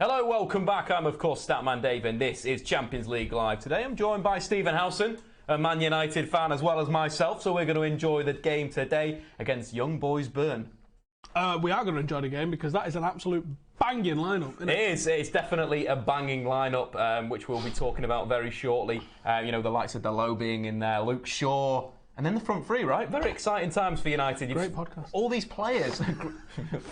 Hello, welcome back. I'm, of course, Statman Dave, and this is Champions League Live. Today I'm joined by Stephen Howson, a Man United fan as well as myself, so we're going to enjoy the game today against Young Boys Bern. We are going to enjoy the game because that is an absolute banging lineup, isn't it? It is. It's definitely a banging lineup, which we'll be talking about very shortly. You know, the likes of Dalot being in there, Luke Shaw, and then the front three, right? Very exciting times for United. Great podcast. All these players.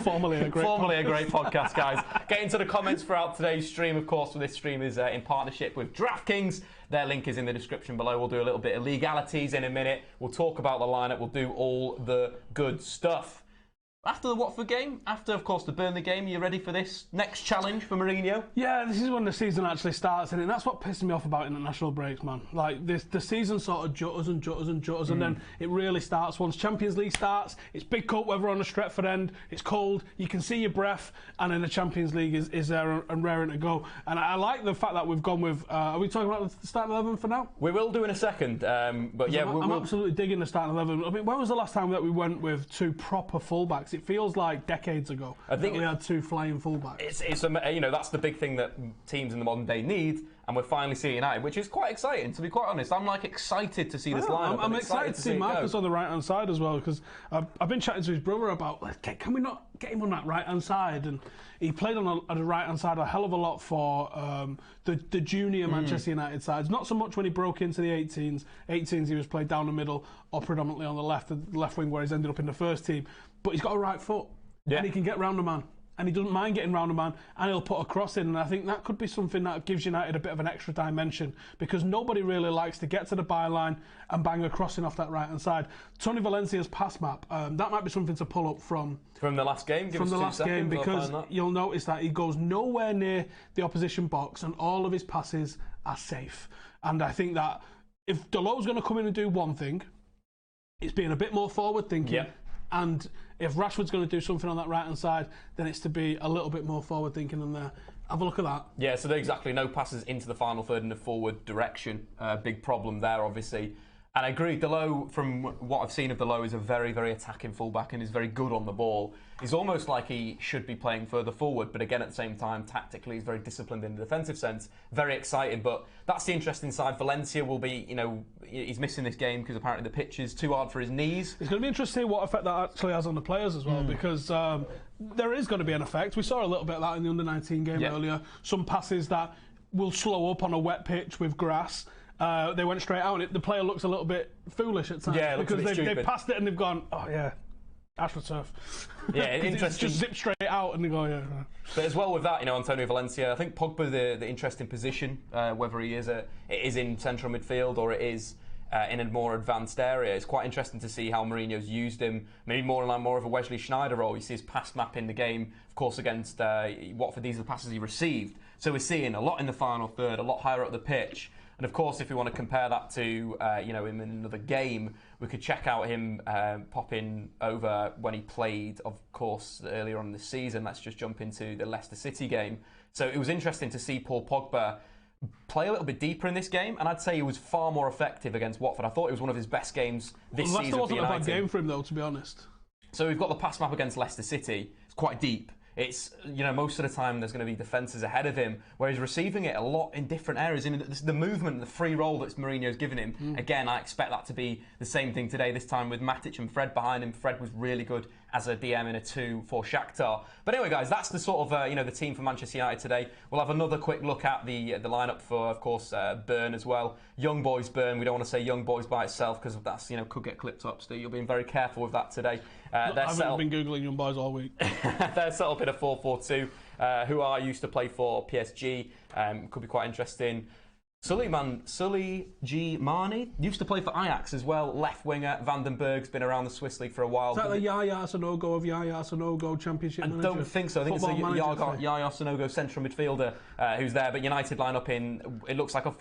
Formerly a great podcast, guys. Get into the comments throughout today's stream. Of course, this stream is in partnership with DraftKings. Their link is in the description below. We'll do a little bit of legalities in a minute. We'll talk about the lineup. We'll do all the good stuff. After the Watford game, after, of course, the Burnley game, are you ready for this next challenge for Mourinho? Yeah, this is when the season actually starts, and that's what pisses me off about international breaks, man. Like, the season sort of jutters and jutters and jutters, and then it really starts once Champions League starts. It's big cup weather on the Stretford end, it's cold, you can see your breath, and then the Champions League is there and raring to go. And I like the fact that we've gone with, are we talking about the starting 11 for now? We will do in a second, but yeah, I'm absolutely digging the starting 11. I mean, when was the last time that we went with two proper fullbacks? It feels like decades ago. I think we had two flying fullbacks. It's you know, that's the big thing that teams in the modern day need, and we're finally seeing United, which is quite exciting. To be quite honest, I'm like excited to see this lineup. I'm excited to see Marcus on the right hand side as well, because I've been chatting to his brother about, can we not get him on that right hand side? And he played on the right hand side a hell of a lot for the junior Manchester United sides. Not so much when he broke into the 18s. 18s he was played down the middle or predominantly on the left wing, where he's ended up in the first team. But he's got a right foot, and he can get round a man, and he doesn't mind getting round a man, and he'll put a cross in. And I think that could be something that gives United a bit of an extra dimension, because nobody really likes to get to the byline and bang a crossing off that right hand side. Tony Valencia's pass map, that might be something to pull up from the last game. From the last game, because you'll notice that he goes nowhere near the opposition box, and all of his passes are safe. And I think that if Dalot's going to come in and do one thing, it's being a bit more forward thinking. Yep. And if Rashford's going to do something on that right-hand side, then it's to be a little bit more forward-thinking than there. Have a look at that. Yeah, so exactly, no passes into the final third in the forward direction. Big problem there, obviously. And I agree, Dalot, from what I've seen of Dalot, is a very, very attacking fullback and is very good on the ball. He's almost like he should be playing further forward, but again, at the same time, tactically, he's very disciplined in the defensive sense. Very excited, but that's the interesting side. Valencia will be, you know, he's missing this game because apparently the pitch is too hard for his knees. It's going to be interesting to see what effect that actually has on the players as well, because there is going to be an effect. We saw a little bit of that in the under-19 game earlier. Some passes that will slow up on a wet pitch with grass. They went straight out, and the player looks a little bit foolish at times, because they've passed it and they've gone, oh yeah, AstroTurf. Yeah, interesting. Just zip straight out and they go, yeah. But as well with that, you know, Antonio Valencia, I think Pogba, the interesting position, whether he is it is in central midfield or it is in a more advanced area. It's quite interesting to see how Mourinho's used him, maybe more in line more of a Wesley Sneijder role. You see his pass map in the game, of course, against Watford. These are the passes he received. So we're seeing a lot in the final third, a lot higher up the pitch. And of course, if we want to compare that to, you know, in another game, we could check out him popping over when he played, of course, earlier on in the season. Let's just jump into the Leicester City game. So it was interesting to see Paul Pogba play a little bit deeper in this game, and I'd say he was far more effective against Watford. I thought it was one of his best games this season for United. Leicester wasn't a bad game for him, though, to be honest. So we've got the pass map against Leicester City. It's quite deep. It's, you know, most of the time there's going to be defences ahead of him, where he's receiving it a lot in different areas. I mean, the movement, the free roll that Mourinho's given him, again, I expect that to be the same thing today, this time with Matic and Fred behind him. Fred was really good as a DM in a 2 for Shakhtar. But anyway, guys, that's the sort of, you know, the team for Manchester United today. We'll have another quick look at the lineup for, of course, Bern as well. Young Boys Bern. We don't want to say Young Boys by itself, because that's, you know, could get clipped up. So you're being very careful with that today. I haven't been Googling Young Boys all week. They're set up in a 4-4-2, who are used to play for PSG. Could be quite interesting. Sully G. Marnie used to play for Ajax as well. Left winger. Vandenberg's been around the Swiss League for a while. Is that the Yaya Sanogo of Yaya Sanogo Championship manager? I don't think so. I think it's a Yaya Sanogo central midfielder who's there. But United line up in, it looks like a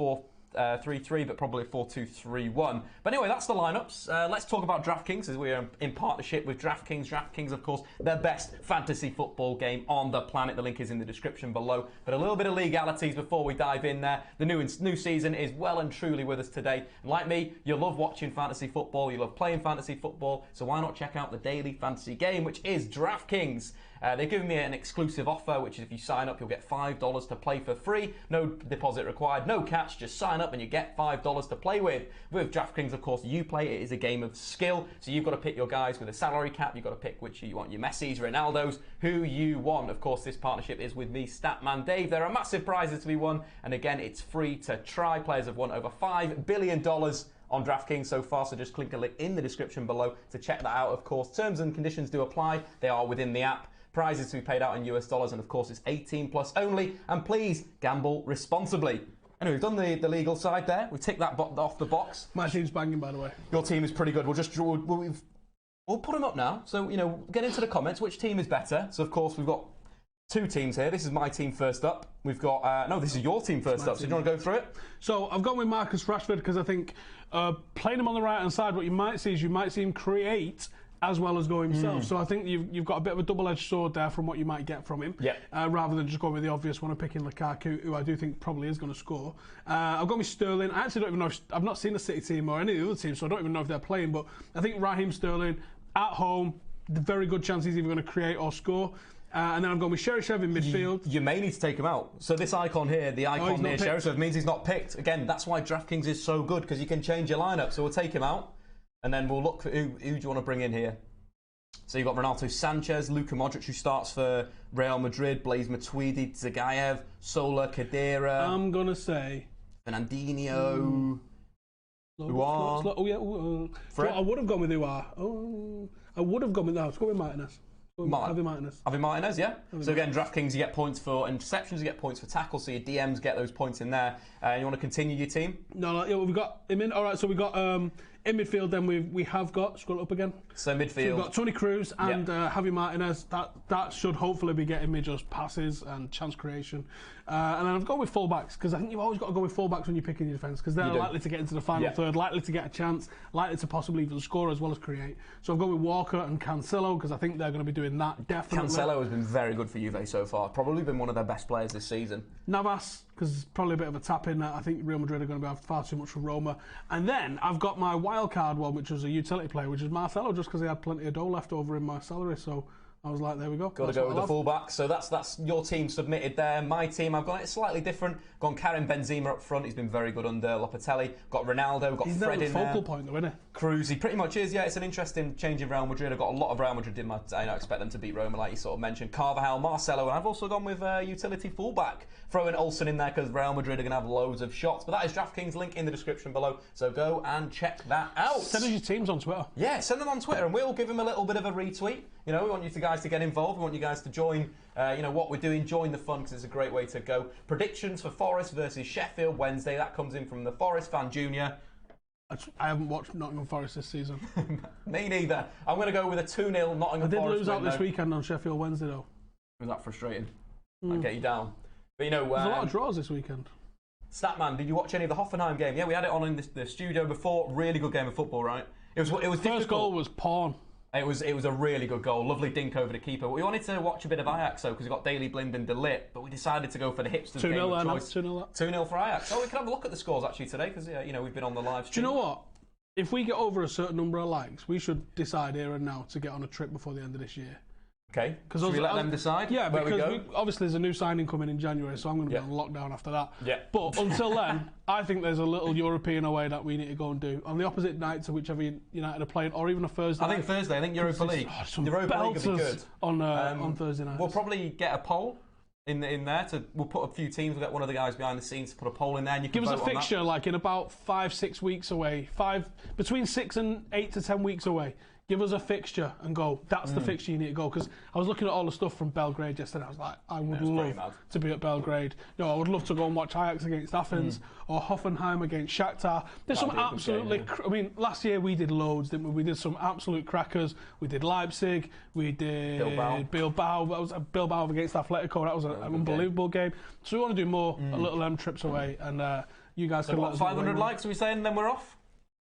4-3-3, but probably a 4-2-3-1. But anyway, that's the lineups. Let's talk about DraftKings, as we are in partnership with DraftKings. DraftKings, of course, the best fantasy football game on the planet. The link is in the description below. But a little bit of legalities before we dive in there. The new season is well and truly with us today. And like me, you love watching fantasy football, you love playing fantasy football, so why not check out the daily fantasy game, which is DraftKings. They've given me an exclusive offer, which is if you sign up, you'll get $5 to play for free. No deposit required, no catch, just sign up and you get $5 to play with. With DraftKings, of course, you play. It is a game of skill, so you've got to pick your guys with a salary cap. You've got to pick which you want, your Messis, Ronaldos, who you want. Of course, this partnership is with me, Statman Dave. There are massive prizes to be won, and again, it's free to try. Players have won over $5 billion on DraftKings so far, so just click the link in the description below to check that out. Of course, terms and conditions do apply. They are within the app. Prizes to be paid out in US dollars, and of course it's 18 plus only, and please gamble responsibly. Anyway, we've done the legal side there. We've ticked that off the box. My team's banging, by the way. Your team is pretty good. We'll put them up now. So, get into the comments. Which team is better? So, of course, we've got two teams here. This is my team first up. We've got, no, this is your team first up. So, do you want to go through it? So, I've gone with Marcus Rashford because I think playing him on the right-hand side, what you might see is him create as well as go himself. So I think you've got a bit of a double-edged sword there from what you might get from him, rather than just going with the obvious one of picking Lukaku, who I do think probably is going to score. I've got me Sterling. I actually don't even know I've not seen the City team or any of the other teams, so I don't even know if they're playing, but I think Raheem Sterling at home, the very good chance he's either going to create or score. And then I've got with Sheffield in midfield. You may need to take him out. So this icon here, the icon near Sheffield, means he's not picked. Again, that's why DraftKings is so good, because you can change your lineup. So we'll take him out. And then we'll look for who do you want to bring in here? So you've got Renato Sanchez, Luka Modric, who starts for Real Madrid, Blaise Matuidi, Zagayev, Sola, Kadira. I'm going to say Fernandinho. Uar. I would have gone with Uar. I would have gone with that. Let's go with Martinez. Javi Martinez, yeah. So again, DraftKings, you get points for interceptions, you get points for tackles, so your DMs get those points in there. You want to continue your team? No, we've got him in. All right, so we've got in midfield. Then we have got, scroll up again. So midfield. So we've got Toni Kroos and Javi Martinez. That should hopefully be getting me just passes and chance creation. And then I've gone with fullbacks, because I think you've always got to go with fullbacks when you're picking your defence, because they're likely to get into the final third, likely to get a chance, likely to possibly even score as well as create. So I've gone with Walker and Cancelo, because I think they're going to be doing that definitely. Cancelo has been very good for Juve so far. Probably been one of their best players this season. Navas, because it's probably a bit of a tap in. I think Real Madrid are going to have far too much from Roma. And then I've got my wild card one, which was a utility player, which is Marcelo, just because he had plenty of dough left over in my salary. So I was like, there we go. Got to go with the fullback. So that's your team submitted there. My team, I've got it slightly different. Gone Karim Benzema up front. He's been very good under Lopetegui. Got Ronaldo. Got Fred in there. Focal point, though, isn't he? Kroos, he pretty much is. Yeah, it's an interesting change in Real Madrid. I've got a lot of Real Madrid in my. I expect them to beat Roma, like you sort of mentioned. Carvajal, Marcelo, and I've also gone with utility fullback. Throwing Olsen in there because Real Madrid are going to have loads of shots. But that is DraftKings, link in the description below. So go and check that out. Send us your teams on Twitter. Yeah, send them on Twitter, and we'll give them a little bit of a retweet. We want you guys to get involved. We want you guys to join, what we're doing. Join the fun, because it's a great way to go. Predictions for Forest versus Sheffield Wednesday. That comes in from the Forest fan Junior. I haven't watched Nottingham Forest this season. Me neither. I'm going to go with a 2-0 Nottingham Forest. I did lose out this weekend on Sheffield Wednesday, though. Was that frustrating? I'll get you down. But there's a lot of draws this weekend. Statman, did you watch any of the Hoffenheim game? Yeah, we had it on in the studio before. Really good game of football, right? It was First difficult. goal was porn. It was a really good goal. Lovely dink over the keeper. We wanted to watch a bit of Ajax, though, because we got Daley Blind and Dalot, but we decided to go for the hipsters game of choice. 2-0 for Ajax. Oh, we can have a look at the scores, actually, today, because, we've been on the live stream. Do you know what? If we get over a certain number of likes, we should decide here and now to get on a trip before the end of this year. Okay. Should we let them decide? Yeah, because obviously there's a new signing coming in January, so I'm going to be on lockdown after that. Yeah. But until then, I think there's a little European away that we need to go and do on the opposite night to whichever United are playing, or even a Thursday. I think Thursday. I think Europa League. Europa League would be good on Thursday night. We'll probably get a poll in there. We'll put a few teams. We'll get one of the guys behind the scenes to put a poll in there. And you can give us a fixture like in about 5-6 weeks away. Between 6 and 8 to 10 weeks away. Give us a fixture and go, that's the fixture you need to go. Because I was looking at all the stuff from Belgrade yesterday. I was like, I would love to be at Belgrade. I would love to go and watch Ajax against Athens or Hoffenheim against Shakhtar. There's some absolutely... last year we did loads, didn't we? We did some absolute crackers. We did Leipzig. We did Bilbao. That was Bilbao against Atletico. That was an unbelievable game. So we want to do more, a little trips away. And you guys So can let what, us know. 500 likes, are we saying, then we're off?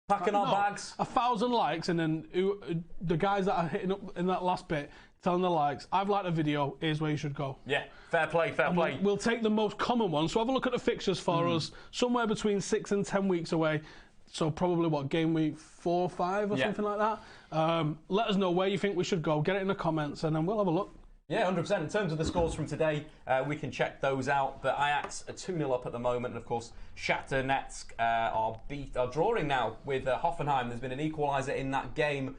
Packing our bags? 1,000 likes, and then the guys that are hitting up in that last bit, telling the likes, I've liked the video, here's where you should go. Yeah, fair play, fair play. We'll take the most common one. So have a look at the fixtures for us, somewhere between 6 and 10 weeks away. So probably, game week 4 or 5 or something like that. Let us know where you think we should go. Get it in the comments, and then we'll have a look. Yeah, 100%. In terms of the scores from today, we can check those out. But Ajax are 2-0 up at the moment. And of course, Shakhtar Donetsk are drawing now with Hoffenheim. There's been an equaliser in that game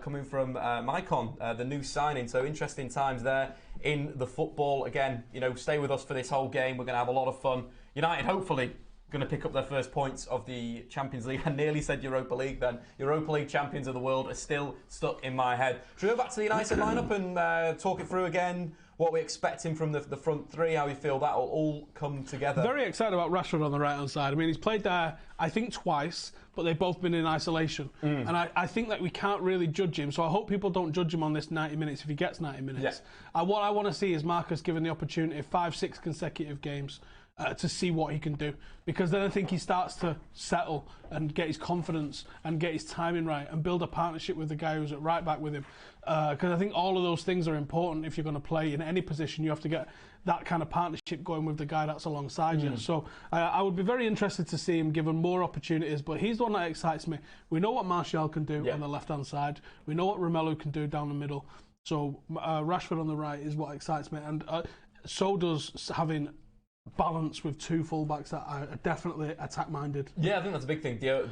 coming from Maicon, the new signing. So interesting times there in the football. Again, stay with us for this whole game. We're going to have a lot of fun. United, hopefully, going to pick up their first points of the Champions League. I nearly said Europa League then. Europa League champions of the world are still stuck in my head. Should we go back to the United lineup and talk it through again? What we're expecting from the front three, how we feel that will all come together. Very excited about Rashford on the right-hand side. I mean, he's played there, I think, twice, but they've both been in isolation. And I think that we can't really judge him, so I hope people don't judge him on this 90 minutes if he gets 90 minutes. Yeah. What I want to see is Marcus given the opportunity of 5-6 consecutive games to see what he can do, because then I think he starts to settle and get his confidence and get his timing right and build a partnership with the guy who's at right back with him, because I think all of those things are important. If you're going to play in any position, you have to get that kind of partnership going with the guy that's alongside you. So I would be very interested to see him given more opportunities, but he's the one that excites me. We know what Martial can do on the left hand side, we know what Romelu can do down the middle, so Rashford on the right is what excites me, and so does having balance with two fullbacks that are definitely attack-minded. Yeah, I think that's a big thing. Diogo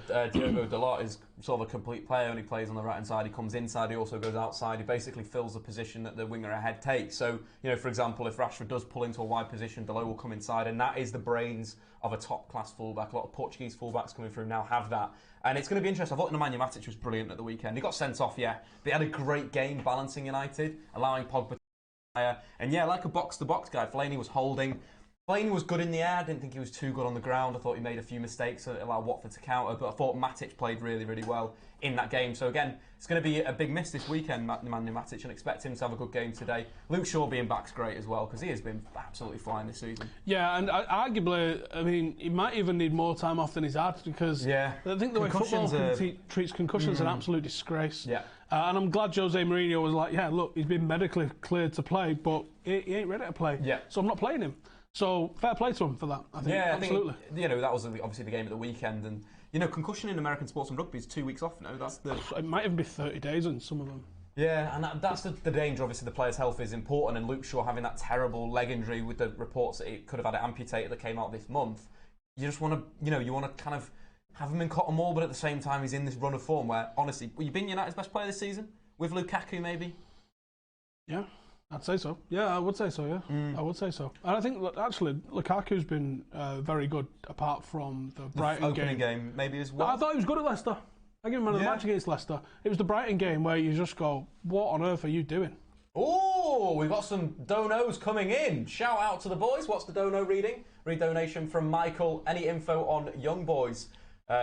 Dalot is sort of a complete player, and he plays on the right-hand side. He comes inside, he also goes outside. He basically fills the position that the winger ahead takes. So, for example, if Rashford does pull into a wide position, Dalot will come inside, and that is the brains of a top-class fullback. A lot of Portuguese fullbacks coming through now have that. And it's going to be interesting. I thought Nemanja Matic was brilliant at the weekend. He got sent off, but he had a great game balancing United, allowing Pogba to fire. And like a box-to-box guy, Fellaini was holding. Fellaini was good in the air. I didn't think he was too good on the ground. I thought he made a few mistakes that allowed Watford to counter, but I thought Matic played really, really well in that game. So again, it's going to be a big miss this weekend, Nemanja Matic, and expect him to have a good game today. Luke Shaw being back's great as well, because he has been absolutely flying this season. Yeah, and arguably, I mean, he might even need more time off than he's had, because I think the way football treats concussions is an absolute disgrace. Yeah. And I'm glad Jose Mourinho was like, look, he's been medically cleared to play, but he ain't ready to play. Yeah. So I'm not playing him. So fair play to him for that, I think. Yeah, absolutely. I think, that was obviously the game at the weekend, and concussion in American sports and rugby is 2 weeks off now. It might even be 30 days in some of them. Yeah, and that's the danger. Obviously, the player's health is important, and Luke Shaw having that terrible leg injury with the reports that he could have had it amputated that came out this month. You just want to, you want to kind of have him in cotton wool, but at the same time, he's in this run of form where, honestly, you've been United's best player this season with Lukaku, maybe. Yeah. I'd say so. Yeah, I would say so, I would say so. And I think, actually, Lukaku's been very good, apart from the Brighton opening game maybe as well. I thought he was good at Leicester. I give him man of the match against Leicester. It was the Brighton game where you just go, what on earth are you doing? Oh, we've got some donos coming in. Shout out to the boys. What's the dono reading? Read donation from Michael. Any info on Young Boys?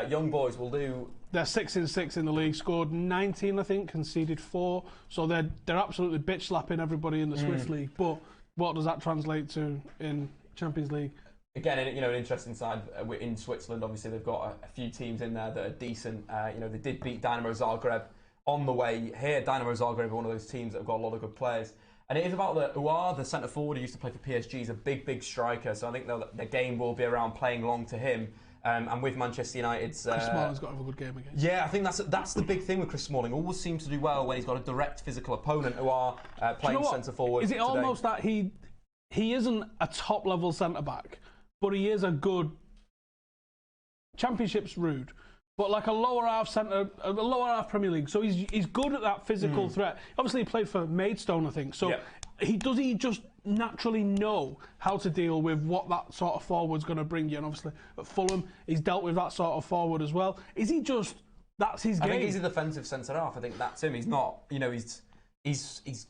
Young Boys will do. They're 6-6 in the league, scored 19, I think, conceded 4. So they're absolutely bitch slapping everybody in the Swiss league. But what does that translate to in Champions League? Again, an interesting side in Switzerland. Obviously, they've got a few teams in there that are decent. They did beat Dynamo Zagreb on the way here. Dynamo Zagreb are one of those teams that have got a lot of good players. And it is about the centre forward who used to play for PSG. He's a big striker. So I think the game will be around playing long to him. And with Manchester United's... Chris Smalling's got to have a good game again. Yeah, I think that's the big thing with Chris Smalling. Always seems to do well when he's got a direct physical opponent who are playing centre forward. Is it almost that he isn't a top level centre back, but he is a good... Championship's rude, but like a lower half Premier League. So he's good at that physical threat. Obviously, he played for Maidstone, I think. So he just naturally know how to deal with what that sort of forward's going to bring you. And obviously at Fulham, he's dealt with that sort of forward as well. Is he just, that's his game? I think he's a defensive centre-half. I think that's him. He's not, he's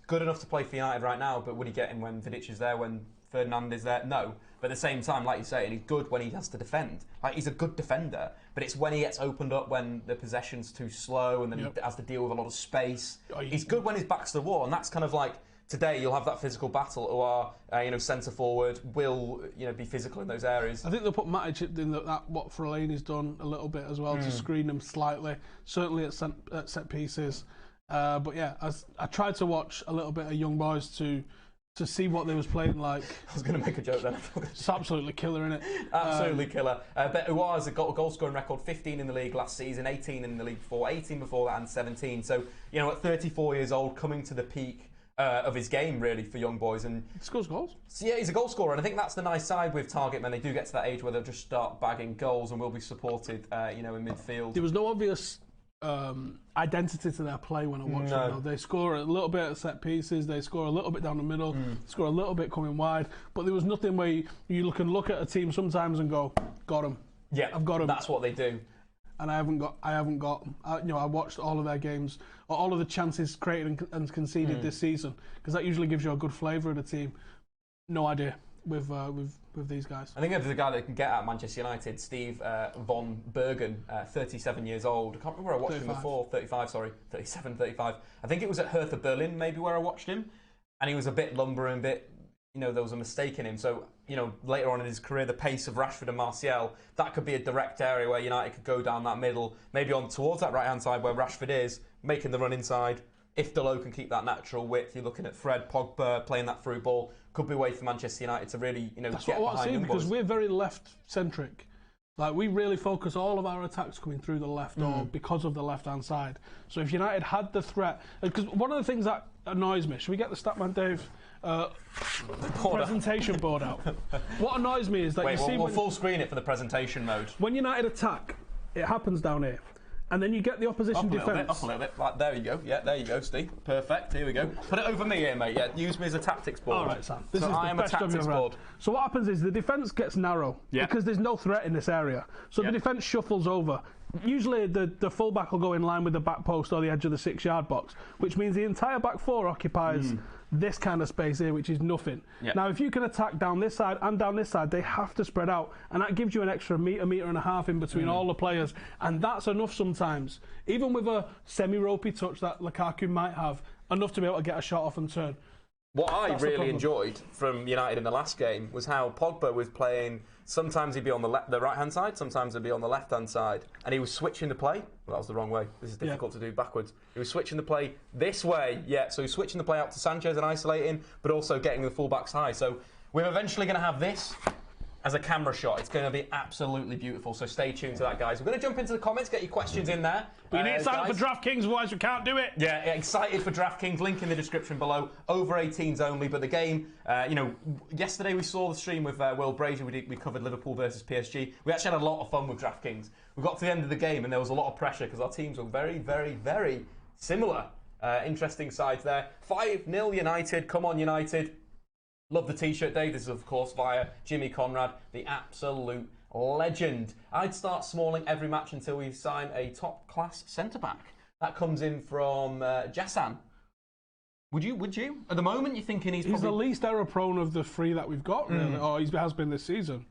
good enough to play for United right now, but would he get him when Vidic is there, when Ferdinand is there? No. But at the same time, like you say, he's good when he has to defend. Like, he's a good defender, but it's when he gets opened up, when the possession's too slow, and then he has to deal with a lot of space. He's good when his back's to the wall, and that's kind of like, today you'll have that physical battle who are, centre forward, will, be physical in those areas. I think they'll put Matic in that what Fellaini's done a little bit as well to screen them slightly, certainly at set pieces. But yeah, I tried to watch a little bit of Young Boys to see what they was playing like. I was going to make a joke then. It's absolutely killer, isn't it? Absolutely killer. But Uar has got a goal scoring record, 15 in the league last season, 18 in the league before, 18 before that, and 17. So, at 34 years old, coming to the peak of his game, really, for Young Boys. And he scores goals. So, yeah, he's a goal scorer, and I think that's the nice side with target men. They do get to that age where they'll just start bagging goals and will be supported, in midfield. There was no obvious identity to their play when I watched them. They score a little bit at set pieces, they score a little bit down the middle, score a little bit coming wide, but there was nothing where you can look at a team sometimes and go, got him. Yeah, I've got him. That's what they do. And I haven't got. I watched all of their games, or all of the chances created and conceded this season, because that usually gives you a good flavour of the team. No idea with these guys. I think there's a guy that can get at Manchester United, Steve von Bergen, 37 years old. I can't remember where I watched him before. 37, 35. I think it was at Hertha Berlin, maybe, where I watched him, and he was a bit lumbering, there was a mistake in him. So, later on in his career, the pace of Rashford and Martial, that could be a direct area where United could go down that middle, maybe on towards that right-hand side where Rashford is, making the run inside. If Dalot can keep that natural width, you're looking at Fred, Pogba playing that through ball. Could be a way for Manchester United to really, That's get what I behind see, because we're very left-centric. Like, we really focus all of our attacks coming through the left or because of the left-hand side. So if United had the threat... Because one of the things that annoys me... Should we get the Statman Dave presentation board out? What annoys me is that we'll full screen it for the presentation mode. When United attack, it happens down here. And then you get the opposition defence. Up a little bit. Like, there you go. Yeah, there you go, Steve. Perfect. Here we go. Put it over me here, mate. Yeah, use me as a tactics board. All right, Sam. This so is I am a tactics board. So what happens is the defence gets narrow because there's no threat in this area. So the defence shuffles over. Usually the full-back will go in line with the back post or the edge of the 6-yard box, which means the entire back four occupies this kind of space here, which is nothing. Now, if you can attack down this side and down this side, they have to spread out, and that gives you an extra metre and a half in between all the players, and that's enough sometimes. Even with a semi-ropey touch that Lukaku might have, enough to be able to get a shot off and turn. What I really enjoyed from United in the last game was how Pogba was playing. Sometimes he'd be on the right-hand side, sometimes he'd be on the left-hand side, and he was switching the play. Well, that was the wrong way. This is difficult to do backwards. He was switching the play this way, so he's switching the play out to Sanchez and isolating, but also getting the full-backs high. So we're eventually going to have this as a camera shot. It's going to be absolutely beautiful, so stay tuned to that, guys. We're going to jump into the comments, get your questions in there. We need to sign up for DraftKings, otherwise we can't do it. Yeah, excited for DraftKings, link in the description below. Over 18s only, but the game, yesterday we saw the stream with Will Brazier. We covered Liverpool versus PSG. We actually had a lot of fun with DraftKings. We got to the end of the game and there was a lot of pressure because our teams were very, very, very similar. Interesting sides there. 5-0 United, come on United. Love the t-shirt day. This is, of course, via Jimmy Conrad, the absolute legend. I'd start Smalling every match until we sign a top-class centre-back. That comes in from Jassan. Would you? At the moment, you're thinking he's the least error-prone of the three that we've got, really, or he has been this season.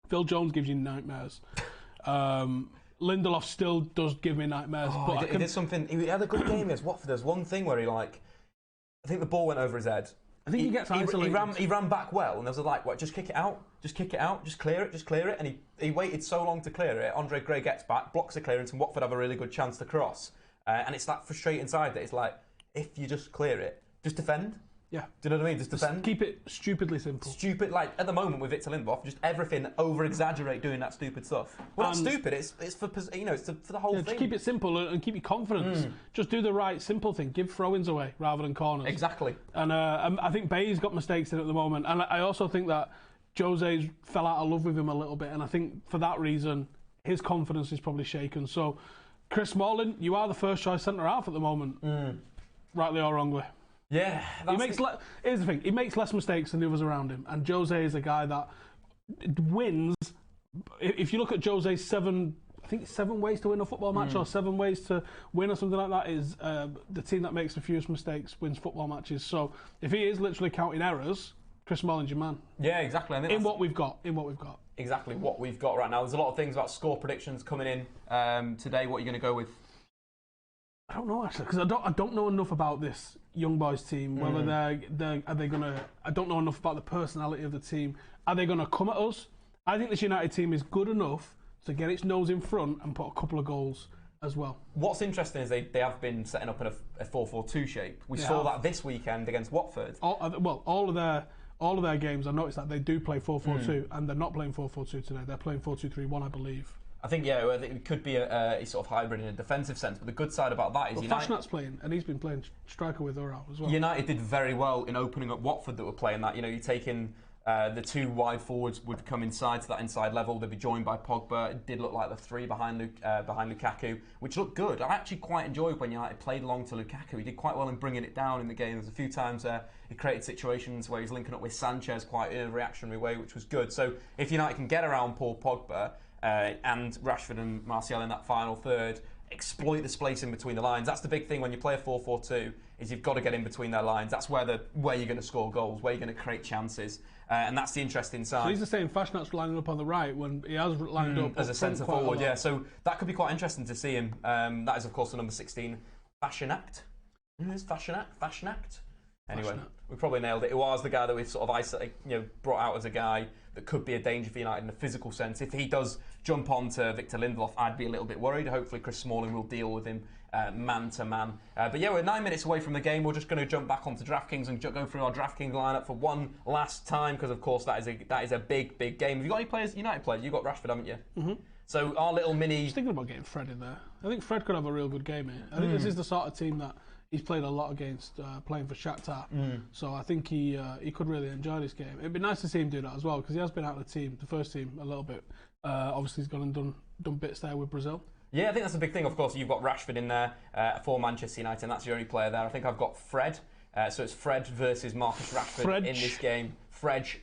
Phil Jones gives you nightmares. Lindelof still does give me nightmares. But he did something. He had a good game against Watford. There's one thing where I think the ball went over his head. I think he gets isolated. He ran back well, and there was just kick it out, just clear it, and he waited so long to clear it. Andre Gray gets back, blocks the clearance, and Watford have a really good chance to cross. And it's that frustrating side that it's like, if you just clear it, just defend. Yeah. Do you know what I mean? Just defend. Keep it stupidly simple. At the moment with Victor Lindelof, just everything over-exaggerate doing that stupid stuff. Well, not stupid. It's for it's for the whole thing. Just keep it simple and keep your confidence. Just do the right simple thing. Give throw-ins away rather than corners. Exactly. And I think Bay's got mistakes in at the moment, and I also think that Jose's fell out of love with him a little bit, and I think for that reason his confidence is probably shaken. So, Chris Smalling, you are the first choice centre half at the moment, rightly or wrongly. Yeah, here's the thing. He makes less mistakes than the others around him, and Jose is a guy that wins. If you look at Jose's 7 ways to win a football match, or 7 ways to win, or something like that, is the team that makes the fewest mistakes wins football matches. So if he is literally counting errors, Chris Smalling's your man. Yeah, exactly. I think in what we've got. Exactly what we've got right now. There's a lot of things about score predictions coming in today. What are you going to go with? I don't know actually, because I don't know enough about this young boys team. Whether are they gonna? I don't know enough about the personality of the team. Are they gonna come at us? I think this United team is good enough to get its nose in front and put a couple of goals as well. What's interesting is they have been setting up in a 4-4-2 shape. We saw that this weekend against Watford. All of their games, I noticed that they do play 4-4-2, and they're not playing 4-4-2 today. They're playing 4-2-3-1, I believe. I think, it could be a sort of hybrid in a defensive sense, but the good side about that is United... Fashnat's playing, and he's been playing striker with Ural as well. United did very well in opening up Watford that were playing that. You take in the two wide forwards would come inside to that inside level. They'd be joined by Pogba. It did look like the three behind Lukaku, which looked good. I actually quite enjoyed when United played along to Lukaku. He did quite well in bringing it down in the game. There's a few times he created situations where he's linking up with Sanchez quite in a reactionary way, which was good. So if United can get around Paul Pogba and Rashford and Martial in that final third, exploit the space in between the lines. That's the big thing when you play a 4-4-2, is you've got to get in between their lines. That's where you're going to score goals, where you're going to create chances. And that's the interesting side. So he's the same Fashnat's lining up on the right when he has lined up as a centre forward, yeah. So that could be quite interesting to see him. That is, of course, the number 16, Fashnat. Who's Fashnat? Anyway, we probably nailed it. It was the guy that we've sort of isolated, brought out as a guy that could be a danger for United in a physical sense. If he does jump onto Victor Lindelof, I'd be a little bit worried. Hopefully Chris Smalling will deal with him man to man. But yeah, we're 9 minutes away from the game. We're just going to jump back onto DraftKings and go through our DraftKings lineup for one last time, because of course that is a big game. Have you got any players, United players? You've got Rashford, haven't you? Mm-hmm. So our little mini... I was thinking about getting Fred in there. I think Fred could have a real good game here. I think this is the sort of team that he's played a lot against, playing for Shakhtar. So I think he could really enjoy this game. It'd be nice to see him do that as well, because he has been out of the first team, a little bit. Obviously, he's gone and done bits there with Brazil. Yeah, I think that's a big thing. Of course, you've got Rashford in there for Manchester United, and that's your only player there. I think I've got Fred. So it's Fred versus Marcus Rashford in this game.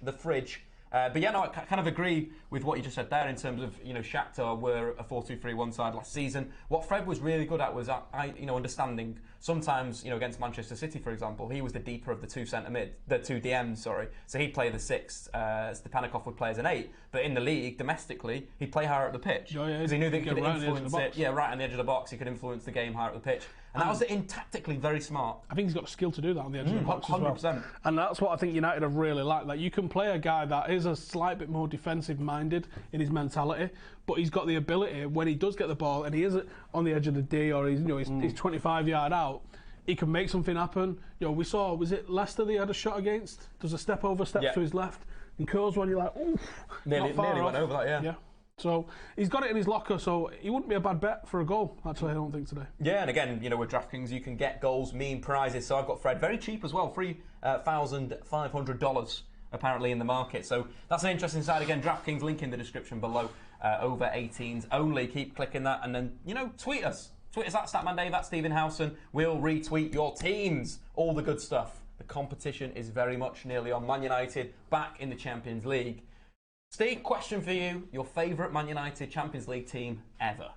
The Fridge. But yeah, no, I kind of agree with what you just said there in terms of, Shakhtar were a 4-2-3-1 side last season. What Fred was really good at was, understanding sometimes, against Manchester City, for example, he was the deeper of the two DMs, sorry. So he'd play the 6, Stepanikov would play as an 8, but in the league, domestically, he'd play higher up the pitch. Because he knew that he could influence it. Yeah, right on the edge of the box, he could influence the game higher up the pitch. And that was tactically very smart. I think he's got the skill to do that on the edge of the box 100%. as well. And that's what I think United have really liked. That you can play a guy that is a slight bit more defensive-minded in his mentality, but he's got the ability, when he does get the ball and he is on the edge of the D, or he's 25-yard out, he can make something happen. We saw, was it Leicester that he had a shot against? Does a step to his left and curls one, you're like, ooh, nearly went over that, yeah. So he's got it in his locker, so he wouldn't be a bad bet for a goal, actually, I don't think, today. Yeah, and again, with DraftKings, you can get goals, mean prizes. So I've got Fred very cheap as well, $3,500 apparently in the market. So that's an interesting side. Again, DraftKings, link in the description below. Over 18s only. Keep clicking that, and then, tweet us. Tweet us at Statman Dave, at Stephen Howson. We'll retweet your teams. All the good stuff. The competition is very much nearly on. Man United back in the Champions League. Steve, question for you. Your favourite Man United Champions League team ever?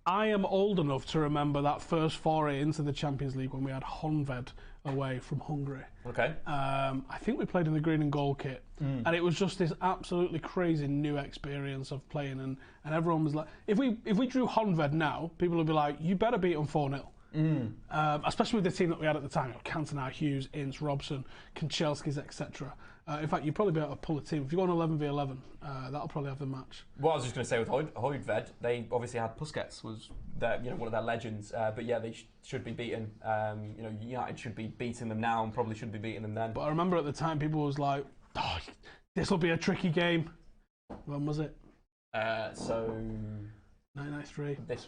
I am old enough to remember that first foray into the Champions League when we had Honved away from Hungary. Okay. I think we played in the green and gold kit. And it was just this absolutely crazy new experience of playing. And everyone was like, if we drew Honved now, people would be like, you better beat them 4-0. Especially with the team that we had at the time, Cantona, Hughes, Ince, Robson, Kanchelskis, etc. In fact, you'd probably be able to pull a team. If you go on 11v11, that'll probably have the match. Well, I was just going to say with Højved, they obviously had Puskas, was one of their legends. But yeah, they should be beaten. United should be beating them now and probably should be beating them then. But I remember at the time, people was like, oh, this will be a tricky game. When was it? 1993. This.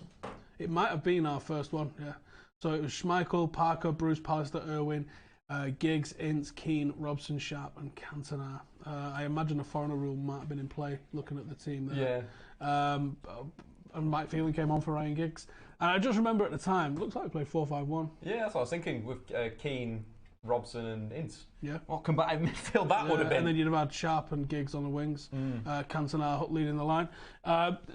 It might have been our first one, yeah. So it was Schmeichel, Parker, Bruce, Pallister, Irwin, Giggs, Ince, Keane, Robson, Sharp and Cantona. I imagine a foreigner rule might have been in play looking at the team there. Yeah. And Mike Phelan came on for Ryan Giggs. And I just remember at the time, looks like we played 4-5-1. Yeah, that's what I was thinking with Keane, Robson and Ince. Yeah. What combative midfield that would have been. And then you'd have had Sharp and Giggs on the wings. Cantona leading the line.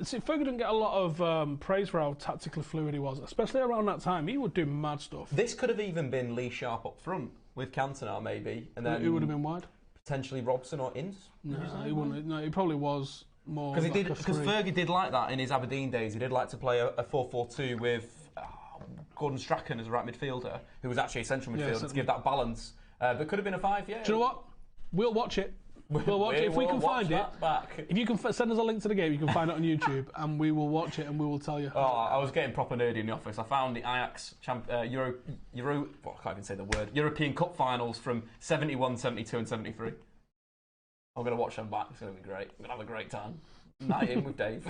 See, Fergie didn't get a lot of praise for how tactically fluid he was, especially around that time. He would do mad stuff. This could have even been Lee Sharp up front with Cantona maybe. And then who would have been wide? Potentially Robson or Ince? No, he wouldn't. No, he probably was more. Because Fergie did like that in his Aberdeen days. He did like to play a 4-4-2 with Gordon Strachan as a right midfielder, who was actually a central midfielder to give that balance. But could have been a 5, yeah. Do you know what? We'll watch it. We'll watch it. If we can find it, if you can send us a link to the game, you can find it on YouTube, and we will watch it and we will tell you. Oh, I was getting proper nerdy in the office. I found the Ajax I can't even say the word. European Cup finals from 71, 72 and 73. I'm going to watch them back. It's going to be great. I'm going to have a great time. Night in with Dave.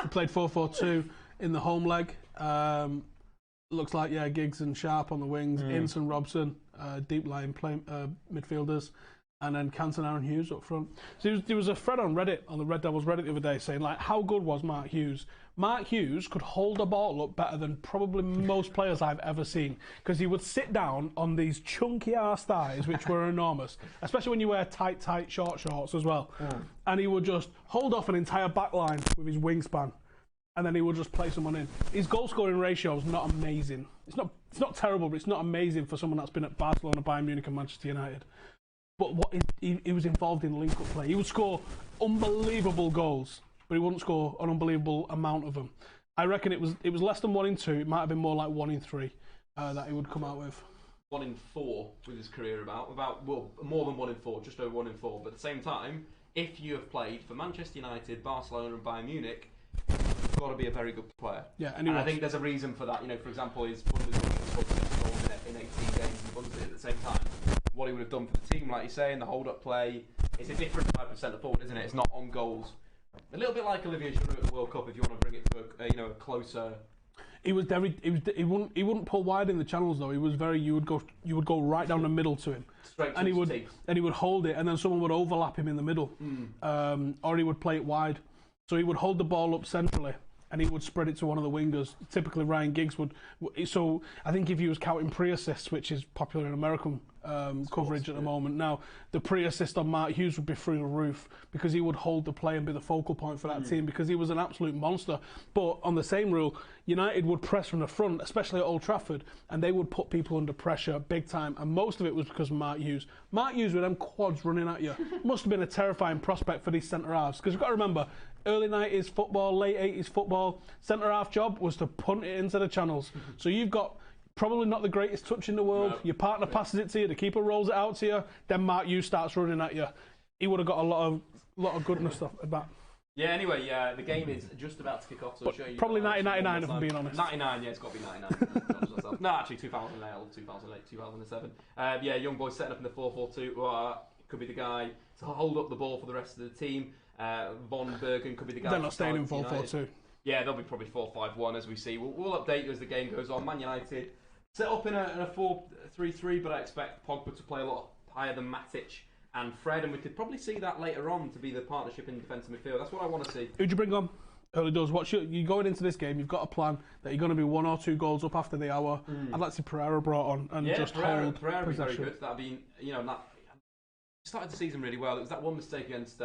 We played 4-4-2 in the home leg. Looks like, Giggs and Sharp on the wings, Ince and Robson, deep line midfielders, and then Cantona and Hughes up front. So there was a thread on Reddit, on the Red Devils Reddit the other day, saying, like, how good was Mark Hughes? Mark Hughes could hold a ball up better than probably most players I've ever seen, because he would sit down on these chunky ass thighs, which were enormous, especially when you wear tight short shorts as well. And he would just hold off an entire back line with his wingspan, and then he would just play someone in. His goal scoring ratio is not amazing. It's not terrible, but it's not amazing for someone that's been at Barcelona, Bayern Munich and Manchester United. But he was involved in link-up play. He would score unbelievable goals, but he wouldn't score an unbelievable amount of them. I reckon it was less than 1 in 2. It might have been more like 1 in 3 that he would come out with. 1 in 4 with his career more than 1 in 4, just over 1 in 4. But at the same time, if you have played for Manchester United, Barcelona and Bayern Munich, you've got to be a very good player. Yeah, and I think there's a reason for that. For example, his Bundesliga goals in 18 games in the Bundesliga at the same time. What he would have done for the team, like you say, in the hold-up play, it's a different type of centre forward, isn't it? It's not on goals. A little bit like Olivier Giroud at the World Cup, if you want to bring it to a closer. He wouldn't pull wide in the channels though. He was very. You would go right down the middle to him, straight to and his team. And he would hold it, and then someone would overlap him in the middle, or he would play it wide. So he would hold the ball up centrally, and he would spread it to one of the wingers. Typically, Ryan Giggs would. So I think if he was counting pre-assists, which is popular in American coverage at the moment now, the pre-assist on Mark Hughes would be through the roof, because he would hold the play and be the focal point for that team, because he was an absolute monster. But on the same rule, United would press from the front, especially at Old Trafford, and they would put people under pressure big time, and most of it was because of Mark Hughes. Mark Hughes with them quads running at you must have been a terrifying prospect for these centre-halves, because you've got to remember, early 90s football, late 80s football, centre-half job was to punt it into the channels. So you've got probably not the greatest touch in the world. No. Your partner passes it to you, the keeper rolls it out to you, then Mark Hughes starts running at you. He would have got a lot of goodness stuff at that. Yeah, anyway, the game is just about to kick off, so I'll show you. Probably 1999 if I'm being honest. 99, yeah, it's got to be 99. No, actually 2008 or 2008, 2007. Young Boys setting up in the 4-4-2. Could be the guy to hold up the ball for the rest of the team. Von Bergen could be the guy. They're not staying in 4-4-2. Yeah, they'll be probably 4-5-1 as we see. We'll update you as the game goes on. Man United set up in a 4-3-3, but I expect Pogba to play a lot higher than Matic and Fred, and we could probably see that later on to be the partnership in defensive midfield. That's what I want to see. Who'd you bring on? Early doors. You going into this game? You've got a plan that you're going to be 1 or 2 goals up after the hour. I'd like to see Pereira brought on and just hold Pereira possession. Very good. That'd be started the season really well. It was that one mistake against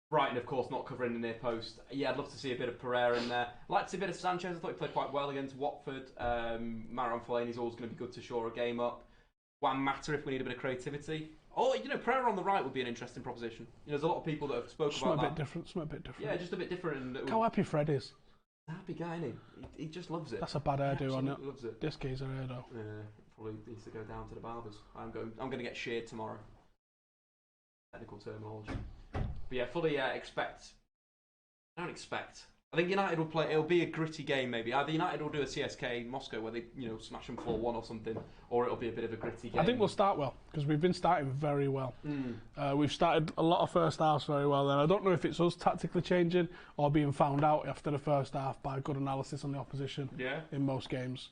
Brighton, of course, not covering the near post. Yeah, I'd love to see a bit of Pereira in there. I'd like to see a bit of Sanchez. I thought he played quite well against Watford. Marouane Fellaini's always going to be good to shore a game up. Juan Mata if we need a bit of creativity. Oh, Pereira on the right would be an interesting proposition. There's a lot of people that have spoken about that. Something a bit different. Yeah, just a bit different. Look how happy Fred is. Happy guy, isn't he? He just loves it. That's a bad hairdo on it. Loves it. This guy's a hairdo. Yeah, probably needs to go down to the barbers. I'm going to get sheared tomorrow. Technical terminology. But yeah, fully expect. I think United will play. It'll be a gritty game, maybe. Either United will do a CSK Moscow where they, smash them 4-1 or something, or it'll be a bit of a gritty game. I think we'll start well because we've been starting very well. We've started a lot of first halves very well, and I don't know if it's us tactically changing or being found out after the first half by good analysis on the opposition. Yeah. In most games,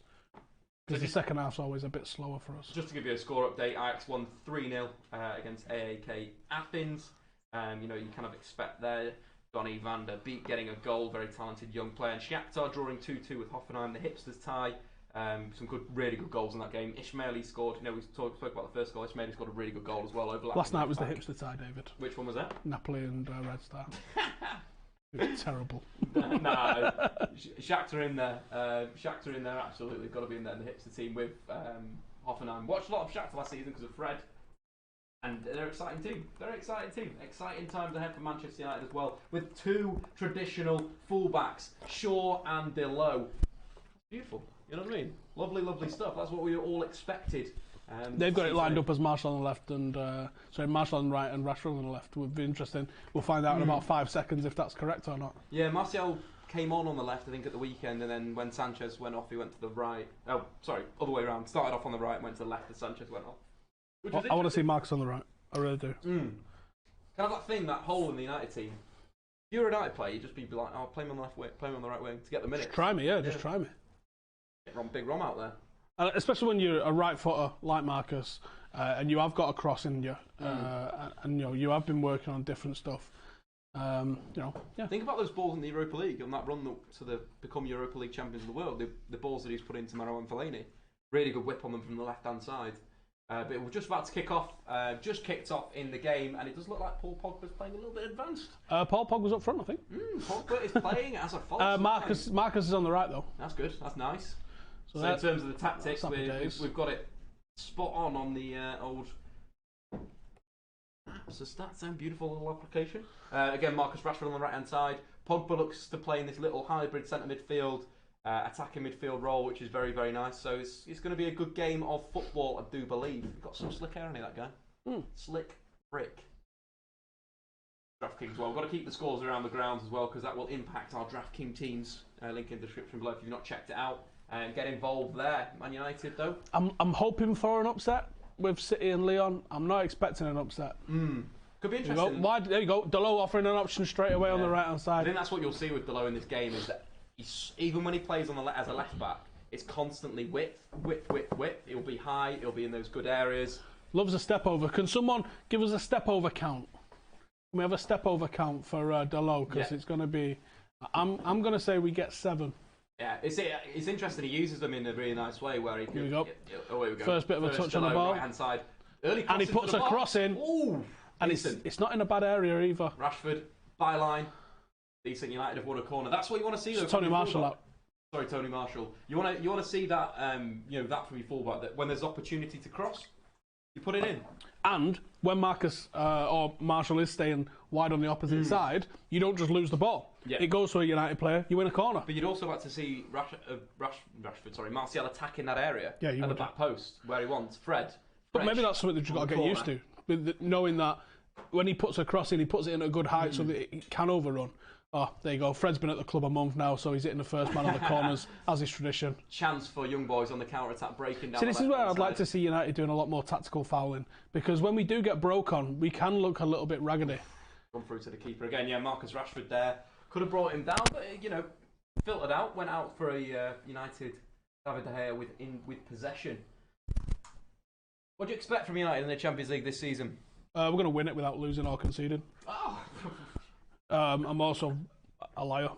because the second half's always a bit slower for us. Just to give you a score update, Ajax won 3-0 against AAK Athens. You kind of expect there. Donny van der Beek getting a goal, very talented young player. And Shakhtar drawing 2-2 with Hoffenheim, the hipsters tie. Some really good goals in that game. Ismaili scored, we spoke about the first goal. Ismaili scored a really good goal as well. Last night was the hipster tie, David. Which one was that? Napoli and Red Star. It was terrible. Shakhtar in there. Shakhtar in there, absolutely. Got to be in there in the hipster team with Hoffenheim. Watched a lot of Shakhtar last season because of Fred. And they're exciting too. They're exciting too. Exciting times ahead for Manchester United as well, with two traditional fullbacks, Shaw and Dalot. Beautiful. You know what I mean? Lovely, lovely stuff. That's what we all expected. They've got it lined up as Marshall on the left and Marshall on the right and Rashford on the left. Would be interesting. We'll find out in about 5 seconds if that's correct or not. Yeah, Martial came on the left, I think, at the weekend, and then when Sanchez went off, he went to the right. Oh, sorry, other way around. Started off on the right, and went to the left, and Sanchez went off. I want to see Marcus on the right. I really do. Kind of that thing, that hole in the United team. If you're a United player, you'd just be like, oh, play him on the left wing, play him on the right wing to get the minutes. Just try me, just try me. Get Big Rom out there. Especially when you're a right footer like Marcus, and you have got a cross in you, and you have been working on different stuff. Think about those balls in the Europa League on that run to become Europa League champions of the world. The balls that he's put into Marouane Fellaini, really good whip on them from the left hand side. But we're just about to kick off. Just kicked off in the game, and it does look like Paul Pogba's playing a little bit advanced. Paul Pogba's up front, I think. Pogba is playing as a false. Marcus is on the right though. That's good. That's nice. So in terms of the tactics, we've got it spot on the old. So Statman, beautiful little application. Again, Marcus Rashford on the right hand side. Pogba looks to play in this little hybrid centre midfield. Attacking midfield role, which is very, very nice. So it's going to be a good game of football, I do believe. We've got some slick hair on it, that guy. Slick Rick. DraftKings, well, we've got to keep the scores around the grounds as well, because that will impact our DraftKings teams. Link in the description below if you've not checked it out. And get involved there. Man United, though. I'm hoping for an upset with City and Lyon. I'm not expecting an upset. Could be interesting. There you go. Dalot offering an option straight away on the right hand side. I think that's what you'll see with Dalot in this game, is that even when he plays on as a left back, it's constantly width. It'll be high. It'll be in those good areas. Loves a step over. Can someone give us a step over count? Can we have a step over count for Dalot? Because it's going to be. I'm going to say we get 7. Yeah, it's interesting. He uses them in a really nice way where he can. Here we go. Oh, here we go. First bit of a touch on the ball. Right hand side. Early and he puts a cross in. Ooh, and it's not in a bad area either. Rashford, byline. Decent. United have won a corner. That's what you want to see, though. Tony Marshall out. Sorry, Tony Marshall. You want to see that that from your fullback, that when there's opportunity to cross, you put it in. And when Marcus or Marshall is staying wide on the opposite side, you don't just lose the ball. Yeah. It goes to a United player, you win a corner. But you'd also like to see Martial attacking that area at the back post where he wants Fred. But maybe that's something that you've got to get used to, with knowing that when he puts a cross in, he puts it in a good height so that it can overrun. Oh, there you go. Fred's been at the club a month now, so he's hitting the first man on the corners, as is tradition. Chance for Young Boys on the counter-attack, breaking down. See, this is where I'd like to see United doing a lot more tactical fouling, because when we do get broke on, we can look a little bit raggedy. Gone through to the keeper again. Yeah, Marcus Rashford there. Could have brought him down, but, filtered out. Went out for a United David De Gea with possession. What do you expect from United in the Champions League this season? We're going to win it without losing or conceding. Oh. I'm also a liar.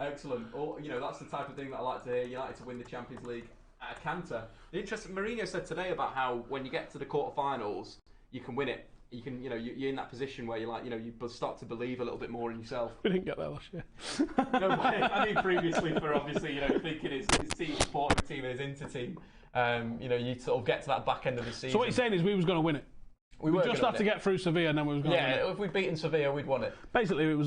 Excellent. That's the type of thing that I like to hear. United to win the Champions League at a canter. The interesting, Mourinho said today about how when you get to the quarterfinals, you can win it. You can, you're in that position where you're like, you start to believe a little bit more in yourself. We didn't get there last year. No, I mean previously for obviously, thinking his team, supporting team and his Inter team. You sort of get to that back end of the season. So what you're saying is we was going to win it. We just had to get through Sevilla and then we was going to win it. Yeah, if we'd beaten Sevilla, we'd won it. Basically, it was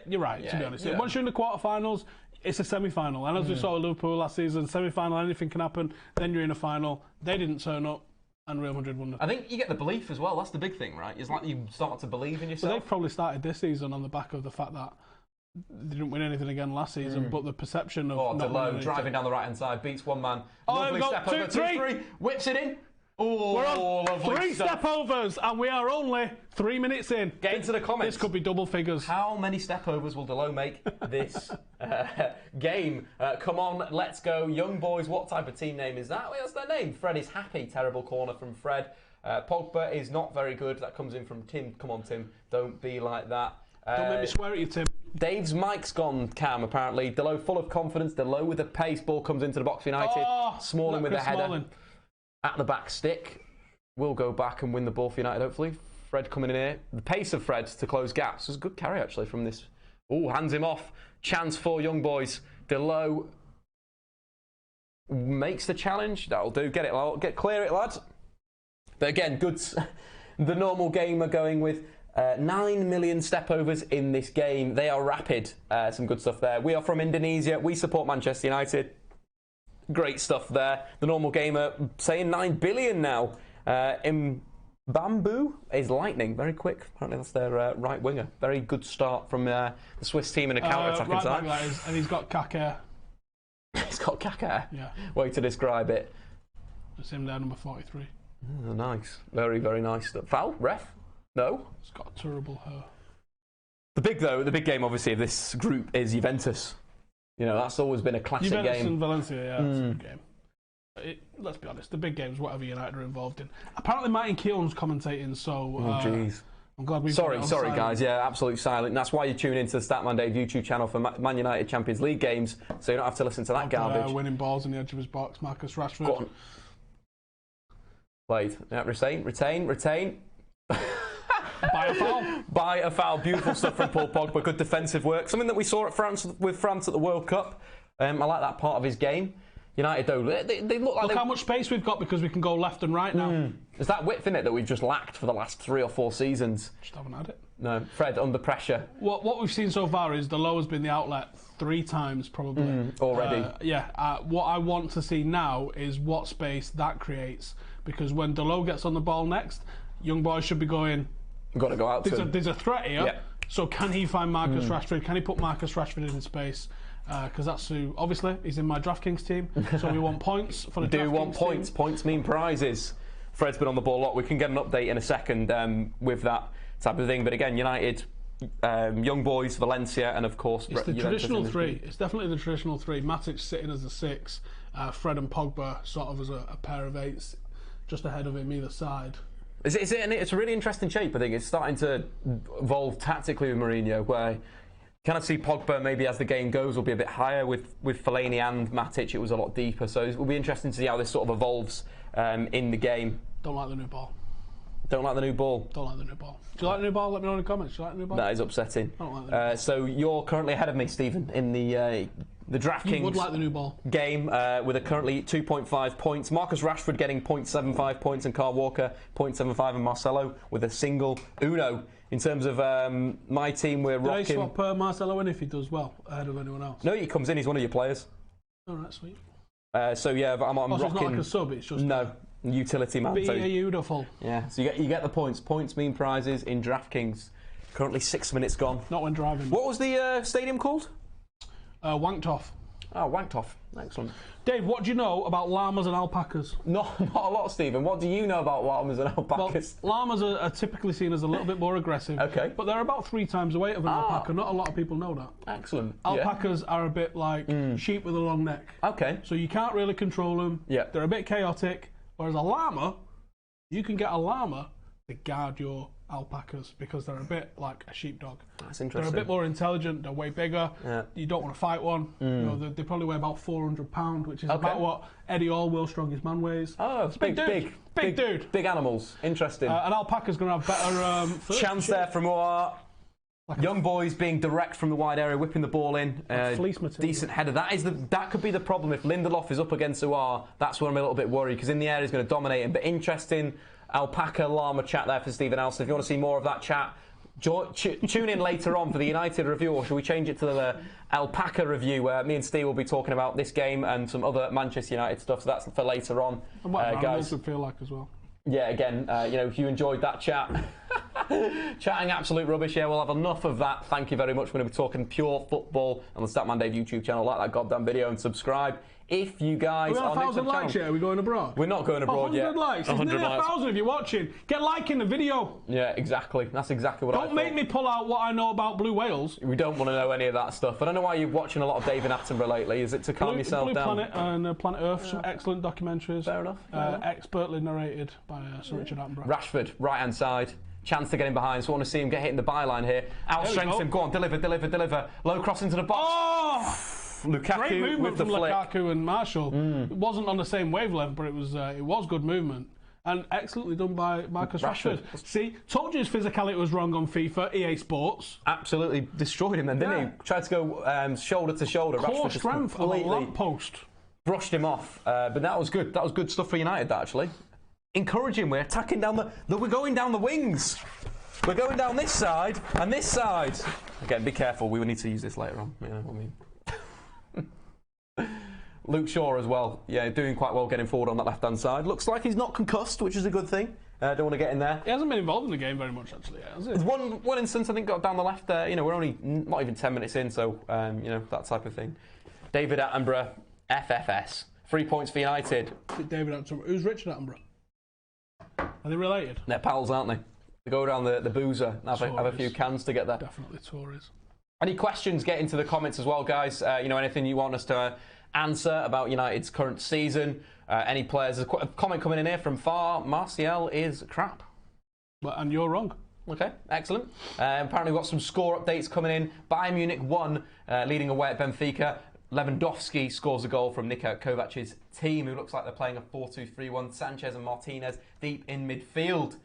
you're right, to be honest. Once you're in the quarterfinals, it's a semi-final. And as we saw with Liverpool last season, semi-final, anything can happen. Then you're in a final. They didn't turn up. And Real Madrid won. I think you get the belief as well. That's the big thing, right? It's like you start to believe in yourself. But they've probably started this season on the back of the fact that they didn't win anything again last season, but the perception of Dalot driving down the right hand side, beats one man. There we go. Step over, 2-3, whips it in. Oh, we're on 3 step overs, and we are only 3 minutes in. Get into the comments. This could be double figures. How many step overs will Dalot make this game? Come on, let's go. Young Boys, what type of team name is that? What's their name? Fred is happy. Terrible corner from Fred. Pogba is not very good. That comes in from Tim. Come on, Tim. Don't be like that. Don't make me swear at you, Tim. Dave's mic's gone, Cam, apparently. Dalot full of confidence. Dalot with the pace. Ball comes into the box for United. Smalling with the header. Smalling. At the back stick. We'll go back and win the ball for United, hopefully. Fred coming in here. The pace of Fred to close gaps. It was a good carry, actually, from this. Oh, hands him off. Chance for Young Boys. Dalot makes the challenge. That'll do. Get it, clear it, lads. But again, good The normal gamer going with 9 million stepovers in this game. They are rapid. Some good stuff there. We are from Indonesia. We support Manchester United. Great stuff there. The normal gamer saying 9 billion now. In Bamboo is lightning. Very quick. Apparently that's their right winger. Very good start from the Swiss team in a counter-attacking right side. back, and he's got caca. He's got caca. Yeah. Way to describe it. It's him there, number 43. Oh, nice. Very, very nice. Foul? Ref? No? He's got terrible hair. The big game, obviously, of this group is Juventus. You know, that's always been a classic Juventus game. and Valencia, yeah, that's a good game. Let's be honest, the big games, whatever United are involved in. Apparently, Martin Keown's commentating, so jeez. I'm glad we've Sorry, guys. Yeah, absolute silent. And that's why you tune into the Statman Dave YouTube channel for Man United Champions League games, so you don't have to listen to that garbage. Winning balls in the edge of his box, Marcus Rashford. Go on. Played. Yeah, retain. Buy a foul. Buy a foul. Beautiful stuff from Paul Pogba. Good defensive work. Something that we saw at France at the World Cup. I like that part of his game. United, though, they look like... Look how much space we've got because we can go left and right now. There's that width in it that we've just lacked for the last 3 or 4 seasons. Just haven't had it. No. Fred, under pressure. What we've seen so far is Dalot has been the outlet 3 times, probably. Already. What I want to see now is what space that creates. Because when Dalot gets on the ball next, Young Boys should be going... Got to go out to There's a threat here. Yeah. So can he find Marcus Rashford? Can he put Marcus Rashford in space? Because that's who, obviously, he's in my DraftKings team. So we want points for the DraftKings team. Want points. Points mean prizes. Fred's been on the ball a lot. We can get an update in a second with that type of thing. But again, United, Young Boys, Valencia, and of course... It's the traditional 3. It's definitely the traditional 3. Matic sitting as a 6. Fred and Pogba sort of as a pair of 8s, just ahead of him either side. It's a really interesting shape, I think. It's starting to evolve tactically with Mourinho, where you kind of see Pogba maybe as the game goes will be a bit higher. With Fellaini and Matic, it was a lot deeper. So it will be interesting to see how this sort of evolves in the game. Don't like the new ball. Don't like the new ball? Don't like the new ball. Do you like the new ball? Let me know in the comments. Do you like the new ball? That is upsetting. I don't like the new ball. So you're currently ahead of me, Stephen, in the DraftKings You would like the new ball. game with a currently 2.5 points. Marcus Rashford getting 0.75 points and Carl Walker 0.75 and Marcelo with a single uno. In terms of my team, we're rocking... Do I swap Marcelo in if he does well ahead of anyone else? No, he comes in. He's one of your players. All right, sweet. So yeah, I'm rocking... It's not like a sub, it's just... No, utility man. Beautiful. Yeah, so you get the points. Points mean prizes in DraftKings. Currently 6 minutes gone. Not when driving. What was the stadium called? Wanked Off. Oh, Wanked Off. Excellent. Dave, what do you know about llamas and alpacas? Not a lot, Stephen. What do you know about llamas and alpacas? Well, llamas are typically seen as a little bit more aggressive. Okay. But they're about 3 times the weight of an alpaca. Not a lot of people know that. Excellent. Alpacas are a bit like sheep with a long neck. Okay. So you can't really control them. Yeah. They're a bit chaotic. Whereas a llama, you can get a llama to guard your alpacas because they're a bit like a sheepdog. That's interesting. They're a bit more intelligent. They're way bigger. Yeah. You don't want to fight one. You know, they probably weigh about 400 pounds, which is about what Eddie Orwell's strongest man weighs. Oh, it's big dude. Big animals. Interesting. An alpaca's going to have better... chance there from our Young Boys being direct from the wide area, whipping the ball in. Fleece material. Decent header. That could be the problem. If Lindelof is up against Uar, that's where I'm a little bit worried, because in the air he's going to dominate him. But interesting alpaca llama chat there for Stephen Alston. If you want to see more of that chat, tune in later on for the United review, or should we change it to the alpaca review, where me and Steve will be talking about this game and some other Manchester United stuff. So that's for later on, and what guys. would feel like as well. Yeah, again, if you enjoyed that chat, chatting absolute rubbish, we'll have enough of that. Thank you very much. We're going to be talking pure football on the Statman Dave YouTube channel. Like that goddamn video and subscribe. If you guys are 1,000 likes yet? Are we going abroad? We're not going abroad yet. 100 likes. It's nearly 1,000 if you're watching. Get liking the video. Yeah, exactly. That's exactly what I thought. Don't make me pull out what I know about blue whales. We don't want to know any of that stuff. I don't know why you're watching a lot of David Attenborough lately. Is it to calm yourself down? Blue Planet and Planet Earth, some excellent documentaries. Fair enough. Expertly narrated by Sir Richard Attenborough. Rashford, right-hand side. Chance to get in behind, so I want to see him get hit in the byline here. Outstrength him. Go on, deliver. Low cross into the box. Oh! Lukaku Great movement with the from flick. Lukaku and Marshall. It wasn't on the same wavelength, but it was good movement. And excellently done by Marcus Rashford. See, told you his physicality was wrong on FIFA, EA Sports. Absolutely destroyed him then, didn't he? Tried to go shoulder to shoulder. Core strength of a lamppost. Brushed him off. But that was good. That was good stuff for United, that, actually. encouraging. We're attacking down we're going down the wings. We're going down this side and this side. Again, be careful. We will need to use this later on. You know what I mean? Luke Shaw as well. Yeah, doing quite well getting forward on that left-hand side. Looks like he's not concussed, which is a good thing. Don't want to get in there. He hasn't been involved in the game very much, actually, has he? There's one instance, I think, got down the left there. You know, we're only not even 10 minutes in, so, you know, that type of thing. David Attenborough, FFS. 3 points for United. David Attenborough. Who's Richard Attenborough? Are they related? They're pals, aren't they? They go down the boozer and have a few cans together. Definitely Tories. Any questions, get into the comments as well, guys. You know, anything you want us to answer about United's current season. Any players. There's a comment coming in here from Far. Martial is crap. And you're wrong. Okay, excellent. Apparently we've got some score updates coming in. Bayern Munich won, leading away at Benfica. Lewandowski scores a goal from Niko Kovac's team, who looks like they're playing a 4-2-3-1. Sanchez and Martinez deep in midfield.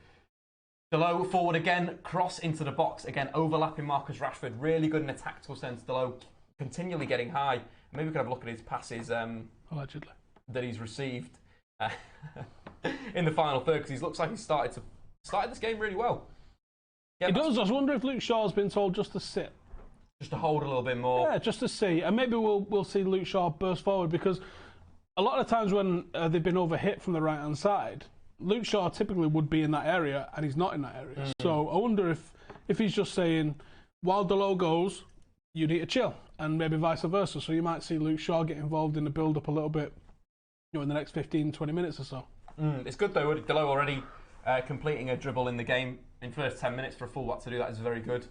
Dalot forward again, cross into the box. Again, overlapping Marcus Rashford. Really good in a tactical sense. Dalot continually getting high. Maybe we could have a look at his passes allegedly that he's received in the final third, because he looks like he's started this game really well. Yeah, he does. I was wondering if Luke Shaw's been told just to sit. Just to hold a little bit more. Yeah, just to see. And maybe we'll see Luke Shaw burst forward, because a lot of times when they've been overhit from the right-hand side, Luke Shaw typically would be in that area, and he's not in that area. So I wonder if he's just saying, while Dalot goes, you need to chill, and maybe vice versa. So you might see Luke Shaw get involved in the build-up a little bit, you know, in the next 15, 20 minutes or so. It's good, though. Dalot already completing a dribble in the game in the first 10 minutes for a full-back to do that is very good.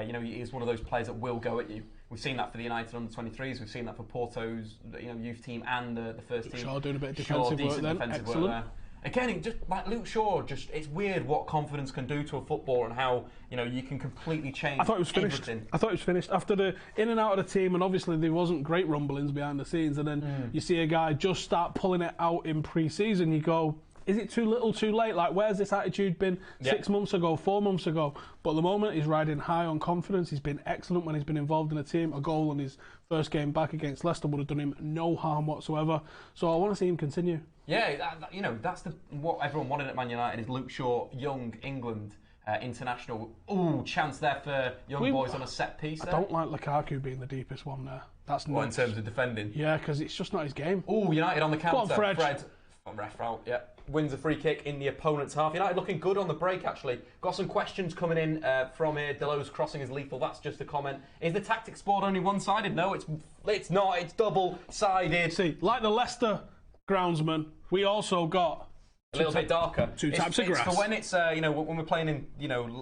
You know, he's one of those players that will go at you. We've seen that for the United under-23s. We've seen that for Porto's, youth team and the first team. Shaw doing a bit of defensive work then. Excellent. Work there. Again, just like Luke Shaw, it's weird what confidence can do to a footballer and how, you know, you can completely change. I thought it was finished. Everything. I thought it was finished after the in and out of the team, and obviously there wasn't great rumblings behind the scenes. And then you see a guy just start pulling it out in pre-season. You go, is it too little, too late? Like, where's this attitude been 6 months ago, 4 months ago? But at the moment, he's riding high on confidence. He's been excellent when he's been involved in a team. A goal in his first game back against Leicester would have done him no harm whatsoever. So I want to see him continue. Yeah, you know, that's what everyone wanted at Man United is Luke Shaw, young England international. Ooh, chance there for Young Boys on a set piece. I don't like Lukaku being the deepest one there. That's nuts. In terms of defending. Yeah, because it's just not his game. Ooh, United on the counter. Go on, Fred. On ref out, yeah. Wins a free kick in the opponent's half. United looking good on the break, actually. Got some questions coming in from here. Dalot's crossing is lethal. That's just a comment. Is the tactics board only one-sided? No, it's not. It's double-sided. See, like the Leicester groundsman, we also got a little bit darker. Two types of grass. For when it's when we're playing in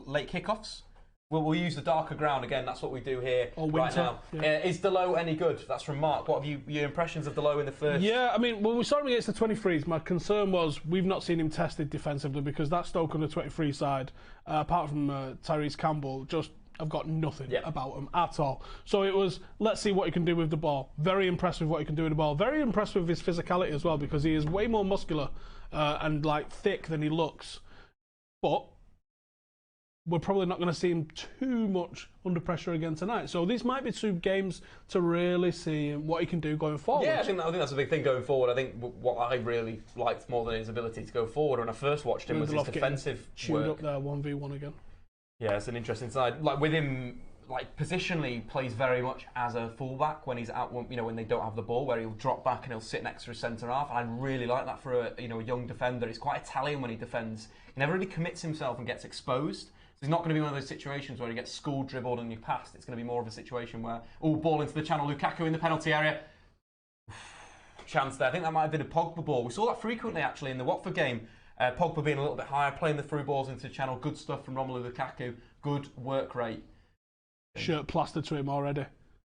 late kickoffs, we'll use the darker ground again. That's what we do here right now. Yeah. Is Dalot any good? That's from Mark. What have your impressions of Dalot in the first? Yeah, I mean, when we saw him against the 23s, my concern was we've not seen him tested defensively, because that Stoke on the 23 side, apart from Tyrese Campbell, just I've got nothing about him at all. So it was, let's see what he can do with the ball. Very impressed with what he can do with the ball. Very impressed with his physicality as well, because he is way more muscular and like thick than he looks. But we're probably not going to see him too much under pressure again tonight. So these might be 2 games to really see what he can do going forward. Yeah, I think that's a big thing going forward. I think what I really liked more than his ability to go forward when I first watched him was his defensive chewed work. Up there 1v1 again. Yeah, it's an interesting side. Like with him, like positionally, plays very much as a fullback when he's out. You know, when they don't have the ball, where he'll drop back and he'll sit next to his centre half. And I really like that for a young defender. He's quite Italian when he defends. He never really commits himself and gets exposed. So he's not going to be one of those situations where he gets school dribbled and you passed. It's going to be more of a situation where ball into the channel. Lukaku in the penalty area. Chance there. I think that might have been a Pogba ball. We saw that frequently actually in the Watford game. Pogba being a little bit higher, playing the through balls into the channel. Good stuff from Romelu Lukaku. Good work rate. Shirt plastered to him already.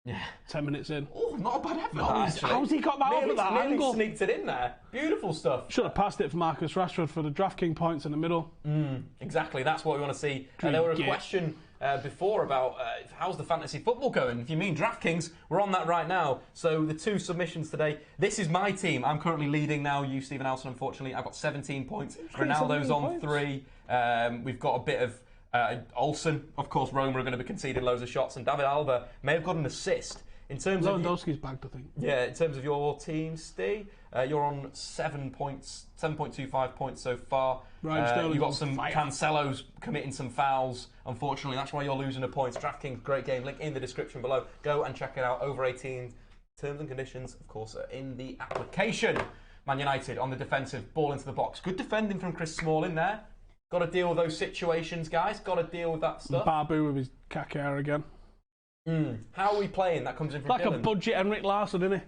Yeah. 10 minutes in. Oh, not a bad effort. How's he got that off at that angle? Sneaked it in there. Beautiful stuff. Should have passed it for Marcus Rashford for the DraftKings points in the middle. Exactly. That's what we want to see. There were a question before about how's the fantasy football going. If you mean DraftKings, we're on that right now. So the 2 submissions today. This is my team. I'm currently leading now. You, Stephen Alson, unfortunately. I've got 17 points. Ronaldo's on 3. We've got a bit of Olsen. Of course, Roma are going to be conceding loads of shots. And David Alba may have got an assist In terms of Lewandowski's bagged, I think. yeah, in terms of your team, Steve, you're on 7 points, 7.25 points so far. Right, you've got some Cancelo's committing some fouls. Unfortunately, that's why you're losing the points. DraftKings, great game. Link in the description below. Go and check it out. Over 18. Terms and conditions, of course, are in the application. Man United on the defensive, ball into the box. Good defending from Chris Smalling there. Got to deal with those situations, guys. Got to deal with that stuff. Babu with his cack hair again. How are we playing? That comes in from like Dylan. a budget Henrik Larsson, isn't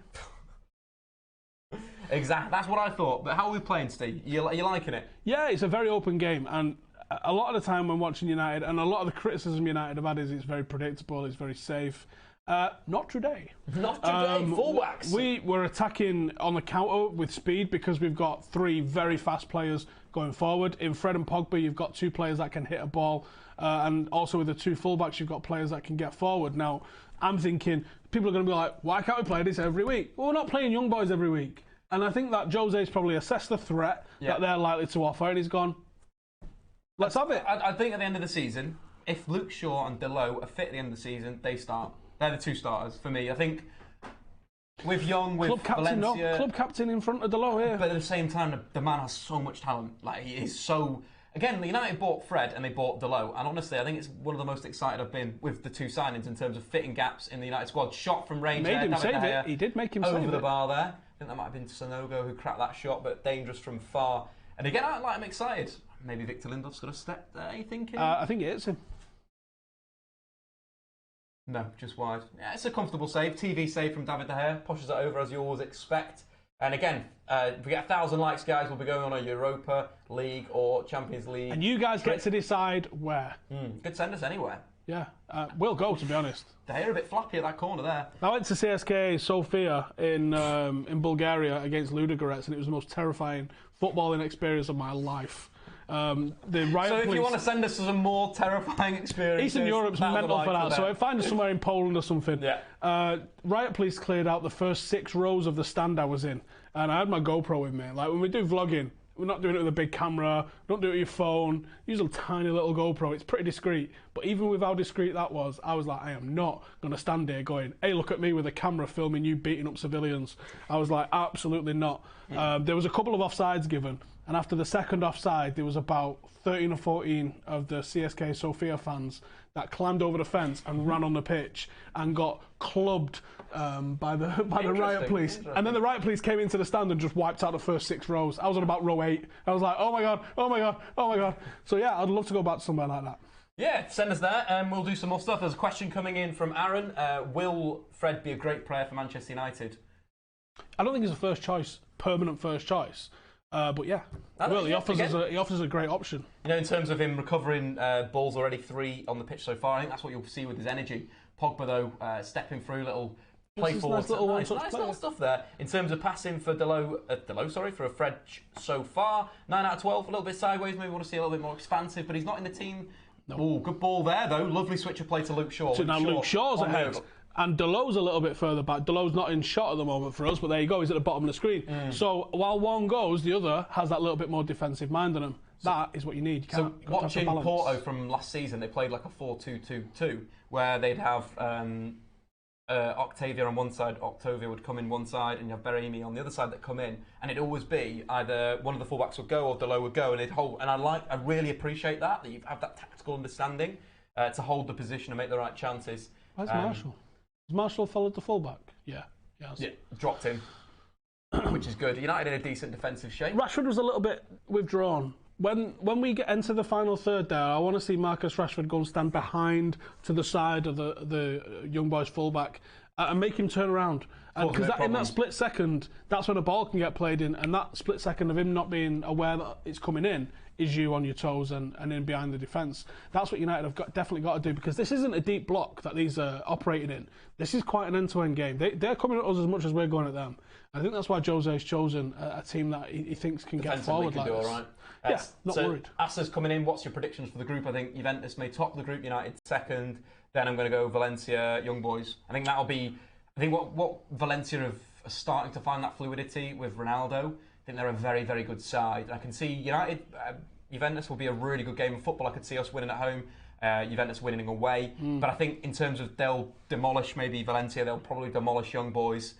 he? Exactly. That's what I thought. But how are we playing, Steve? You liking it? Yeah, it's a very open game, and a lot of the time when watching United, and a lot of the criticism United have had is it's very predictable, it's very safe. Not today. Not today. Fullbacks. We were attacking on the counter with speed because we've got 3 very fast players going forward. In Fred and Pogba, you've got 2 players that can hit a ball, and also with the 2 fullbacks, you've got players that can get forward. Now, I'm thinking people are going to be like, why can't we play this every week? Well, we're not playing young boys every week. And I think that Jose's probably assessed the threat that they're likely to offer, and he's gone, let's have it. I think at the end of the season, if Luke Shaw and Dalot are fit at the end of the season, they start. They're the 2 starters for me. I think with Young, with Valencia... Club captain in front of Dalot here. But at the same time, the man has so much talent. Like, he is so... Again, United bought Fred and they bought Dalot. And honestly, I think it's one of the most excited I've been with the 2 signings in terms of fitting gaps in the United squad. Shot from range Made him save it. He did make him save it. Over the bar there. I think that might have been Sonogo who cracked that shot, but dangerous from far. And again, I'm excited. Maybe Victor Lindelof's got a step there, you thinking? I think it is him. No, just wide. Yeah, it's a comfortable save. TV save from David De Gea. Pushes it over as you always expect. And again, if we get 1,000 likes, guys, we'll be going on a Europa League or Champions League. And you guys get to decide where. Could send us anywhere. Yeah, we'll go, to be honest. De Gea a bit flappy at that corner there. I went to CSKA Sofia in Bulgaria against Ludogorets, and it was the most terrifying footballing experience of my life. So if you want to send us some more terrifying experiences... Eastern Europe's mental for that, so find us somewhere in Poland or something. Yeah. Riot Police cleared out the first 6 rows of the stand I was in, and I had my GoPro with me. Like, when we do vlogging, we're not doing it with a big camera, don't do it with your phone, use a tiny little GoPro, it's pretty discreet. But even with how discreet that was, I was like, I am not going to stand here going, hey, look at me with a camera filming you beating up civilians. I was like, absolutely not. There was a couple of offsides given, and after the second offside, there was about 13 or 14 of the CSK Sofia fans that climbed over the fence and ran on the pitch and got clubbed by the Riot Police. And then the Riot Police came into the stand and just wiped out the first 6 rows. I was on about row 8. I was like, oh my God, oh my God, oh my God. So yeah, I'd love to go back to somewhere like that. Yeah, send us that and we'll do some more stuff. There's a question coming in from Aaron. Will Fred be a great player for Manchester United? I don't think he's a first choice, permanent first choice. But yeah, well, he offers us a great option. You know, in terms of him recovering balls already 3 on the pitch so far, I think that's what you'll see with his energy. Pogba, though, stepping through little play forward. Nice little stuff there. In terms of passing for for a Fred so far, 9 out of 12, a little bit sideways. Maybe we want to see a little bit more expansive, but he's not in the team. No. Oh, good ball there, though. Lovely switch of play to Luke Shaw. So now Luke Shaw's ahead. And Dalot's a little bit further back. Dalot's not in shot at the moment for us, but there you go, he's at the bottom of the screen. So while one goes, the other has that little bit more defensive mind on him. That is what you need. So watching Porto from last season, they played like a 4-2-2-2, where they'd have Octavia on one side, Octavia would come in one side, and you have Berahimi on the other side that come in, and it'd always be either one of the fullbacks would go or Dalot would go, and they'd hold. And I really appreciate that you have that tactical understanding to hold the position and make the right chances. Where's Marshall? Has Marshall followed the fullback? Yeah. Yeah, dropped him, which is good. United in a decent defensive shape. Rashford was a little bit withdrawn. When we get into the final third there, I want to see Marcus Rashford go and stand behind to the side of the young boys fullback and make him turn around. Because in that split second, that's when a ball can get played in, and that split second of him not being aware that it's coming in is you on your toes and in behind the defence. That's what United have definitely got to do, because this isn't a deep block that these are operating in. This is quite an end-to-end game. They're coming at us as much as we're going at them. I think that's why Jose's chosen a team that he thinks can get forward like this. Right. Yeah, not worried. Asa's coming in. What's your predictions for the group? I think Juventus may top the group, United second. Then I'm going to go Valencia, Young Boys. I think that'll be... I think what Valencia are starting to find that fluidity with Ronaldo. I think they're a very, very good side. I can see United, Juventus will be a really good game of football. I could see us winning at home. Juventus winning away. But I think in terms of they'll demolish maybe Valencia, they'll probably demolish Young Boys.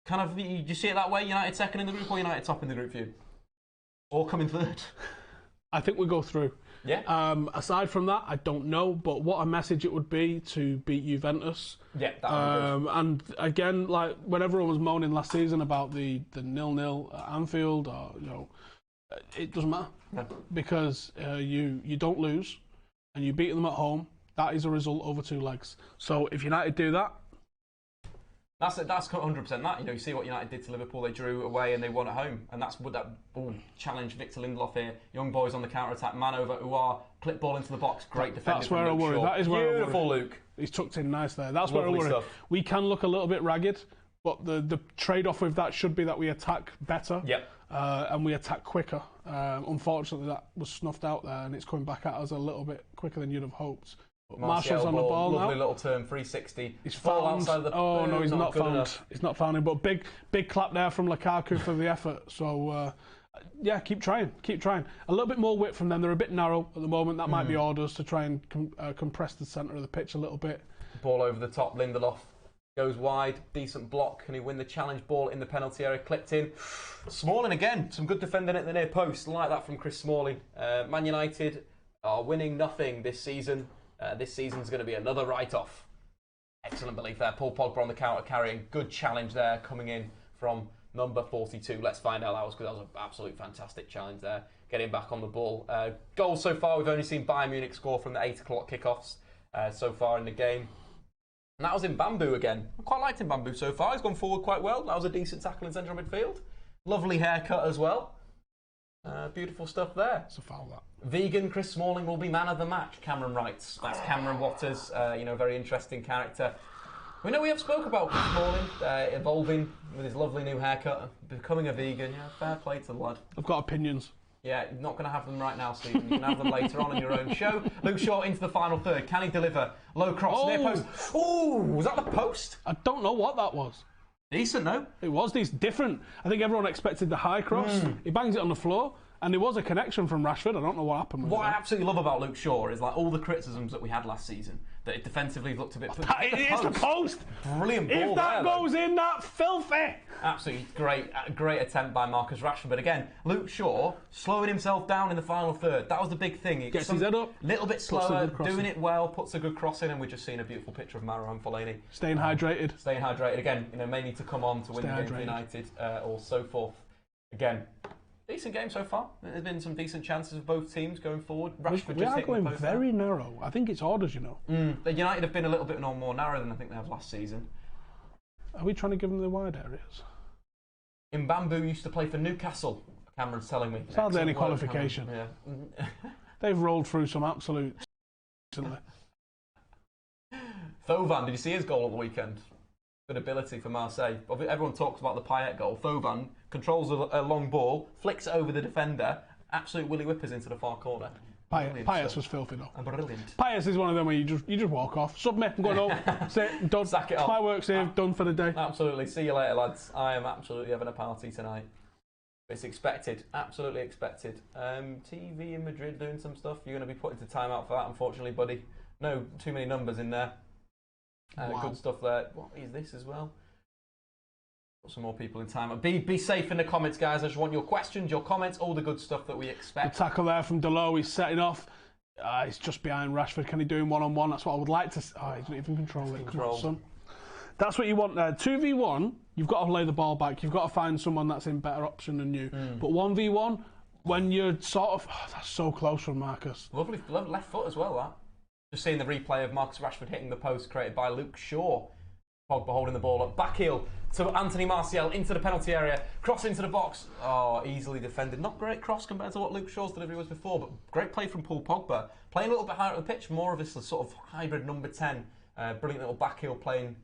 Kind of, do you see it that way? United second in the group or United top in the group for you? Or coming third? I think we go through. Yeah. Aside from that, I don't know, but what a message it would be to beat Juventus. Yeah, that would be good. And again, like when everyone was moaning last season about the 0-0 at Anfield, or it doesn't matter because you don't lose and you beat them at home. That is a result over 2 legs. So if United do that. That's 100% that. You see what United did to Liverpool. They drew away and they won at home. And that's what that challenge Victor Lindelof here. Young Boys on the counter-attack. Man over Uar. Clip ball into the box. Great defending. That's where I worry. That is where Beautiful Luke. He's tucked in nice there. That's where I worry. We can look a little bit ragged, but the trade-off with that should be that we attack better. Yep. And we attack quicker. Unfortunately, that was snuffed out there and it's coming back at us a little bit quicker than you'd have hoped. Martial's on the ball now. Lovely little turn, 360. He's found. No, he's not found. Enough. He's not found him. But big clap there from Lukaku for the effort. So yeah, keep trying. A little bit more width from them. They're a bit narrow at the moment. That might be orders to try and compress the centre of the pitch a little bit. Ball over the top. Lindelof goes wide. Decent block. Can he win the challenge ball in the penalty area? Clipped in. Smalling again. Some good defending at the near post. Like that from Chris Smalling. Man United are winning nothing this season. This season's going to be another write-off. Excellent belief there. Paul Pogba on the counter carrying. Good challenge there coming in from number 42. Let's find out that was because that was an absolute fantastic challenge there. Getting back on the ball. Goals so far, we've only seen Bayern Munich score from the 8 o'clock kickoffs so far in the game. And that was in Bamboo again. I quite liked him Bamboo so far. He's gone forward quite well. That was a decent tackle in central midfield. Lovely haircut as well. Beautiful stuff there. It's a foul, that. Vegan Chris Smalling will be man of the match, Cameron writes. That's Cameron Waters, very interesting character. We know we have spoke about Chris Smalling evolving with his lovely new haircut, becoming a vegan. Yeah, fair play to the lad. I've got opinions. Yeah, not going to have them right now, Stephen. You can have them later on in your own show. Luke Shaw into the final third. Can he deliver? Low cross, near post. Oh, was that the post? I don't know what that was. Decent, no? It was different. I think everyone expected the high cross. He bangs it on the floor. And there was a connection from Rashford. I don't know what happened with What I absolutely love about Luke Shaw is like all the criticisms that we had last season, that it defensively looked a bit... It's the post! Brilliant ball If that there, goes in, that's filthy! Absolutely great attempt by Marcus Rashford. But again, Luke Shaw slowing himself down in the final third. That was the big thing. Gets his head up. Little bit slower, doing it well, puts a good cross in, and we're just seeing a beautiful picture of Marouane Fellaini. Staying hydrated. Staying hydrated. Again, may need to come on to win the game for United or so forth. Again, decent game so far. There's been some decent chances of both teams going forward. Rashford we are going very narrow. I think it's orders, The United have been a little bit more narrow than I think they have last season. Are we trying to give them the wide areas? Bamboo used to play for Newcastle, Cameron's telling me. It's hardly any qualification. Yeah. They've rolled through some absolute... Thovan, did you see his goal at the weekend? Good ability for Marseille. Everyone talks about the Payet goal. Thovan controls a long ball, flicks it over the defender, absolute willy whippers into the far corner. Payet was filthy though. Brilliant. Payet is one of them where you just walk off. Submit, I'm going home. Sit, done. Sack it off. My work's here, done for the day. Absolutely. See you later, lads. I am absolutely having a party tonight. It's expected. Absolutely expected. TV in Madrid doing some stuff. You're going to be put into timeout for that, unfortunately, buddy. No, too many numbers in there. Wow. Good stuff there. What is this as well? Got some more people in time. Be safe in the comments, guys. I just want your questions, your comments, all the good stuff that we expect. The tackle there from Dalot. He's setting off. He's just behind Rashford. Can he do him one-on-one? That's what I would like to... Oh, he doesn't even control it. Come on, son. That's what you want there. 2v1, you've got to lay the ball back. You've got to find someone that's in better option than you. But 1v1, when you're sort of... Oh, that's so close from Marcus. Lovely left foot as well, that. Just seeing the replay of Marcus Rashford hitting the post created by Luke Shaw. Pogba holding the ball up. Back heel to Anthony Martial into the penalty area. Cross into the box. Oh, easily defended. Not great cross compared to what Luke Shaw's delivery was before, but great play from Paul Pogba. Playing a little bit higher up the pitch, more of a sort of hybrid number 10. Brilliant little back heel playing.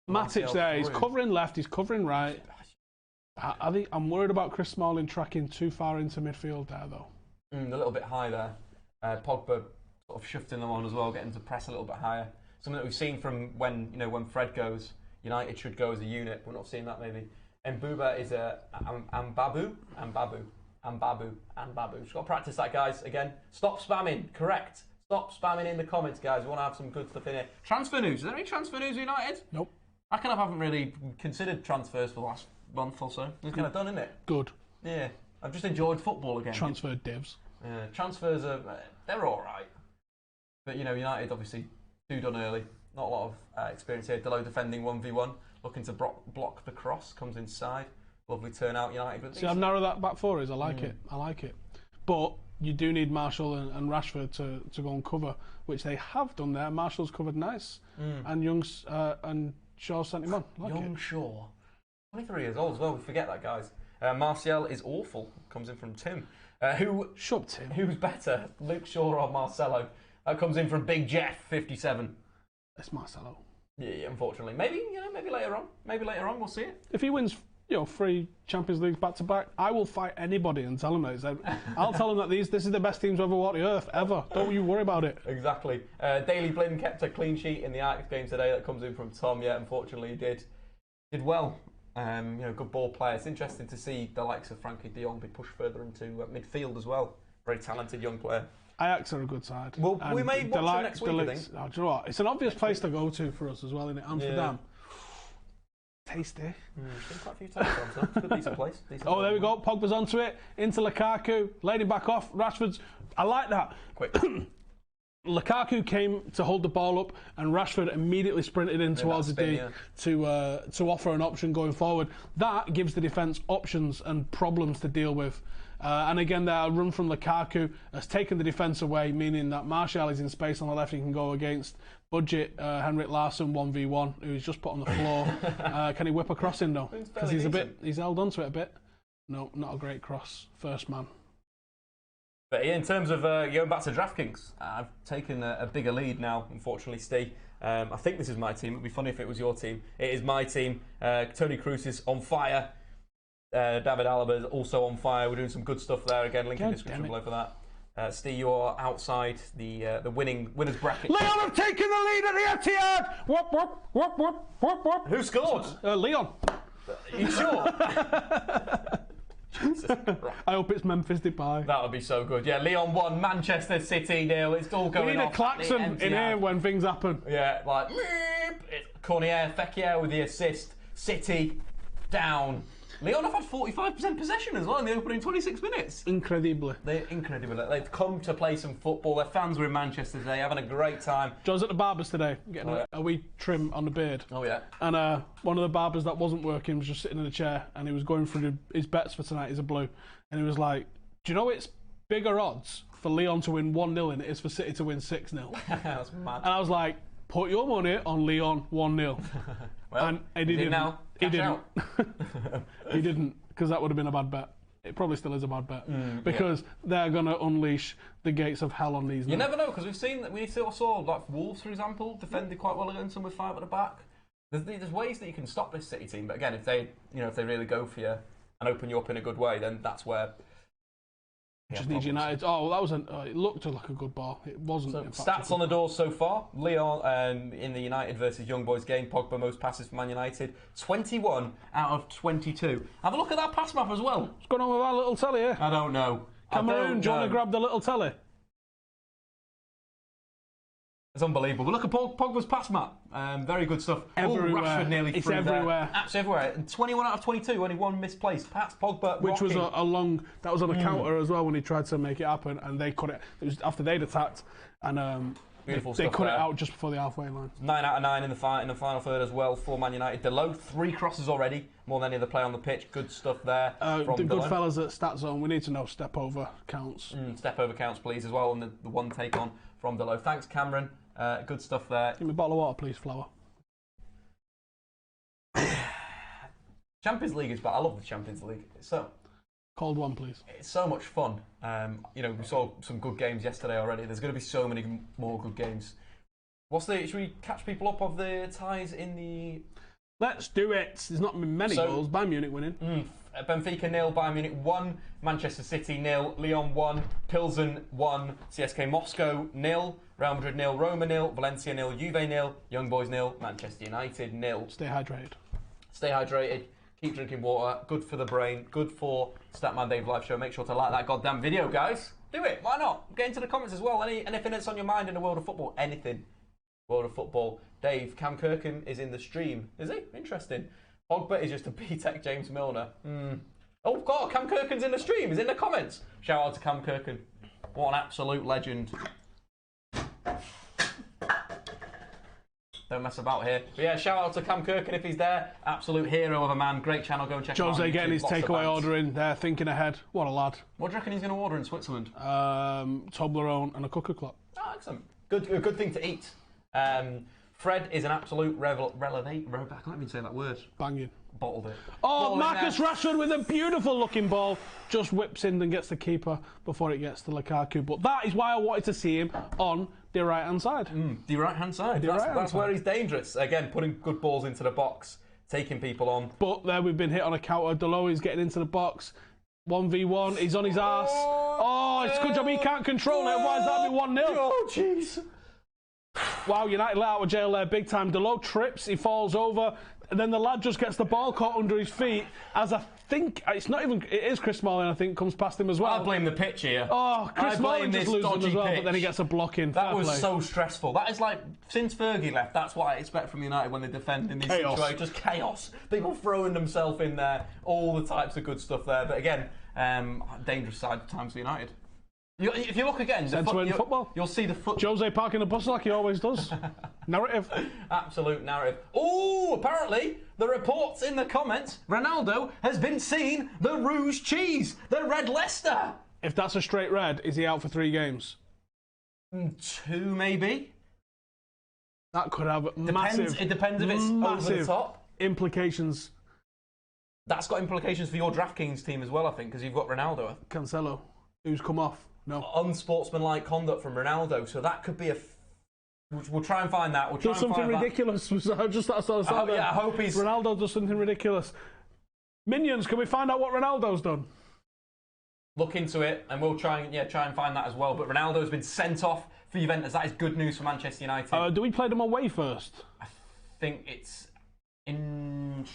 Matic there. He's covering left, he's covering right. I'm worried about Chris Smalling tracking too far into midfield there, though. A little bit high there. Pogba sort of shifting them on as well, getting to press a little bit higher. Something that we've seen from when Fred goes, United should go as a unit. We're not seeing that maybe. Mbuba is a Ambabu. Just got to practice that, guys. Again, stop spamming. Correct. Stop spamming in the comments, guys. We want to have some good stuff in here. Transfer news. Is there any transfer news at United? Nope. I kind of haven't really considered transfers for the last month or so. It's kind of done, isn't it? Good. Yeah. I've just enjoyed football again. Transfer divs. Transfers are they're all right, but United obviously too done early. Not a lot of experience here. Dalot defending 1v1, looking to block the cross, comes inside. Lovely turnout, United. But see, I've narrowed that back four. I like it. I like it. But you do need Marshall and Rashford to go and cover, which they have done there. Marshall's covered nice, and Young's and Shaw sent him on. Young Shaw, 23 years old as well. We forget that, guys. Martial is awful. Comes in from Tim. Who's better, Luke Shaw or Marcelo? That comes in from Big Jeff, 57. It's Marcelo. Yeah, unfortunately. Maybe later on. Maybe later on we'll see it. If he wins, 3 Champions Leagues back to back, I will fight anybody and tell him that. I'll tell him that this is the best teams to ever walk the earth ever. Don't you worry about it. Exactly. Daley Blinn kept a clean sheet in the Ajax game today. That comes in from Tom. Yeah, unfortunately he did well. Good ball player. It's interesting to see the likes of Frankie de Jong be pushed further into midfield as well. Very talented young player. Ajax are a good side. Well, we may watch them next week, I think. Do you know what? It's an obvious place to go to for us as well, isn't it? Amsterdam. Yeah. Tasty. Been quite a few times, Amsterdam. It's a good, decent place. There we go. Pogba's onto it. Into Lukaku. Laid him back off. Rashford's. I like that. Quick. Lukaku came to hold the ball up, and Rashford immediately sprinted in towards the D to offer an option going forward. That gives the defence options and problems to deal with. And again, that run from Lukaku has taken the defence away, meaning that Martial is in space on the left. He can go against budget Henrik Larsson 1v1, who's just put on the floor. Can he whip a cross in though? Because he's held onto it a bit. No, not a great cross. First man. But in terms of going back to DraftKings, I've taken a bigger lead now, unfortunately, Steve. I think this is my team. It would be funny if it was your team. It is my team. Tony Kroos is on fire. David Alaba is also on fire. We're doing some good stuff there. Again, link in the description below for that. Steve, you're outside the winners bracket. Leon have taken the lead at the Etihad! Whoop, whoop, whoop, whoop, whoop, whoop. Who scored? Leon. Are you sure? Jesus Christ. I hope it's Memphis Depay. That would be so good. Yeah, Leon 1, Manchester City 0. It's all going on. We need a klaxon in here when things happen. Yeah, like Cornier, Fekir with the assist. City down. Leon have had 45% possession as well in the opening 26 minutes. Incredible. They've come to play some football. Their fans were in Manchester today, having a great time. John's at the barber's today, getting a wee trim on the beard. Oh, yeah. And one of the barbers that wasn't working was just sitting in a chair, and he was going through his bets for tonight. He's a blue. And he was like, do you know it's bigger odds for Leon to win 1-0 than it is for City to win 6-0? That's mad. And I was like, put your money on Leon 1-0. Well, and he didn't. Now? He didn't. He didn't, because that would have been a bad bet. It probably still is a bad bet because they're going to unleash the gates of hell on these. You never know, because we saw like Wolves, for example, defended quite well against them with 5 at the back. There's ways that you can stop this City team, but again, if they really go for you and open you up in a good way, then that's where. Just need United. Oh, that was it looked like a good ball. It wasn't. So, stats on the door so far. Leon in the United versus Young Boys game. Pogba most passes for Man United. 21 out of 22. Have a look at that pass map as well. What's going on with our little telly here? I don't know. Cameroon, do you want to grab the little telly? It's unbelievable. But look at Pogba's pass map. Very good stuff. Everywhere. Rashford nearly it's through everywhere. There. Absolutely everywhere. And 21 out of 22, only one misplaced. Perhaps Pogba which rocking. was a long. That was on a counter as well when he tried to make it happen, and they cut it. It was after they'd attacked, and they cut it out just before the halfway line. 9 out of 9 in the final third as well for Man United. Dalot, 3 crosses already, more than any other player on the pitch. Good stuff there. From the good Dalot. fellas at Stat Zone, we need to know step over counts. Step over counts, please, as well, and the one take on from Dalot. Thanks, Cameron. Good stuff there. Give me a bottle of water, please, Flower. Champions League is I love the Champions League. Cold one, please. It's so much fun. We saw some good games yesterday already. There's going to be so many more good games. Should we catch people up of the ties in the... Let's do it. There's not been many goals. Bayern Munich winning. Benfica 0, Bayern Munich 1, Manchester City 0, Lyon 1, Pilsen 1, CSK Moscow 0, Real Madrid 0, Roma 0, Valencia 0, Juve 0, Young Boys 0, Manchester United 0. Stay hydrated. Stay hydrated. Keep drinking water. Good for the brain. Good for Statman Dave Live Show. Make sure to like that goddamn video, guys. Do it. Why not? Get into the comments as well. Anything that's on your mind in the world of football. Anything. World of football. Dave, Cam Kirkin is in the stream. Is he? Interesting. Pogba is just a B-Tech James Milner. Oh, God, Cam Kirkin's in the stream. He's in the comments. Shout out to Cam Kirkin. What an absolute legend. Don't mess about here. But yeah, shout out to Cam Kirkin if he's there. Absolute hero of a man. Great channel. Go and check him out. Jose getting his takeaway order in there, thinking ahead. What a lad. What do you reckon he's going to order in Switzerland? Toblerone and a cooker clock. Oh, excellent. Good thing to eat. Fred is an absolute I can't even say that word. Banging. Bottled it. Oh, Marcus Rashford with a beautiful looking ball. Just whips in and gets the keeper before it gets to Lukaku. But that is why I wanted to see him on the right-hand side. The right-hand side. That's where he's dangerous. Again, putting good balls into the box, taking people on. But there we've been hit on a counter. Dalot is getting into the box. 1v1. He's on his arse. Oh, it's a good job he can't control it. Why is that be 1-0? Oh, jeez. Wow, United let out of jail there big time. Dalot trips, he falls over, and then the lad just gets the ball caught under his feet as I think, it is Chris Smalling, I think, comes past him as well. I blame the pitch here. Oh, Chris Smalling just loses him as well, but then he gets a block in. That was so stressful. That is like, since Fergie left, that's what I expect from United when they defend in these situations. Just chaos. People throwing themselves in there, all the types of good stuff there. But again, dangerous side of times for United. If you look again, football. You'll see the foot. Jose parking the bus like he always does. Narrative. Absolute narrative. Oh, apparently, the reports in the comments, Ronaldo has been seen the Rouge Cheese, the Red Leicester. If that's a straight red, is he out for 3 games? 2, maybe. That could have massive... It depends if it's over the top. Implications. That's got implications for your DraftKings team as well, I think, because you've got Ronaldo. Cancelo, who's come off. No. Unsportsmanlike conduct from Ronaldo, so that could be a... We'll try and find that. We'll try does and something find ridiculous. I hope he's... Ronaldo does something ridiculous. Minions, can we find out what Ronaldo's done? Look into it, and we'll try and find that as well. But Ronaldo's been sent off for Juventus. That is good news for Manchester United. Do we play them away first? I think it's... Go and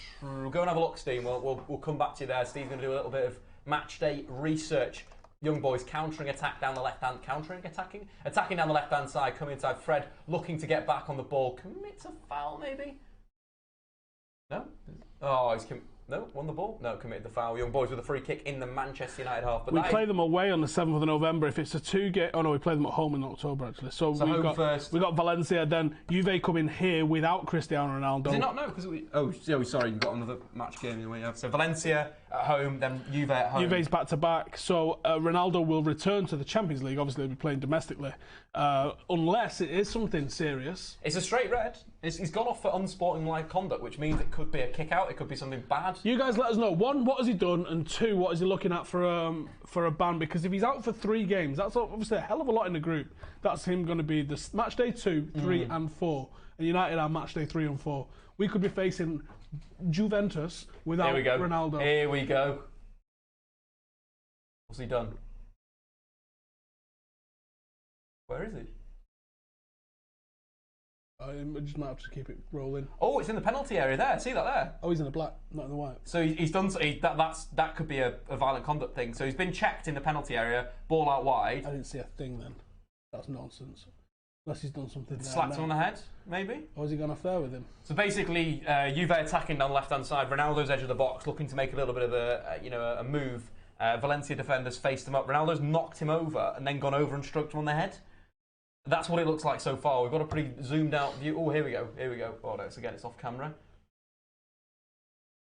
have a look, Steve. We'll come back to you there. Steve's going to do a little bit of match day research. Young Boys attacking down the left hand side, coming inside. Fred looking to get back on the ball, commits a foul maybe. No, won the ball. No, committed the foul. Young Boys with a free kick in the Manchester United half. But we play them away on the 7th of November. If it's a 2-game, we play them at home in October actually. So we've got Valencia. Then Juve coming here without Cristiano Ronaldo. Does it not know? Because sorry, you've got another match game in the way. So Valencia at home, then Juve at home. Juve's back to back. So Ronaldo will return to the Champions League. Obviously, he'll be playing domestically, unless it is something serious. It's a straight red. He's gone off for unsporting-like conduct, which means it could be a kick out. It could be something bad. You guys let us know. 1, what has he done? And 2, what is he looking at for a ban? Because if he's out for 3 games, that's obviously a hell of a lot in the group. That's him going to be the match day 2, 3 and 4. And United are match day 3 and 4. We could be facing Juventus without Ronaldo. Here we go. What's he done? Where is he? I just might have to keep it rolling. Oh, it's in the penalty area there. See that there? Oh, he's in the black, not in the white. So he's done. That could be a violent conduct thing. So he's been checked in the penalty area, ball out wide. I didn't see a thing then. That's nonsense. Unless he's done something. Slapped him on the head, maybe. Or has he gone off there with him? So basically, Juve attacking down the left-hand side. Ronaldo's edge of the box, looking to make a little bit of a move. Valencia defenders faced him up. Ronaldo's knocked him over and then gone over and struck him on the head. That's what it looks like so far. We've got a pretty zoomed out view. Oh, here we go. Oh, no, it's off camera.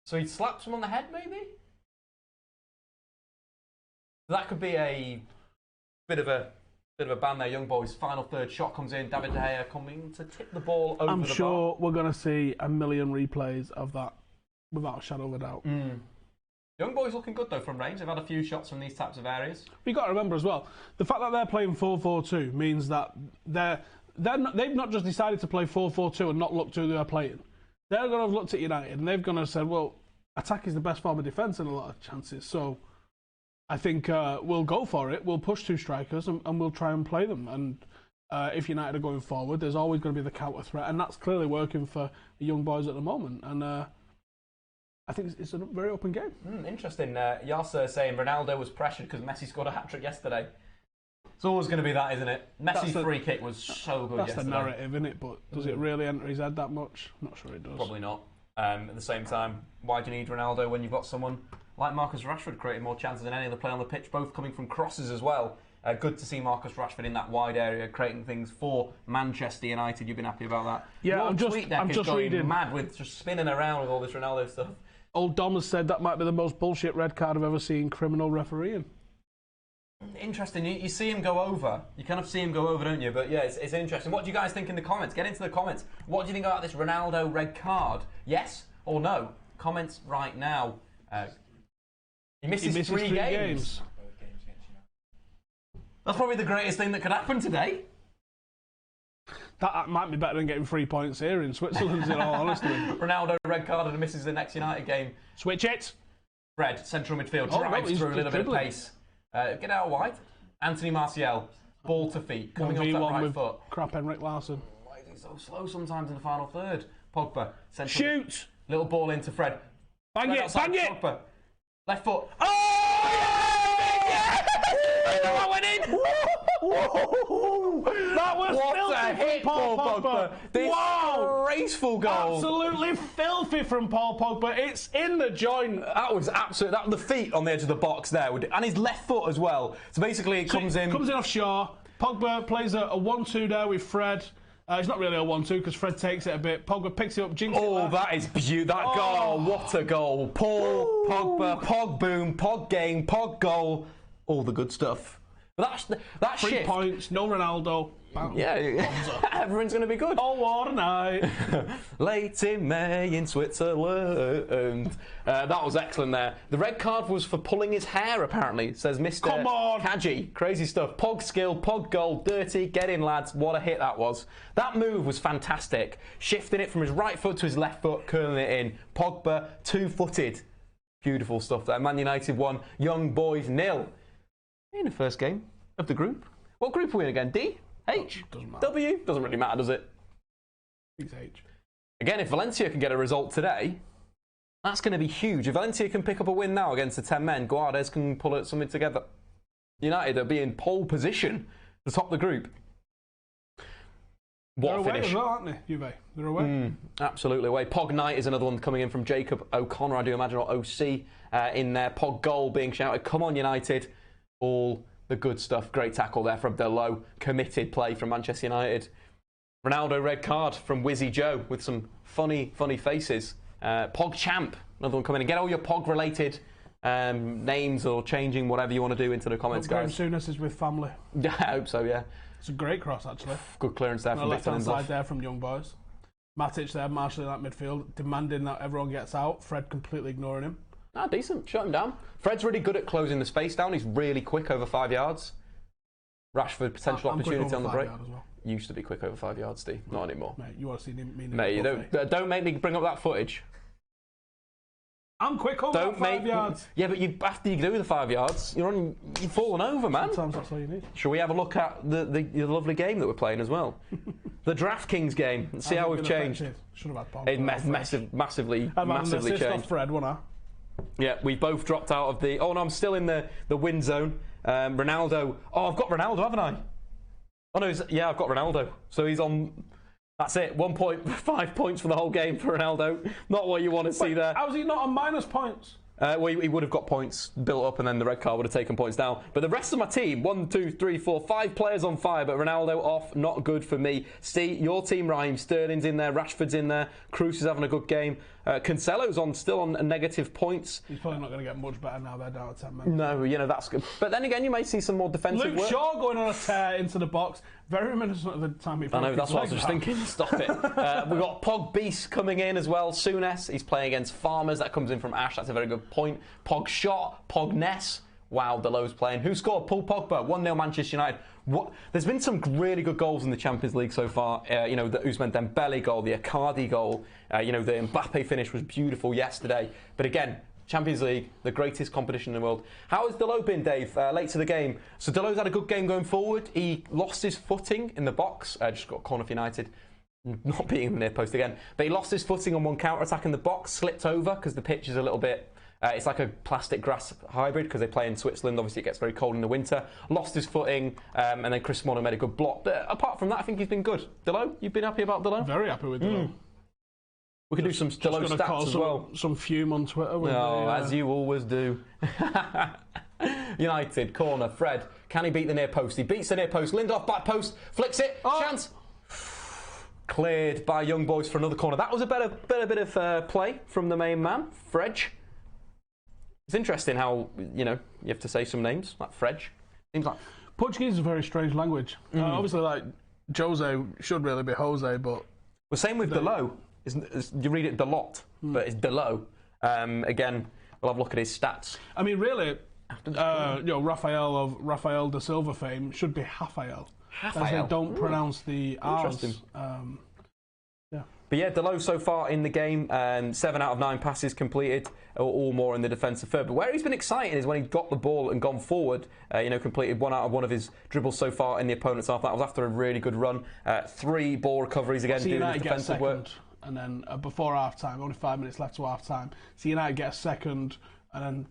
So he slapped him on the head, maybe? That could be a bit of a ban there. Young Boys, final third shot comes in. David De Gea coming to tip the ball over the bar. I'm sure we're going to see a million replays of that, without a shadow of a doubt. Young Boys looking good though from range. They've had a few shots from these types of areas. We've got to remember as well, the fact that they're playing 4-4-2 means that they've not just decided to play 4-4-2 and not looked who they're playing. They're going to have looked at United and they've going to have said, well, attack is the best form of defence in a lot of chances. So I think we'll go for it. We'll push 2 strikers and we'll try and play them. And if United are going forward, there's always going to be the counter threat, and that's clearly working for the Young Boys at the moment. And I think it's a very open game. Interesting. Yasser saying Ronaldo was pressured because Messi scored a hat-trick yesterday. It's always going to be that, isn't it? Messi's free kick was so good yesterday. That's the narrative, isn't it? But does it really enter his head that much? I'm not sure it does. Probably not. At the same time, why do you need Ronaldo when you've got someone like Marcus Rashford creating more chances than any other player on the pitch, both coming from crosses as well? Good to see Marcus Rashford in that wide area, creating things for Manchester United. You've been happy about that? Yeah, I'm just reading. Mad with just spinning around with all this Ronaldo stuff. Old Dom has said that might be the most bullshit red card I've ever seen criminal refereeing. Interesting. You see him go over. You kind of see him go over, don't you? But yeah, it's interesting. What do you guys think in the comments? Get into the comments. What do you think about this Ronaldo red card? Yes or no? Comments right now. He misses three games. That's probably the greatest thing that could happen today. That might be better than getting 3 points here in Switzerland, in all honesty. Ronaldo red card and misses the next United game. Switch it. Fred, central midfield, drives through a little bit of pace. Get out wide. Anthony Martial, ball to feet, coming off that right foot. Crap Henrik Larsson. Why is he so slow sometimes in the final third? Pogba, central. Shoot! Little ball into Fred. Bang it! Bang it! Pogba. Left foot. Oh! Yeah! That went in! That was what a filthy hit, from Paul Pogba. Disgraceful goal. Absolutely filthy from Paul Pogba. It's in the joint. That was absolute. That was the feet on the edge of the box there, and his left foot as well. So basically, it comes in offshore. Pogba plays a 1-2 there with Fred. It's not really a 1-2 because Fred takes it a bit. Pogba picks it up, jinks it. Oh, that is beautiful. That goal. What a goal. Paul, Pogba, Pog boom, Pog game, Pog goal. All the good stuff. But that 3 points, no Ronaldo. Bam. Yeah, everyone's going to be good. Oh, what a night. Late in May in Switzerland. That was excellent there. The red card was for pulling his hair, apparently, says Mr. Come on. Kaji. Crazy stuff. Pog skill, Pog goal, dirty. Get in, lads. What a hit that was. That move was fantastic. Shifting it from his right foot to his left foot, curling it in. Pogba, two-footed. Beautiful stuff there. Man United 1, Young Boys 0. In the first game of the group. What group are we in again? D? H? Doesn't matter. W? Doesn't really matter, does it? It's H. Again, if Valencia can get a result today, that's going to be huge. If Valencia can pick up a win now against the 10 men, Guardes can pull something together. United will be in pole position to top the group. What They're a finish. away as well, aren't they, Juve? They're away. Absolutely away. Pog Knight is another one coming in from Jacob O'Connor, I do imagine, or OC in there. Pog goal being shouted. Come on, United. All the good stuff. Great tackle there from Dalot. Committed play from Manchester United. Ronaldo red card from Wizzy Joe with some funny faces. Pog Champ, another one coming in. Get all your Pog-related names or changing whatever you want to do into the comments, guys. Graham Souness is with family. Yeah, I hope so, yeah. It's a great cross, actually. Good clearance there from left-hand side there from Young Boys. Matic there, marshalling that midfield, demanding that everyone gets out. Fred completely ignoring him. Ah, decent. Shut him down. Fred's really good at closing the space down. He's really quick over 5 yards. Rashford, potential opportunity on the break. Well. Used to be quick over 5 yards, Steve. Not anymore. Mate, you want to see me? Mate, you don't make me bring up that footage. I'm quick over 5 yards. Yeah, but after you do the 5 yards, you're falling over, man. Sometimes that's all you need. Shall we have a look at the lovely game that we're playing as well? The DraftKings game. And see how we've changed. Should have had Pogba. It massively changed. Off Fred, wouldn't I? Yeah, we've both dropped out of the... Oh, no, I'm still in the win zone. Ronaldo... Oh, I've got Ronaldo, haven't I? Oh, no, yeah, I've got Ronaldo. So he's on... That's it. 5 points for the whole game for Ronaldo. Not what you want to see there. How's he not on minus points? Well, he would have got points built up and then the red card would have taken points down. But the rest of my team, 1, 2, 3, 4, 5 players on fire, but Ronaldo off, not good for me. Steve, your team, Raheem Sterling's in there, Rashford's in there, Kroos is having a good game. Cancelo's still on negative points. He's probably not going to get much better now they're down at 10 men. No, that's good. But then again, you may see some more defensive Luke work. Shaw going on a tear into the box. Very reminiscent of the time he... I know, that's what I was just thinking. Stop it. We've got Pog Beast coming in as well. Souness, he's playing against Farmers. That comes in from Ash. That's a very good point. Pog Shot, Pog Ness. Wow, Dalot's playing. Who scored? Paul Pogba. 1-0 Manchester United. There's been some really good goals in the Champions League so far. The Ousmane Dembele goal, the Icardi goal. The Mbappe finish was beautiful yesterday. But again, Champions League, the greatest competition in the world. How has Dalot been, Dave, late to the game? So Dalot's had a good game going forward. He lost his footing in the box. Just got a corner for United. Not beating the near post again. But he lost his footing on one counter-attack in the box, slipped over because the pitch is a little bit It's like a plastic grass hybrid because they play in Switzerland. Obviously, it gets very cold in the winter. Lost his footing, and then Chris Smalling made a good block. But apart from that, I think he's been good. Dalot, you've been happy about Dalot? Very happy with Dalot. We could do some Dalot stats as well. Some fume on Twitter. With as you always do. United, corner, Fred. Can he beat the near post? He beats the near post. Lindelof, back post, flicks it. Chance. Cleared by Young Boys for another corner. That was a better bit of play from the main man, Fred. It's interesting how, you have to say some names, like Fred. Seems like... Portuguese is a very strange language. Obviously, like, Jose should really be Jose, but... Well, same with Dalot. You read it Dalot, but it's Dalot. Again, we'll have a look at his stats. I mean, really, Rafael of Rafael da Silva fame should be Rafael. As they don't pronounce the R's. But yeah, Dalot so far in the game, 7 out of 9 passes completed, all more in the defensive third. But where he's been exciting is when he got the ball and gone forward, completed 1 out of 1 of his dribbles so far in the opponent's half. That was after a really good run. 3 ball recoveries again, doing his defensive work. And then before half-time, only 5 minutes left to half-time, so United get a second, and then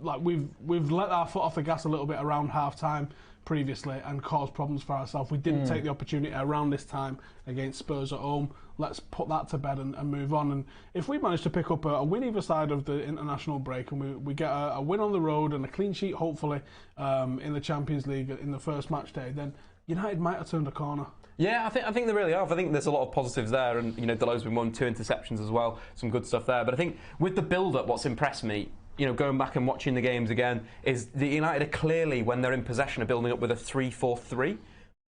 like we've let our foot off the gas a little bit around half-time previously and caused problems for ourselves. We didn't take the opportunity around this time against Spurs at home. Let's put that to bed and move on. And if we manage to pick up a win either side of the international break and we get a win on the road and a clean sheet, hopefully, in the Champions League in the first match day, then United might have turned a corner. Yeah, I think they really have. I think there's a lot of positives there, and Dalot's been won 2 interceptions as well, some good stuff there. But I think with the build-up, what's impressed me, going back and watching the games again, is the United are clearly, when they're in possession, are building up with a 3-4-3,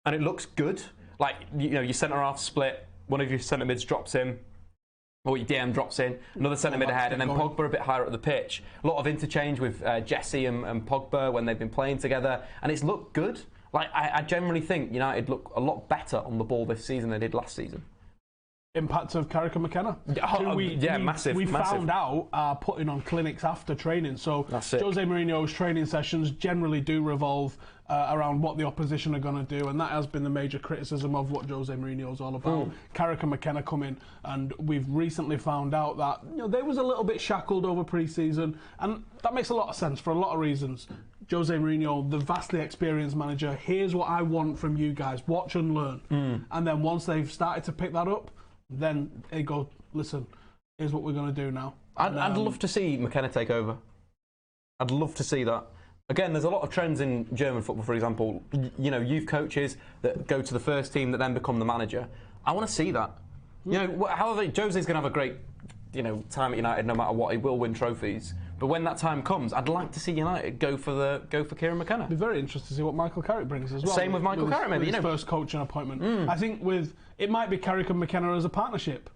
and it looks good. Like your centre half split, one of your centre mids drops in, or your DM drops in, another centre mid ahead, and then Pogba a bit higher up the pitch. A lot of interchange with Jesse and Pogba when they've been playing together, and it's looked good. Like, I generally think United look a lot better on the ball this season than they did last season. Impact of Carrick and McKenna. Massive. We found out are putting on clinics after training. So Jose Mourinho's training sessions generally do revolve around what the opposition are going to do, and that has been the major criticism of what Jose Mourinho is all about. Carrick and McKenna come in, and we've recently found out that they was a little bit shackled over pre-season, and that makes a lot of sense for a lot of reasons. Jose Mourinho, the vastly experienced manager, here's what I want from you guys, watch and learn. And then once they've started to pick that up, then they go, listen, here's what we're going to do now. I'd love to see McKenna take over. I'd love to see that. Again, there's a lot of trends in German football, for example, youth coaches that go to the first team that then become the manager. I want to see that. However, Jose's going to have a great time at United no matter what. He will win trophies. But when that time comes, I'd like to see United go for Kieran McKenna. It'd be very interesting to see what Michael Carrick brings as well. Same with Michael Carrick, maybe. His first coaching appointment. I think it might be Carrick and McKenna as a partnership.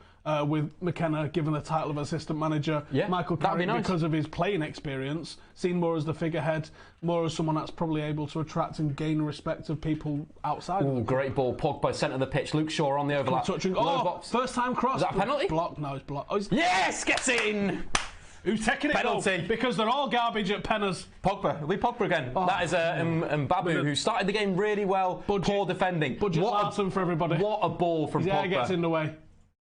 With McKenna given the title of assistant manager, Michael Carrick, because of his playing experience, seen more as the figurehead, more as someone that's probably able to attract and gain respect of people outside. Ooh, great ball, Pogba, centre of the pitch, Luke Shaw on the overlap. First time cross. Is that a penalty? Blocked. No, it's blocked. Yes, gets in! Who's taking it? Penalty. Because they're all garbage at Penners. Pogba. It'll be Pogba again. That is Mbabu, who started the game really well. Poor defending. Budget Larson for everybody. What a ball from Pogba. His gets in the way.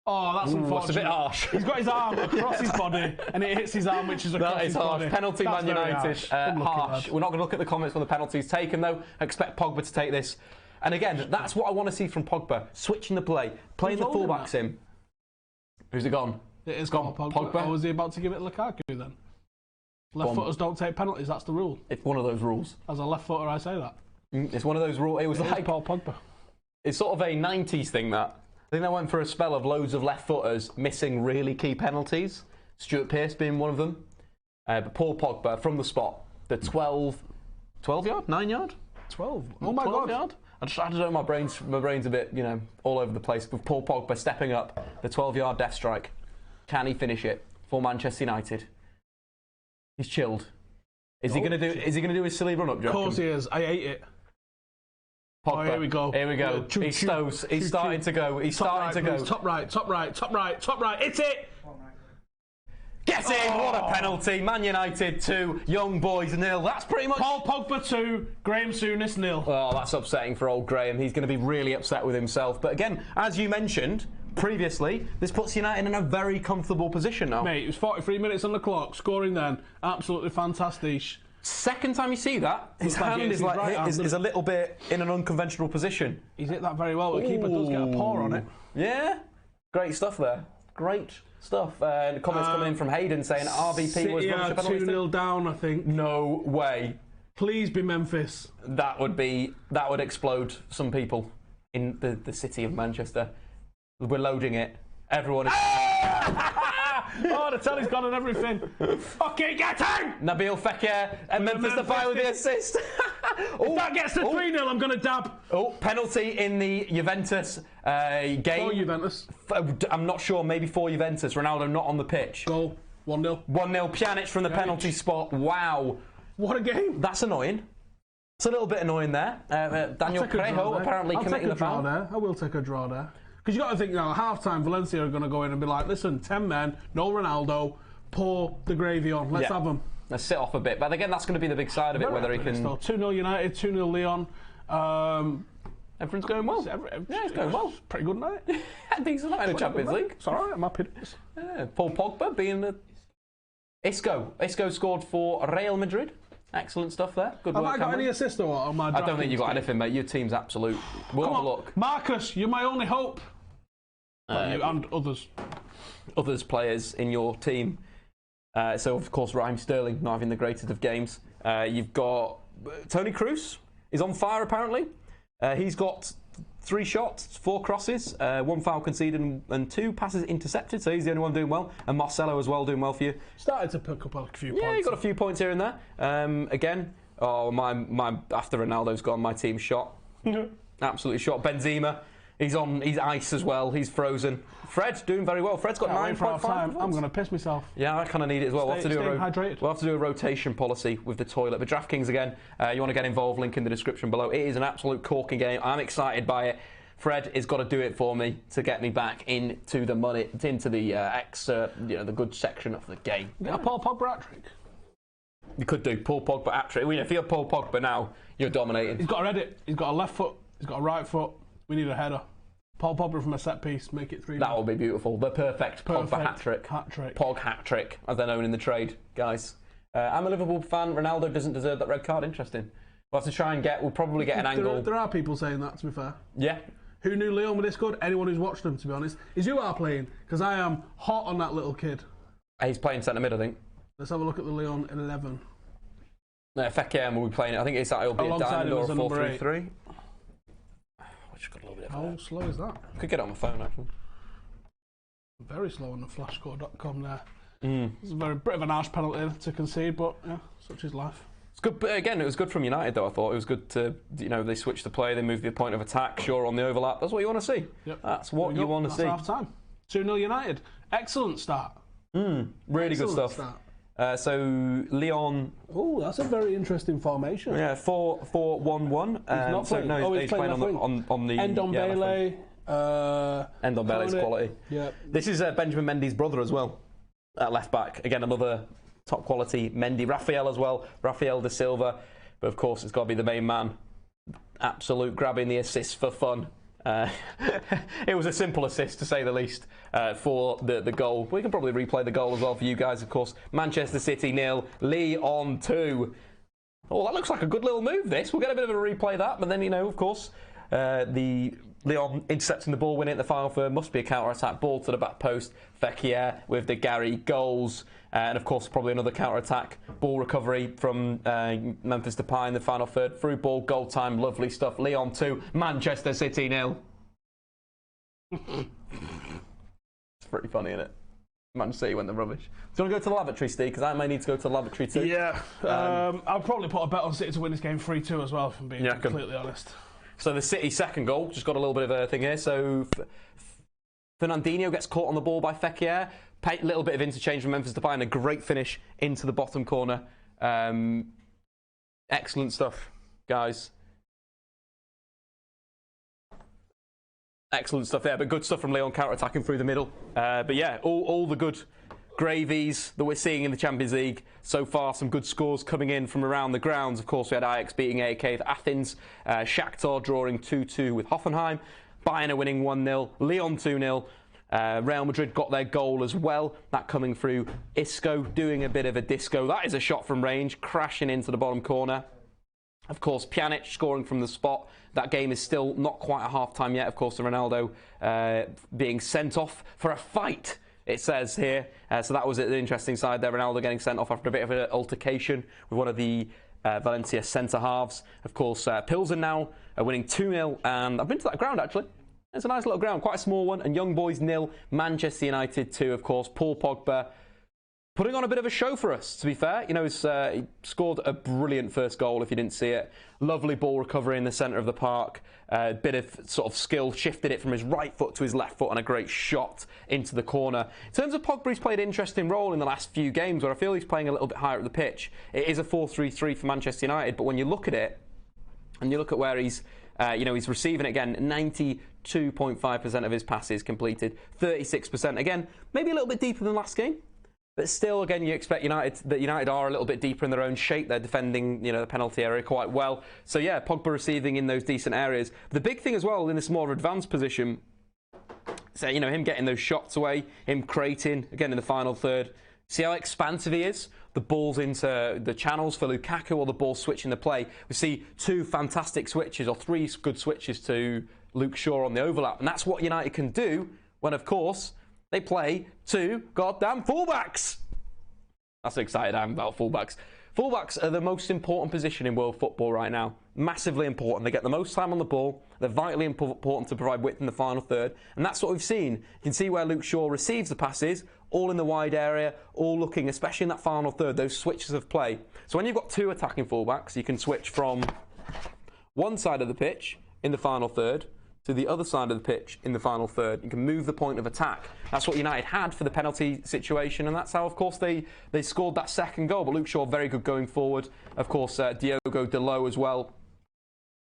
Oh, that's unfortunate. It's a bit harsh. He's got his arm across his body, and it hits his arm, which is across his body. Penalty, Man United. Harsh. We're not going to look at the comments when the penalty's taken, though. I expect Pogba to take this. And again, that's what I want to see from Pogba. Switching the play. Playing the fullbacks in. Who's it gone? It is gone. Pogba. Or was he about to give it to Lukaku then? Left footers don't take penalties, that's the rule. It's one of those rules. As a left footer, I say that. It's one of those rules. It was like Paul Pogba. It's sort of a 90s thing, that. I think they went for a spell of loads of left footers missing really key penalties. Stuart Pearce being one of them. But Paul Pogba from the spot. The 12 yard? 9 yard? 12. Oh my God. Yard? I don't know, my brain's a bit, all over the place. With Paul Pogba stepping up, the 12-yard death strike. Can he finish it for Manchester United? He's chilled. Is he going to do his silly run-up, Joachim? Of course he is. I ate it. Pogba. Oh, here we go. Here we go. He's starting to go. He's starting to go. Top right. It's it! Get in! What a penalty. Man United 2, Young Boys 0. That's pretty much... Paul Pogba 2, Graham Souness 0. Oh, that's upsetting for old Graham. He's going to be really upset with himself. But again, as you mentioned, previously, this puts United in a very comfortable position now. Mate, it was 43 minutes on the clock, scoring then. Absolutely fantastic. Second time you see that, his hand is a little bit in an unconventional position. He's hit that very well, but the keeper does get a paw on it. Yeah, great stuff there. Great stuff. And comments coming in from Hayden saying RVP was rubbish a penalty. 2-0 down, I think. No way. Please be Memphis. That would explode some people in the city of Manchester. We're loading it. Everyone is... Oh, the telly's gone and everything. Okay, get him! Nabil Fekir and Memphis Depay with the assist. If that gets to 3-0, I'm going to dab. Oh, penalty in the Juventus game. For Juventus. I'm not sure, maybe for Juventus. Ronaldo not on the pitch. Goal. 1-0. 1-0. Pjanic from the penalty spot. Wow. What a game. That's annoying. It's a little bit annoying there. Daniel Trejo apparently committing the foul. I will take a draw there. Because you've got to think now, at half-time, Valencia are going to go in and be like, listen, 10 men, no Ronaldo, pour the gravy on, let's have them. Let's sit off a bit. But again, that's going to be the big side of it, whether he can... 2-0 United, 2-0 Leon. Everything's going well. Yeah, it's going well. Pretty good night. Decent night in the Champions League. It's all right, I'm happy. Yeah, Paul Pogba being the... Isco scored for Real Madrid. Excellent stuff there. Good work, Have I got any assist or what on my I don't think you've got anything, mate. Your team's absolute. We'll have a look. Marcus, you're my only hope. You and others. Others players in your team. So, of course, Raheem Sterling not having the greatest of games. You've got Toni Kroos is on fire, apparently. He's got 3 shots, 4 crosses, 1 foul conceded and 2 passes intercepted, so he's the only one doing well. And Marcelo as well doing well for you. Started to pick up a few points. Yeah, you got a few points here and there. Again, my after Ronaldo's gone, my team's shot. Absolutely shot. Benzema, he's ice as well. He's frozen. Fred doing very well. Fred's got 9.5. I'm going to piss myself. Yeah, I kind of need it as well. We'll have to do a rotation policy with the toilet. But DraftKings again, you want to get involved, link in the description below. It is an absolute corking game. I'm excited by it. Fred has got to do it for me to get me back into the money, into the the good section of the game. A Paul Pogba hat-trick. You could do Paul Pogba hat-trick. If you're Paul Pogba now, you're dominating. He's got a Reddit. He's got a left foot. He's got a right foot. We need a header. Paul Pogba from a set piece, make it 3. That will be beautiful. The perfect Pogba hat-trick. Pog hat-trick, as they're known in the trade, guys. I'm a Liverpool fan. Ronaldo doesn't deserve that red card. Interesting. We'll have to try and we'll probably get an angle. There are people saying that, to be fair. Yeah. Who knew Leon were this good? Anyone who's watched them, to be honest. Is you are playing, because I am hot on that little kid. He's playing centre mid, I think. Let's have a look at the Leon 11. No, Fekir will be playing it. I think it'll be a diamond or a 4-3-3. How slow is that? I could get it on my phone, actually. Very slow on the flashscore.com there. It's a bit of an harsh penalty to concede, but yeah, such is life. It's good. But again, it was good from United, though. I thought it was good to, they switched the play, they moved the point of attack, sure, on the overlap. That's what you want to see. Yep. That's what you want to see. Half time. 2-0 United. Excellent start. Really good stuff. So Leon. Oh, that's a very interesting formation. Yeah, 4-4-1-1. He's not playing. He's playing on the Ndombele. Ndombele's quality. Yeah. This is Benjamin Mendy's brother as well, at left back. Again, another top quality Mendy. Rafael as well. Rafael da Silva. But of course, it's got to be the main man. Absolute grabbing the assists for fun. It was a simple assist, to say the least, for the goal. We can probably replay the goal as well for you guys, of course. Manchester City 0, Leon 2. Oh, that looks like a good little move, this. We'll get a bit of a replay of that, but then, of course, the Leon intercepting the ball, winning at the final third. Must be a counter-attack. Ball to the back post. Fekir with the Gary goals. And, of course, probably another counter-attack. Ball recovery from Memphis Depay in the final third. Through ball, goal time, lovely stuff. Leon 2, Manchester City 0. It's pretty funny, isn't it? Manchester City went the rubbish. Do you want to go to the lavatory, Steve? Because I may need to go to the lavatory too. Yeah. I'll probably put a bet on City to win this game 3-2 as well, if I'm being completely honest. So the City second goal, just got a little bit of a thing here. So Fernandinho gets caught on the ball by Fekir. A little bit of interchange from Memphis Depay and a great finish into the bottom corner. Excellent stuff, guys. Excellent stuff there, but good stuff from Leon counter-attacking through the middle. But yeah, all the good gravies that we're seeing in the Champions League so far. Some good scores coming in from around the grounds. Of course, we had Ajax beating AEK with Athens. Shakhtar drawing 2-2 with Hoffenheim. Bayern are winning 1-0. Leon 2-0. Real Madrid got their goal as well. That coming through Isco, doing a bit of a disco. That is a shot from range, crashing into the bottom corner. Of course, Pjanic scoring from the spot. That game is still not quite at half-time yet. Of course, the Ronaldo being sent off for a fight, it says here. So that was the interesting side there. Ronaldo getting sent off after a bit of an altercation with one of the Valencia centre-halves. Of course, Pilsen now are winning 2-0. And I've been to that ground, actually. It's a nice little ground, quite a small one. And Young Boys 0, Manchester United 2, of course. Paul Pogba putting on a bit of a show for us, to be fair. You know, he scored a brilliant first goal, if you didn't see it. Lovely ball recovery in the centre of the park. A bit of sort of skill, shifted it from his right foot to his left foot, and a great shot into the corner. In terms of Pogba, he's played an interesting role in the last few games, where I feel he's playing a little bit higher up the pitch. It is a 4-3-3 for Manchester United, but when you look at it, and you look at where he's he's receiving it again, 92.5% of his passes completed, 36%. Again, maybe a little bit deeper than last game, but still, again, you expect United are a little bit deeper in their own shape. They're defending, the penalty area quite well. So yeah, Pogba receiving in those decent areas. The big thing as well in this more advanced position, so him getting those shots away, him creating again in the final third. See how expansive he is? The ball's into the channels for Lukaku, or the ball switching the play. We see 2 fantastic switches, or 3 good switches to Luke Shaw on the overlap. And that's what United can do when, of course, they play 2 goddamn fullbacks. That's how excited I am about fullbacks. Fullbacks are the most important position in world football right now. Massively important. They get the most time on the ball. They're vitally important to provide width in the final third. And that's what we've seen. You can see where Luke Shaw receives the passes, all in the wide area, all looking, especially in that final third, those switches of play. So when you've got 2 attacking fullbacks, you can switch from one side of the pitch in the final third to the other side of the pitch in the final third. You can move the point of attack. That's what United had for the penalty situation, and that's how, of course, they scored that second goal. But Luke Shaw, very good going forward. Of course, Diogo Dalot as well.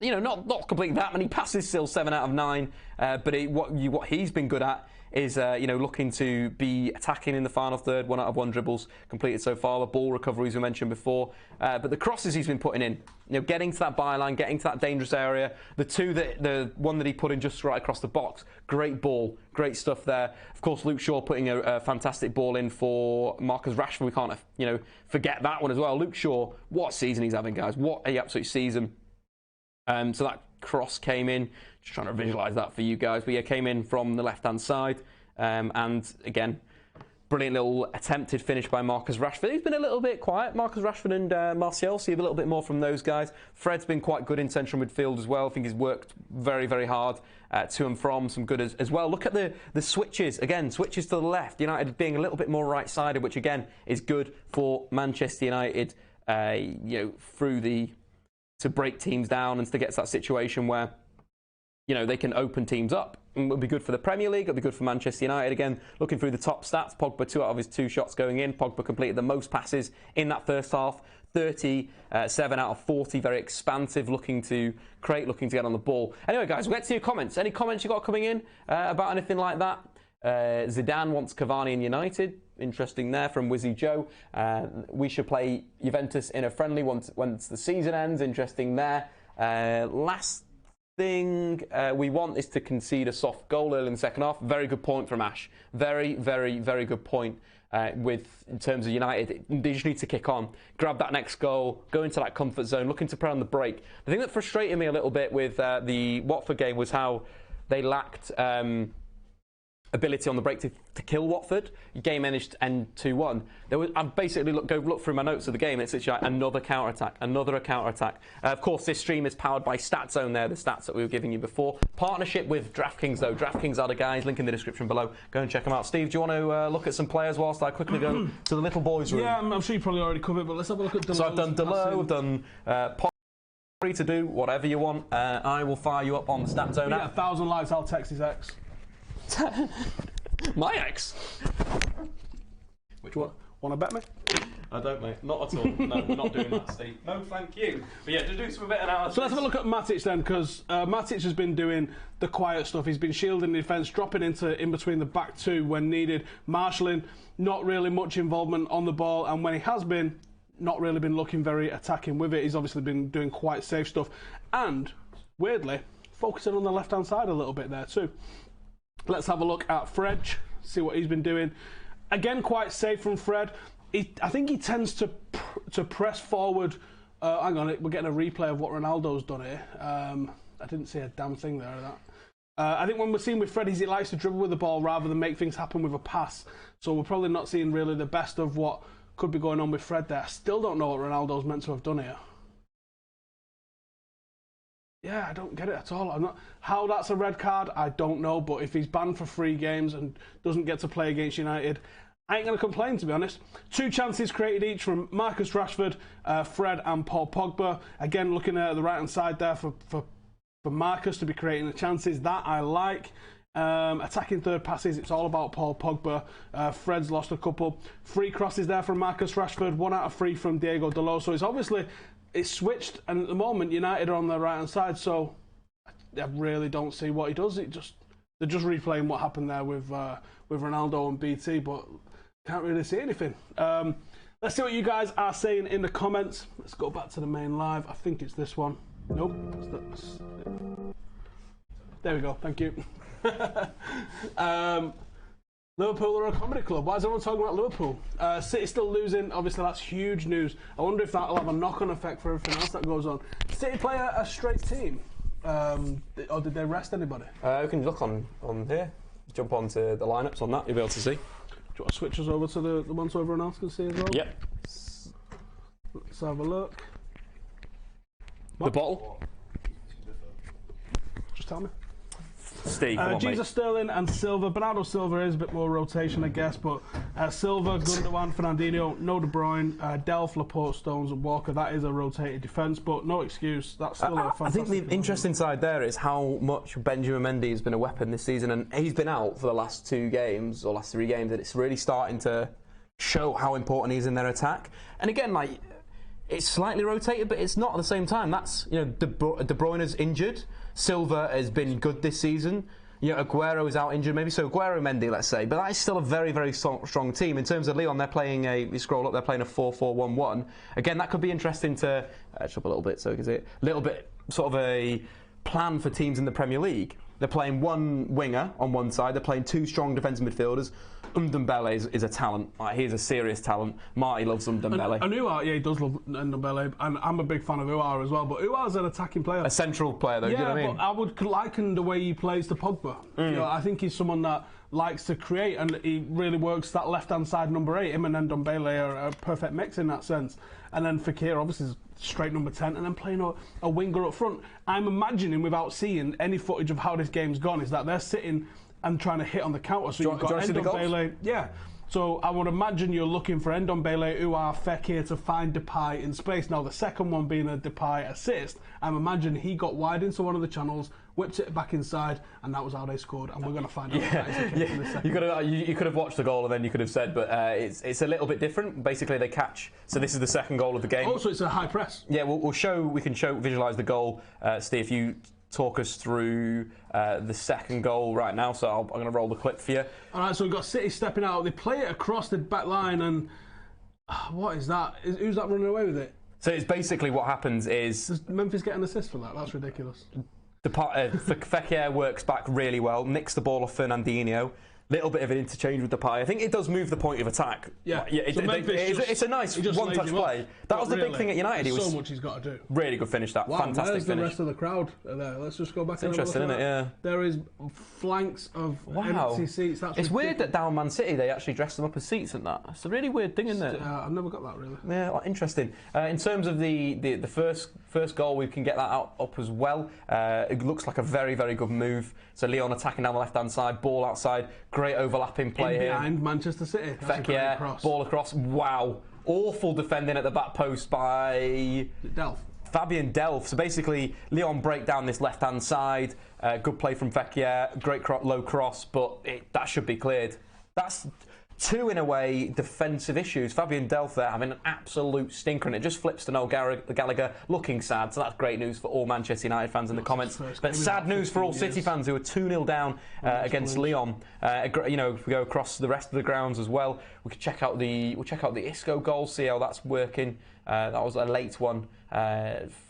Not completing that many passes, still 7 out of 9. But what he's been good at is, looking to be attacking in the final third. 1 out of 1 dribbles completed so far. The ball recoveries we mentioned before. But the crosses he's been putting in, getting to that byline, getting to that dangerous area. The one that he put in just right across the box. Great ball, great stuff there. Of course, Luke Shaw putting a fantastic ball in for Marcus Rashford. We can't, forget that one as well. Luke Shaw, what season he's having, guys. What an absolute season. So that cross came in, just trying to visualise that for you guys, but yeah, came in from the left-hand side, and again, brilliant little attempted finish by Marcus Rashford. He's been a little bit quiet, Marcus Rashford and Martial, see a little bit more from those guys. Fred's been quite good in central midfield as well. I think he's worked very, very hard to and from, some good as well. Look at the switches, again, switches to the left, United being a little bit more right-sided, which again is good for Manchester United, to break teams down and to get to that situation where, they can open teams up. It would be good for the Premier League. It would be good for Manchester United. Again, looking through the top stats, Pogba, 2 out of his 2 shots going in. Pogba completed the most passes in that first half. 37 out of 40. Very expansive, looking to create, looking to get on the ball. Anyway, guys, we'll get to your comments. Any comments you got coming in about anything like that? Zidane wants Cavani in United. Interesting there from Wizzy Joe. We should play Juventus in a friendly once the season ends. Interesting there. Last thing we want is to concede a soft goal early in the second half. Very good point from Ash. Very, very, very good point. In terms of United, they just need to kick on, grab that next goal, go into that comfort zone, looking to play on the break. The thing that frustrated me a little bit with the Watford game was how they lacked ability on the break to kill Watford. Game managed to end 2-1. I basically look through my notes of the game, and it's literally like another counter-attack. Of course, this stream is powered by StatZone there, the stats that we were giving you before. Partnership with DraftKings, though. DraftKings are the guys, link in the description below. Go and check them out. Steve, do you want to look at some players whilst I quickly go to the little boys' room? Yeah, I'm sure you probably already covered it, but let's have a look at Dalot. So I've done Dalot, I've done free to do whatever you want. I will fire you up on the StatZone app. 1,000 likes, I'll text his ex. My ex? Which one? Want to bet me? I don't, mate. Not at all. No, we're not doing that, Steve. No, thank you. But yeah, to do some bit analysis. So let's have a look at Matic then, because Matic has been doing the quiet stuff. He's been shielding the defence, dropping in between the back 2 when needed, marshalling, not really much involvement on the ball, and when he has been, not really been looking very attacking with it. He's obviously been doing quite safe stuff, and weirdly, focusing on the left-hand side a little bit there too. Let's have a look at Fred, see what he's been doing. Again, quite safe from Fred. I think he tends to press forward. Hang on, we're getting a replay of what Ronaldo's done here. I didn't see a damn thing there of that. I think when we're seeing with Fred, he likes to dribble with the ball rather than make things happen with a pass. So we're probably not seeing really the best of what could be going on with Fred there. I still don't know what Ronaldo's meant to have done here. Yeah, I don't get it at all. How that's a red card, I don't know. But if he's banned for 3 games and doesn't get to play against United, I ain't going to complain, to be honest. 2 chances created each from Marcus Rashford, Fred and Paul Pogba. Again, looking at the right-hand side there for Marcus to be creating the chances. That I like. Attacking third passes, it's all about Paul Pogba. Fred's lost a couple. 3 crosses there from Marcus Rashford, 1 out of 3 from Diego Dalot. So it's switched, and at the moment United are on the right-hand side, so I really don't see what he does. They're just replaying what happened there with Ronaldo and BT, but can't really see anything. Let's see what you guys are saying in the comments. Let's go back to the main live. I think it's this one. Nope. There we go. Thank you. Liverpool are a comedy club. Why is everyone talking about Liverpool? City still losing. Obviously, that's huge news. I wonder if that'll have a knock-on effect for everything else that goes on. City play a straight team, or did they rest anybody? We can look on here. Jump onto the lineups on that. You'll be able to see. Do you want to switch us over to the one so everyone else can see as well? Yep. Let's have a look. The bottle. Just tell me. Steve, come on, Jesus mate. Sterling and Silva. Bernardo Silva is a bit more rotation, I guess, but Silva, Gundogan, Fernandinho, no De Bruyne, Delph, Laporte, Stones and Walker. That is a rotated defence, but no excuse. That's still a fantastic. I think the interesting side there is how much Benjamin Mendy has been a weapon this season, and he's been out for the last 2 games or last 3 games, and it's really starting to show how important he is in their attack. And again, like, it's slightly rotated, but it's not at the same time. That's, De Bruyne's injured. Silva has been good this season. Aguero is out injured, maybe. So Aguero, Mendy, let's say. But that is still a very, very strong team. In terms of Lyon, they're playing you scroll up, they're playing a 4-4-1-1. Again, that could be interesting to edge up a little bit so you can see it. A little bit sort of a plan for teams in the Premier League. They're playing 1 winger on one side. They're playing 2 strong defensive midfielders. Ndombele is a talent. He's a serious talent. Marty loves Ndombele. And Uar, yeah, he does love Ndombele, and I'm a big fan of Uar as well. But Uar's an attacking player, a central player, though. Yeah, you know what I mean? But I would liken the way he plays to Pogba. I think he's someone that likes to create, and he really works that left-hand side number 8. Him and Ndombele are a perfect mix in that sense. And then Fekir, obviously, is straight number 10, and then playing a winger up front. I'm imagining, without seeing any footage of how this game's gone, is that they're sitting and trying to hit on the counter. So you've got Ndombele. Yeah. So I would imagine you're looking for Ndombele, Uar, Fekir to find Depay in space. Now the second one being a Depay assist, I'm imagining he got wide into one of the channels, whipped it back inside, and that was how they scored. And we're going to find out. In a second. You could have watched the goal and then you could have said, but it's a little bit different. Basically, they catch. So this is the second goal of the game. Also, it's a high press. Yeah, we can visualise the goal. Steve, if you talk us through the second goal right now, so I'm going to roll the clip for you. All right, so we've got City stepping out. They play it across the back line, and what is that? Who's that running away with it? So it's basically what happens is... Does Memphis get an assist for that? That's ridiculous. Fekir works back really well, nicks the ball off Fernandinho. Little bit of an interchange with Depay. I think it does move the point of attack. Yeah, it's a nice one-touch play. That was the big thing at United. There's so much he's got to do. Really good finish. That fantastic where's finish. The rest of the crowd there? Let's just go back. It's interesting, isn't it? Yeah. There is flanks of empty seats. It's weird that down Man City they actually dress them up as seats and that. It's a really weird thing, isn't it? I've never got that really. Yeah, interesting. In terms of the first goal, we can get that up as well. It looks like a very, very good move. So Lyon attacking down the left-hand side, ball outside, great overlapping play here. Behind Manchester City. Fekir, ball across. Wow. Awful defending at the back post by... Delph. Fabian Delph. So basically, Lyon break down this left-hand side. Good play from Fekir. Great low cross, but that should be cleared. That's 2, in a way, defensive issues. Fabian Delph there having an absolute stinker, and it just flips to Noel Gallagher looking sad. So that's great news for all Manchester United fans in the comments. But sad news for all City fans who are 2-0 down against Lyon. If we go across the rest of the grounds as well, we'll check out the Isco goal, see how that's working. That was a late one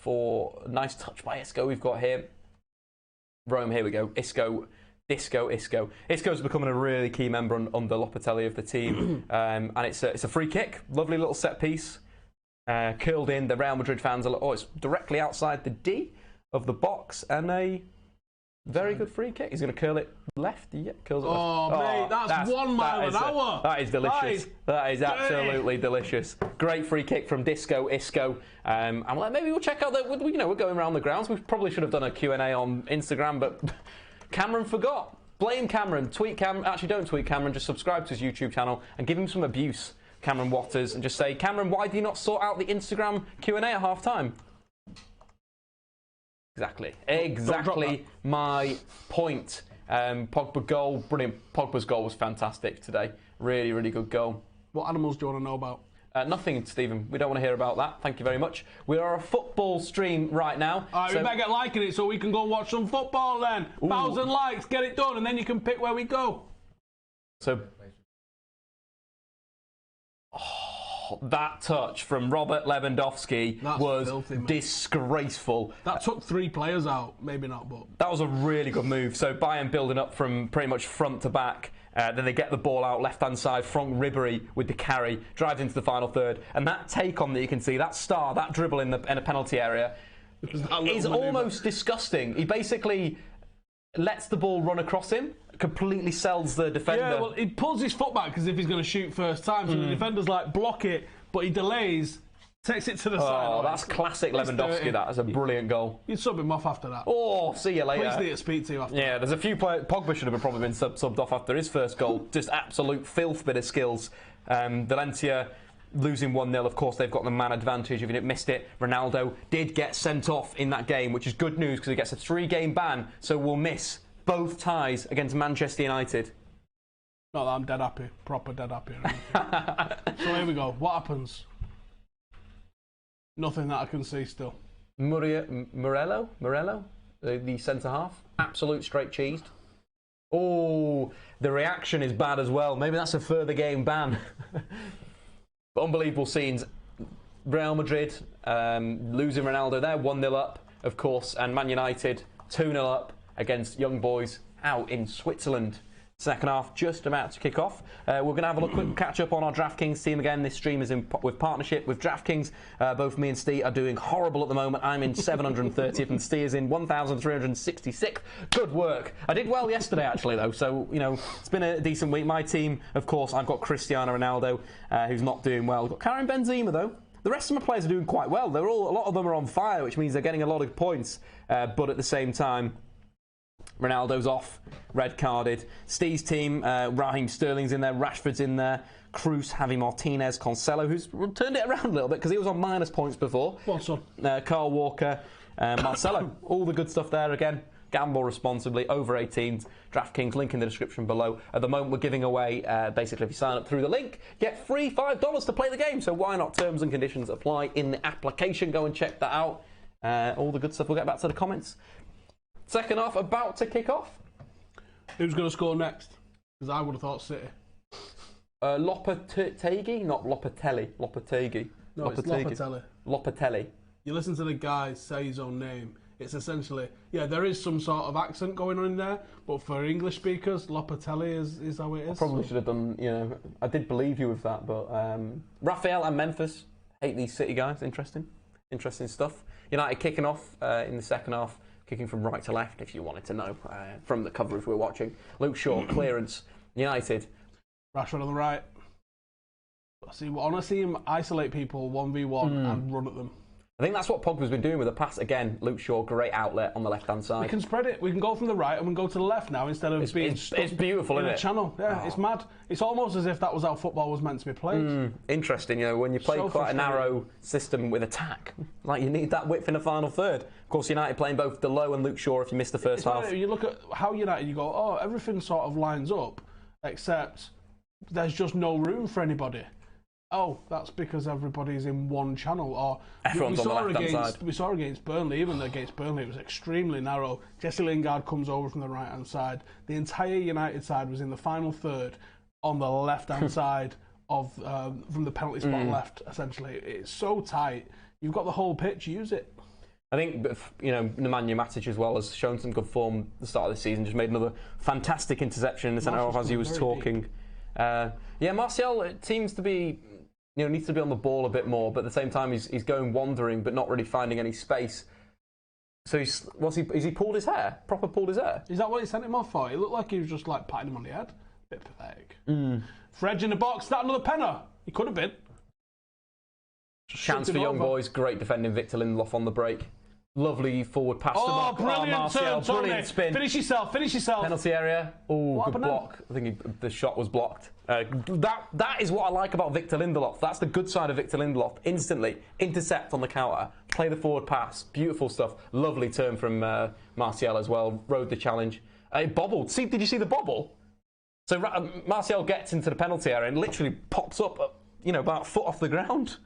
for a nice touch by Isco. We've got here. Rome, here we go. Isco Disco Isco. Isco's becoming a really key member on the Lopetegui of the team, and it's a free kick, lovely little set piece, curled in. The Real Madrid fans are it's directly outside the D of the box, and a very good free kick. He's going to curl it left. Yeah, curls it left. Oh, mate, that's 1 mile an hour. That is delicious. That is absolutely delicious. Great free kick from Disco Isco. And maybe we'll check out we're going around the grounds. We probably should have done a Q&A on Instagram, but Cameron forgot. Blame Cameron. Tweet Cameron. Actually, don't tweet Cameron. Just subscribe to his YouTube channel and give him some abuse, Cameron Watters, and just say, Cameron, why do you not sort out the Instagram Q&A at half time? Exactly my point. Pogba goal, brilliant. Pogba's goal was fantastic today. Really, really good goal. What animals do you want to know about? Nothing, Stephen. We don't want to hear about that. Thank you very much. We are a football stream right now. All right, we better get liking it so we can go watch some football then. 1,000 likes, get it done, and then you can pick where we go. So, that touch from Robert Lewandowski was filthy, disgraceful. That took 3 players out. Maybe not, but... That was a really good move. So Bayern building up from pretty much front to back. Then they get the ball out left-hand side. Franck Ribéry with the carry. Drives into the final third. And that take-on that you can see, that dribble in a penalty area, is almost disgusting. He basically lets the ball run across him, completely sells the defender. Yeah, well, he pulls his foot back as if he's going to shoot first time. So the defender's like, block it, but he delays, takes it to the side. Oh, that's classic Lewandowski. That's a brilliant goal. You'd sub him off after that. Oh, see you later. Please need to speak to you after that. There's a few players. Pogba should have probably been subbed off after his first goal. Just absolute filth bit of skills. Valencia losing 1-0. Of course, they've got the man advantage. If you missed it, Ronaldo did get sent off in that game, which is good news because he gets a 3-game ban, so we'll miss both ties against Manchester United. Not that I'm dead happy. Proper dead happy. So here we go. What happens? Nothing that I can see still. Morello, the centre-half. Absolute straight cheesed. Oh, the reaction is bad as well. Maybe that's a further game ban. But unbelievable scenes. Real Madrid losing Ronaldo there, 1-0 up, of course, and Man United 2-0 up against Young Boys out in Switzerland. Second half just about to kick off. We're going to have a quick catch up on our DraftKings team again. This stream is with partnership with DraftKings. Both me and Steve are doing horrible at the moment. I'm in 730th and Steve is in 1,366th. Good work. I did well yesterday actually though, so it's been a decent week. My team, of course, I've got Cristiano Ronaldo, who's not doing well. I've got Karim Benzema though. The rest of my players are doing quite well. A lot of them are on fire, which means they're getting a lot of points. But at the same time, Ronaldo's off, red carded. Steve's team, Raheem Sterling's in there, Rashford's in there, Cruz, Javi Martinez, Cancelo, who's turned it around a little bit because he was on minus points before. What's on? Carl Walker, Marcelo, all the good stuff there again. Gamble responsibly, over 18s. DraftKings, link in the description below. At the moment, we're giving away, basically, if you sign up through the link, get free $5 to play the game. So why not? Terms and conditions apply in the application. Go and check that out. All the good stuff. We'll get back to the comments. Second half about to kick off. Who's going to score next? Because I would have thought City. Lopetegui, not Lopetegui. Lopetegui. No, it's Lopetegui. Lopetegui. You listen to the guy say his own name. It's essentially, there is some sort of accent going on in there, but for English speakers, Lopetegui is how it is. I probably should have done, I did believe you with that, but Raphael and Memphis, hate these City guys. Interesting stuff. United kicking off in the second half. Kicking from right to left, if you wanted to know, from the coverage we're watching. Luke Shaw, clearance, United. Rashford on the right. I want to see him isolate people 1v1 and run at them. I think that's what Pogba's been doing with the pass. Again, Luke Shaw, great outlet on the left-hand side. We can spread it. We can go from the right and we can go to the left now instead of being stuck it's beautiful, in isn't a it? channel. Yeah, It's mad. It's almost as if that was how football was meant to be played. Interesting, when you play quite a narrow system with attack, like you need that width in the final third. Of course, United playing both Dalot and Luke Shaw if you missed the first half. You look at how United, you go, everything sort of lines up, except there's just no room for anybody. Oh, that's because everybody's in one channel. Or everyone's on the left-hand side. We saw against Burnley, even against Burnley, it was extremely narrow. Jesse Lingard comes over from the right-hand side. The entire United side was in the final third on the left-hand side of from the penalty spot left, essentially. It's so tight. You've got the whole pitch, use it. I think, Nemanja Matic as well has shown some good form at the start of the season. Just made another fantastic interception in the centre half as he was talking. Martial, it seems to be, needs to be on the ball a bit more, but at the same time he's going wandering, but not really finding any space. So has he pulled his hair? Proper pulled his hair? Is that what he sent him off for? It looked like he was just like patting him on the head. Bit pathetic. Fredge in the box. Is that another penner? He could have been. Chance for Young Boys. Great defending. Victor Lindelof on the break. Lovely forward pass to Mark. Brilliant turn, brilliant spin. Finish yourself. Penalty area. Oh, good block. I think the shot was blocked. That is what I like about Victor Lindelof. That's the good side of Victor Lindelof. Instantly intercept on the counter, play the forward pass. Beautiful stuff. Lovely turn from Martial as well. Rode the challenge. It bobbled. Did you see the bobble? So Martial gets into the penalty area and literally pops up, about a foot off the ground.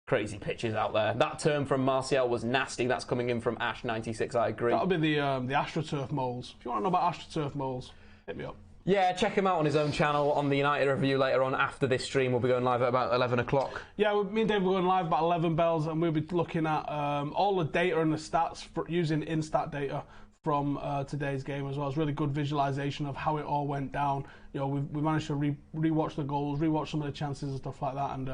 Crazy pitches out there. That turn from Martial was nasty. That's coming in from Ash96, I agree. That'll be the AstroTurf moles. If you want to know about AstroTurf moles, hit me up. Yeah, check him out on his own channel on the United Review later on after this stream. We'll be going live at about 11 o'clock. Yeah, me and Dave are going live about 11 bells, and we'll be looking at all the data and the stats using Instat data from today's game as well. It's really good visualization of how it all went down. We managed to re-watch the goals, re-watch some of the chances and stuff like that, and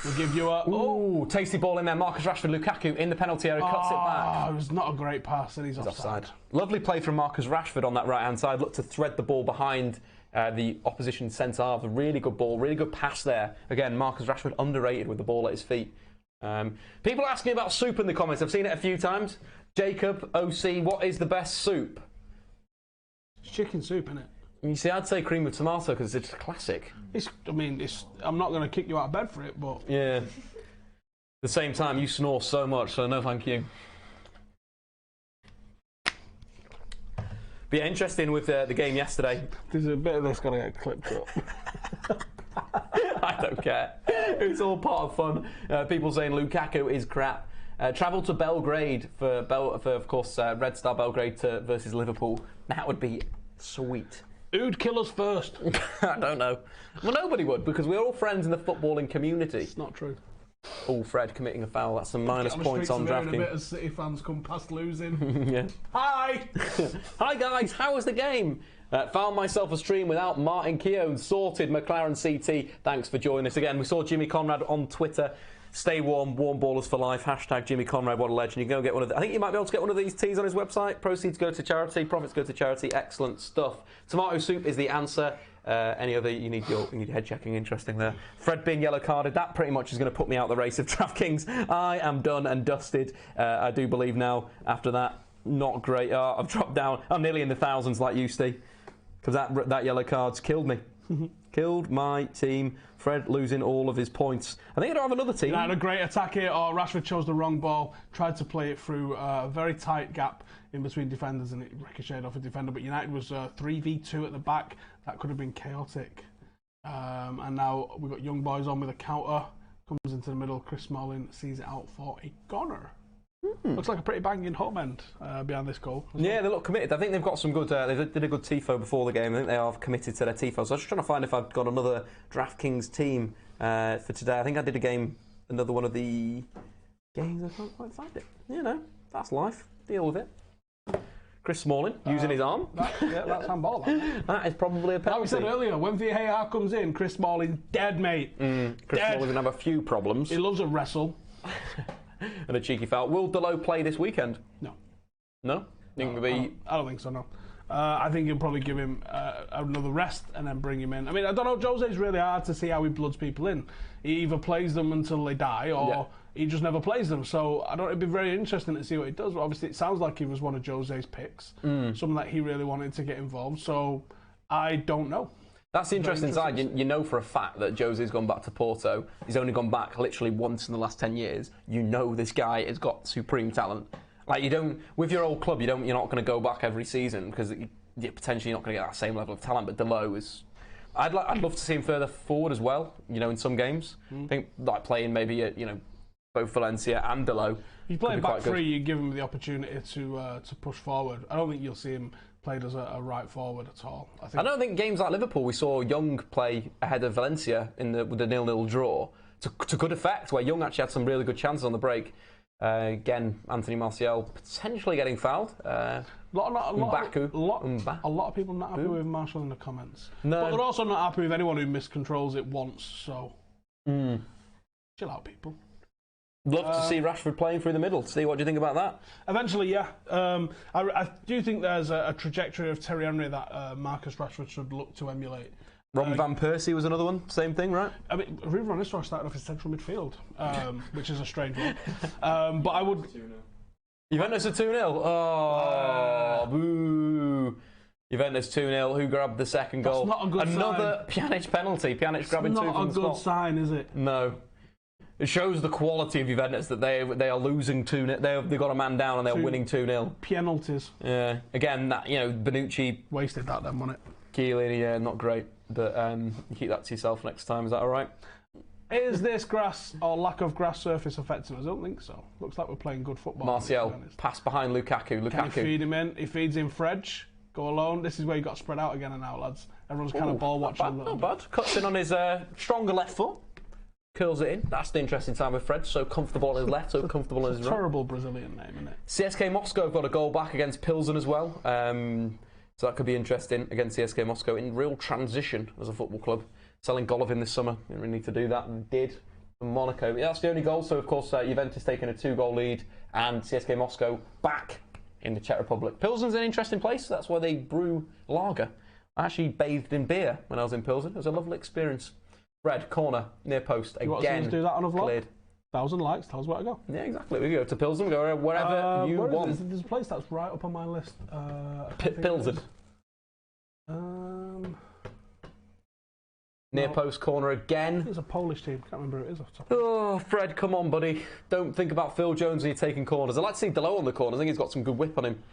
we'll give you a... tasty ball in there. Marcus Rashford, Lukaku in the penalty area, cuts it back. It was not a great pass, and he's offside. Lovely play from Marcus Rashford on that right-hand side. Looked to thread the ball behind the opposition centre-half. A really good ball, really good pass there. Again, Marcus Rashford underrated with the ball at his feet. People ask me about soup in the comments. I've seen it a few times. Jacob, OC, what is the best soup? It's chicken soup, isn't it? You see, I'd say cream with tomato because it's a classic. I'm not going to kick you out of bed for it, but... Yeah. At the same time, you snore so much, so no thank you. But yeah, interesting with the game yesterday. There's a bit of this going to get clipped up. I don't care. It's all part of fun. People saying Lukaku is crap. Travel to Belgrade for of course, Red Star Belgrade versus Liverpool. That would be sweet. Who'd kill us first? I don't know. Well, nobody would, because we're all friends in the footballing community. It's not true. Oh, Fred committing a foul. That's some minus points on DraftKings. A bit as City fans come past losing. Yeah. Hi! Hi, guys. How was the game? Found myself a stream without Martin Keown. Sorted, McLaren CT. Thanks for joining us again. We saw Jimmy Conrad on Twitter. Stay warm, warm ballers for life. Hashtag Jimmy Conrad, what a legend. You can go get one of I think you might be able to get one of these teas on his website. Proceeds go to charity, profits go to charity. Excellent stuff. Tomato soup is the answer. Any other, you need head checking. Interesting there. Fred being yellow carded, that pretty much is going to put me out the race of DraftKings. I am done and dusted. I do believe now after that. Not great. I've dropped down. I'm nearly in the thousands like you, Steve. Because that yellow card's killed me. Killed my team. Fred losing all of his points. I think I don't have another team. Had a great attack here. Rashford chose the wrong ball. Tried to play it through a very tight gap in between defenders, and it ricocheted off a defender. But United was 3v2 at the back. That could have been chaotic. And now we've got Young Boys on with a counter. Comes into the middle. Chris Smalling sees it out for a goner. Looks like a pretty banging home end behind this goal. Yeah, they look committed. I think they've got some good... they did a good tifo before the game. I think they are committed to their tifo. So I was just trying to find if I've got another DraftKings team for today. I think I did another one of the games. I can't quite find it. That's life. Deal with it. Chris Smalling using his arm. That's handball. That is probably a penalty. Like we said earlier, when VAR comes in, Chris Smalling's dead, mate. Chris Smalling's going to have a few problems. He loves a wrestle. And a cheeky foul. Will Dalot play this weekend? No. No? I don't think so, no. I think he'll probably give him another rest and then bring him in. I mean, I don't know, Jose's really hard to see how he bloods people in. He either plays them until they die or he just never plays them. So it'd be very interesting to see what he does. But obviously, it sounds like he was one of Jose's picks, something that he really wanted to get involved. So I don't know. That's the interesting side. You know for a fact that Jose's gone back to Porto. He's only gone back literally once in the last 10 years. You know this guy has got supreme talent. Like, you don't, with your old club, you're not going to go back every season because you're potentially not going to get that same level of talent. But Dalot is... I'd love to see him further forward as well, in some games. I think like playing maybe at, both Valencia and Dalot. If you play him back three, you give him the opportunity to push forward. I don't think you'll see him played as a right forward at all. I don't think games like Liverpool, we saw Young play ahead of Valencia with the 0-0 draw to good effect, where Young actually had some really good chances on the break. Again, Anthony Martial potentially getting fouled. A lot of people not happy with Martial in the comments. No. But they're also not happy with anyone who miscontrols it once, so chill out, people. Love to see Rashford playing through the middle. See, what do you think about that? Eventually, yeah. I do think there's a trajectory of Thierry Henry that Marcus Rashford should look to emulate. Robin Van Persie was another one. Same thing, right? I mean, Ruben Van Nistelrooy started off as central midfield, which is a strange one. But I would... Juventus are 2-0. Oh, boo. Juventus 2-0. Who grabbed the second goal? That's not a good Another sign. Pjanic penalty. Pjanic grabbing two from the spot. Not a good sign, is it? No. It shows the quality of Juventus that they are losing 2-0. They've got a man down and they're winning 2-0. Penalties. Yeah. Again, that Bonucci wasted that then, wasn't it? Chiellini, yeah, not great. But you keep that to yourself next time. Is that all right? Is this grass or lack of grass surface affecting us? I don't think so. Looks like we're playing good football. Martial, pass behind Lukaku. Can he feed him in? He feeds in Fredge. Go alone. This is where you got spread out again now, lads. Everyone's kind of ball watching a little bit. Not bad. Cuts in on his stronger left foot. Curls it in. That's the interesting time with Fred. So comfortable on his left, so comfortable on his right. Terrible Brazilian name, isn't it? CSK Moscow have got a goal back against Pilsen as well. So that could be interesting against CSK Moscow in real transition as a football club. Selling Golovin this summer. Didn't really need to do that and did. Monaco. Yeah, that's the only goal. So, of course, Juventus taking a 2-goal lead and CSK Moscow back in the Czech Republic. Pilsen's an interesting place. That's where they brew lager. I actually bathed in beer when I was in Pilsen. It was a lovely experience. Red corner, near post. You want us to do that on a vlog? Cleared. 1,000 likes, tell us where to go. Yeah, exactly. We go to Pilsen, we go wherever you want. There's a place that's right up on my list. Pilsen. Near post corner again. It's a Polish team. Can't remember who it is off the top. Oh, Fred, come on, buddy. Don't think about Phil Jones when you're taking corners. I'd like to see Dalot on the corner. I think he's got some good whip on him.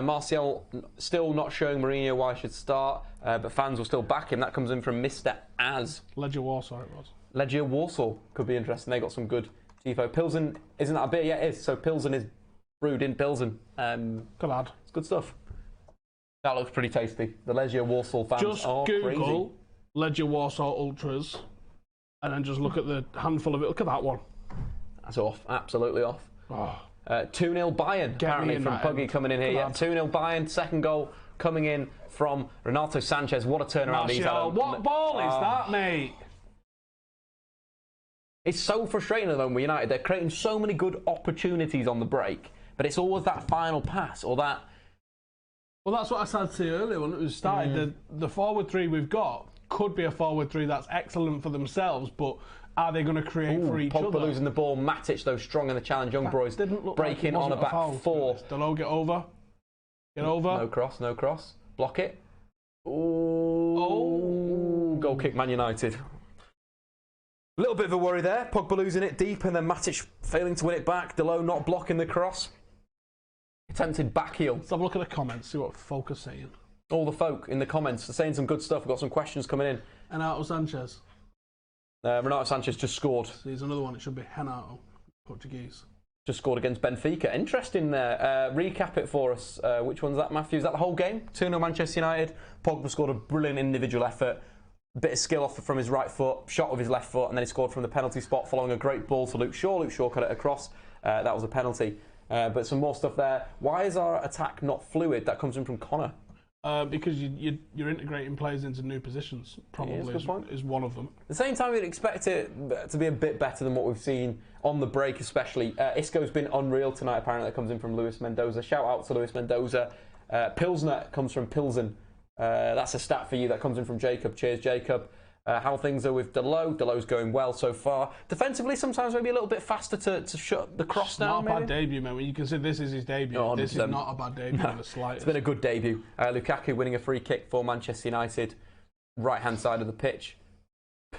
Martial still not showing Mourinho why he should start, but fans will still back him. That comes in from Mr. Az. Legia Warsaw it was. Legia Warsaw could be interesting. They got some good tifo. Pilsen, isn't that a beer? Yeah, it is. So Pilsen is brewed in Pilsen. Good lad. It's good stuff. That looks pretty tasty. The Legia Warsaw fans just are Google crazy. Legia Warsaw Ultras and then just look at the handful of it. Look at that one. That's off. Absolutely off. Oh. 2-0 Bayern, apparently, from Pogba coming in here. Yeah, 2-0 Bayern. Second goal coming in from Renato Sanchez. What a turnaround he's had. What ball is that, mate? It's so frustrating at the moment with United. They're creating so many good opportunities on the break, but it's always that final pass or that... Well, that's what I said to you earlier when it was started. The forward three we've got could be a forward three that's excellent for themselves, but are they going to create for each other? Pogba losing the ball. Matic, though, strong in the challenge. Young Boys breaking on a back four. Dalot, get over. Get over. No cross, no cross. Block it. Oh. Goal kick, Man United. A little bit of a worry there. Pogba losing it deep and then Matic failing to win it back. Dalot not blocking the cross. Attempted back heel. Let's have a look at the comments, see what folk are saying. All the folk in the comments are saying some good stuff. We've got some questions coming in. Renato Sanchez. Renato Sanchez just scored. So here's another one. It should be Renato, Portuguese. Just scored against Benfica. Interesting there. Recap it for us. Which one's that, Matthew? Is that the whole game? 2-0 Manchester United. Pogba scored a brilliant individual effort. Bit of skill off from his right foot, shot with his left foot, and then he scored from the penalty spot following a great ball to Luke Shaw. Luke Shaw cut it across. That was a penalty. But some more stuff there. Why is our attack not fluid? That comes in from Connor. Because you're integrating players into new positions, probably is one of them. At the same time, you'd expect it to be a bit better than what we've seen on the break, especially. Isco's been unreal tonight, apparently. That comes in from Luis Mendoza. Shout out to Luis Mendoza. Pilsner comes from Pilsen. That's a stat for you. That comes in from Jacob. Cheers, Jacob. How things are with Dalot. Dalot's going well so far. Defensively, sometimes maybe a little bit faster to shut the cross down. Not a bad debut, man. When you consider this is his debut, oh, this is not a bad debut in the slightest. It's been a good debut. Lukaku winning a free kick for Manchester United, right-hand side of the pitch.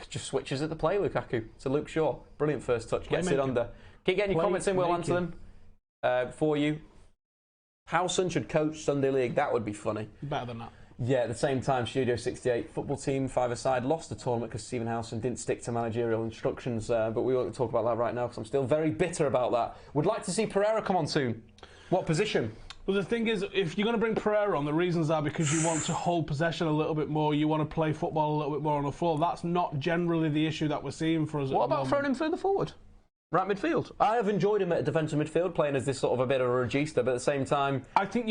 Just switches at the play, Lukaku. To Luke Shaw. Brilliant first touch. Gets it under. Keep getting your comments in. We'll answer them for you. Howson should coach Sunday League. That would be funny. Better than that. Yeah, at the same time, Studio 68, football team, five-a-side, lost the tournament because Stephen Howson didn't stick to managerial instructions, but we won't talk about that right now because I'm still very bitter about that. Would like to see Pereira come on soon. What position? Well, the thing is, if you're going to bring Pereira on, the reasons are because you want to hold possession a little bit more, you want to play football a little bit more on the floor. That's not generally the issue that we're seeing for us at the moment. What about throwing him through the forward? Right midfield. I have enjoyed him at defensive midfield, playing as this sort of a bit of a regista, but at the same time... I think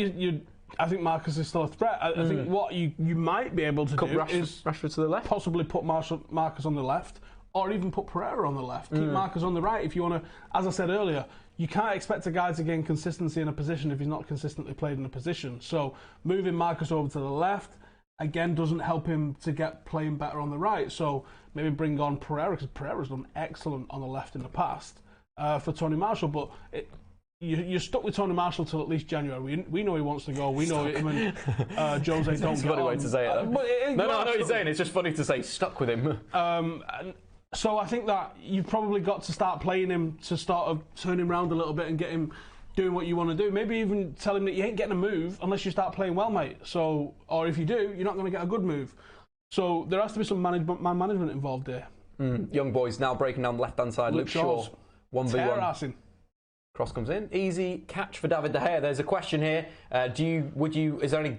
I think Marcus is still a threat. I think what you might be able to do is Rashford to the left, possibly put Marcus on the left, or even put Pereira on the left. Keep Marcus on the right if you want to. As I said earlier, you can't expect a guy to gain consistency in a position if he's not consistently played in a position. So moving Marcus over to the left again doesn't help him to get playing better on the right. So maybe bring on Pereira, because Pereira's done excellent on the left in the past for Tony Marshall, but. You're stuck with Tony Marshall till at least January. We know he wants to go. We know him and Jose don't get on. It's a funny way to say it. I know what you're saying. It's just funny to say stuck with him. So I think that you've probably got to start playing him to start of turn him around a little bit and get him doing what you want to do. Maybe even tell him that you ain't getting a move unless you start playing well, mate. So, or if you do, you're not going to get a good move. So there has to be some management involved there. Young Boys now breaking down the left-hand side. Luke Shaw, 1v1. Cross comes in. Easy catch for David De Gea. There's a question here. Is there any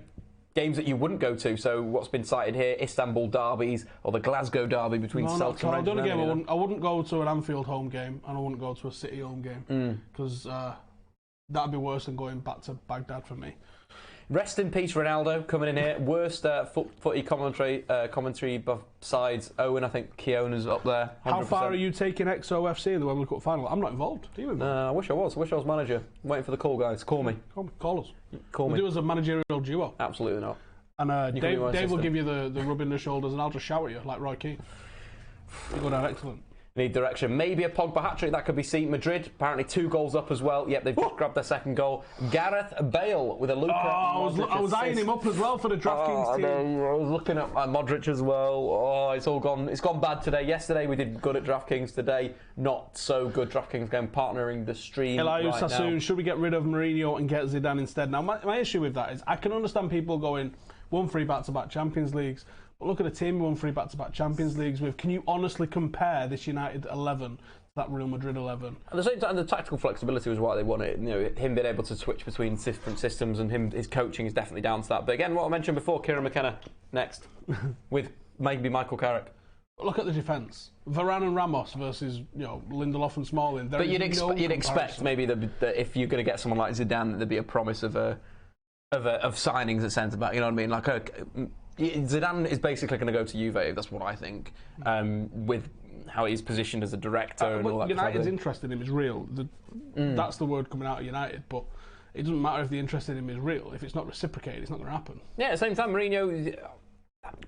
games that you wouldn't go to? So what's been cited here? Istanbul derbies or the Glasgow derby between Celtic and Rangers? I've done a game. I wouldn't go to an Anfield home game, and I wouldn't go to a City home game because that'd be worse than going back to Baghdad for me. Rest in peace, Ronaldo, coming in here. Worst footy commentary besides Owen. I think Keona's up there. 100%. How far are you taking XOFC in the Wembley Cup final? I'm not involved. Do you? I wish I was. I wish I was manager. I'm waiting for the call, guys. Call me. Call us. Call me. We'll do as a managerial duo. Absolutely not. And Dave will give you the rub in the shoulders, and I'll just shout at you like Roy Keane. You go down excellent. Need direction. Maybe a Pogba hat-trick. That could be seen. Madrid, apparently 2 goals up as well. Yep, they've just grabbed their second goal. Gareth Bale with a Luka Modric I was eyeing him up as well for the DraftKings team. I was looking at Modric as well. Oh, it's all gone. It's gone bad today. Yesterday we did good at DraftKings. Today, not so good. DraftKings game partnering the stream Elias right Sassoon, now. should we get rid of Mourinho and get Zidane instead? Now, my issue with that is I can understand people going 1-3 back-to-back Champions Leagues. But look at the team we won 3 back-to-back Champions Leagues with. Can you honestly compare this United 11 to that Real Madrid 11? At the same time, the tactical flexibility was why they won it. You know, him being able to switch between different systems and his coaching is definitely down to that. But again, what I mentioned before, Kieran McKenna next with maybe Michael Carrick. Look at the defence. Varane and Ramos versus Lindelof and Smalling. But you'd expect maybe that if you're going to get someone like Zidane, there'd be a promise of signings at centre back. You know what I mean? Like Zidane is basically going to go to Juve. That's what I think. With how he's positioned as a director and all that. United's interest in him is real. That's the word coming out of United. But it doesn't matter if the interest in him is real. If it's not reciprocated, it's not going to happen. Yeah. At the same time, Mourinho.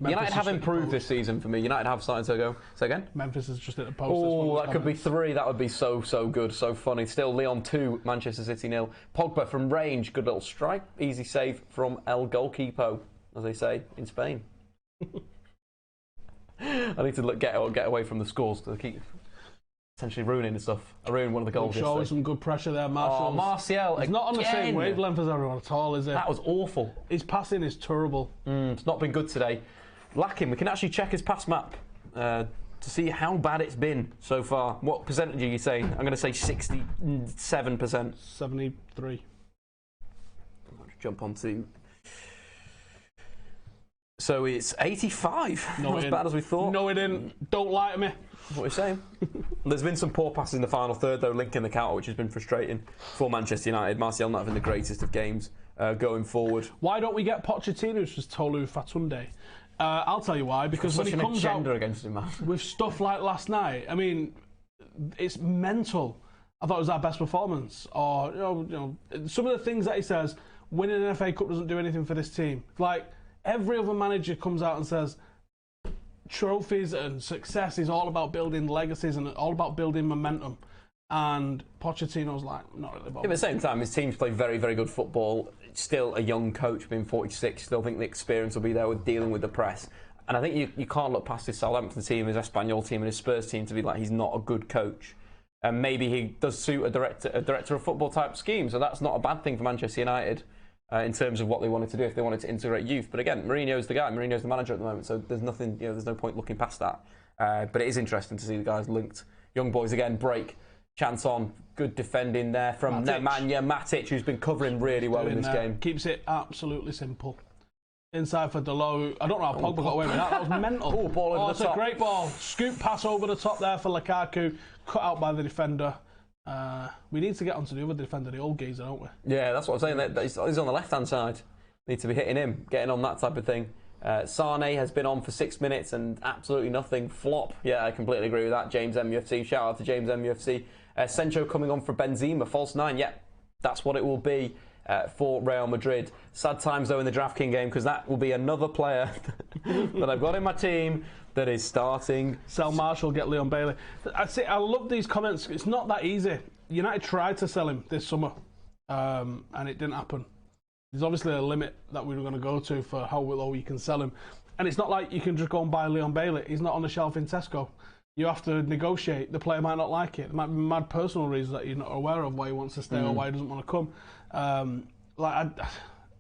United have improved this season for me. United have started to go. Say again? Memphis is just at the post. Oh, that could be 3. That would be so good, so funny. Still, Lyon 2, Manchester City 0. Pogba from range, good little strike. Easy save from El Goalkeeper, as they say in Spain. I need to get away from the scores to keep essentially ruining stuff. I ruined one of the goals yesterday. Showing some good pressure there, Martial. Oh, Martial. He's not on the same wavelength as everyone at all, is it? That was awful. His passing is terrible. It's not been good today. Lacking. We can actually check his pass map to see how bad it's been so far. What percentage are you saying? I'm going to say 67%. 73. Let's jump onto. So it's 85. Not as bad as we thought. No, it didn't. Don't lie to me. What we're saying. There's been some poor passes in the final third, though, linking the counter, which has been frustrating for Manchester United. Martial not having the greatest of games going forward. Why don't we get Pochettino as Tolu Fatunde? I'll tell you why. Because when he comes out against him, man. with stuff like last night, I mean, it's mental. I thought it was our best performance. Or some of the things that he says. Winning an FA Cup doesn't do anything for this team. Like every other manager comes out and says trophies and success is all about building legacies and all about building momentum. And Pochettino's like, not really bothered. At the same time, his teams play very, very good football. Still a young coach, being 46. Still think the experience will be there with dealing with the press. And I think you can't look past his Southampton team, his Espanyol team, and his Spurs team to be like he's not a good coach. And maybe he does suit a director of football type scheme. So that's not a bad thing for Manchester United in terms of what they wanted to do if they wanted to integrate youth. But again, Mourinho's the guy. Mourinho's the manager at the moment. So there's nothing. There's no point looking past that. But it is interesting to see the guys linked. Young Boys again break. Chance on, good defending there from Nemanja Matic, who's been covering really well in this game. Keeps it absolutely simple. Inside for Dalot. I don't know how Pogba got away with that. That was mental. Ball over the top. It's a great ball. Scoop pass over the top there for Lukaku. Cut out by the defender. We need to get onto the other defender, the old geezer, don't we? Yeah, that's what I'm saying. He's on the left-hand side. Need to be hitting him, getting on that type of thing. Sane has been on for 6 minutes and absolutely nothing. Flop. Yeah, I completely agree with that. James MUFC. Shout out to James MUFC. Sancho coming on for Benzema. False 9. Yeah, that's what it will be for Real Madrid. Sad times, though, in the DraftKings game, because that will be another player that I've got in my team that is starting. Sell Marshall, get Leon Bailey. I love these comments. It's not that easy. United tried to sell him this summer, and it didn't happen. There's obviously a limit that we were going to go to for how low you can sell him. And it's not like you can just go and buy Leon Bailey. He's not on the shelf in Tesco. You have to negotiate. The player might not like it. There might be mad personal reasons that you're not aware of why he wants to stay or why he doesn't want to come.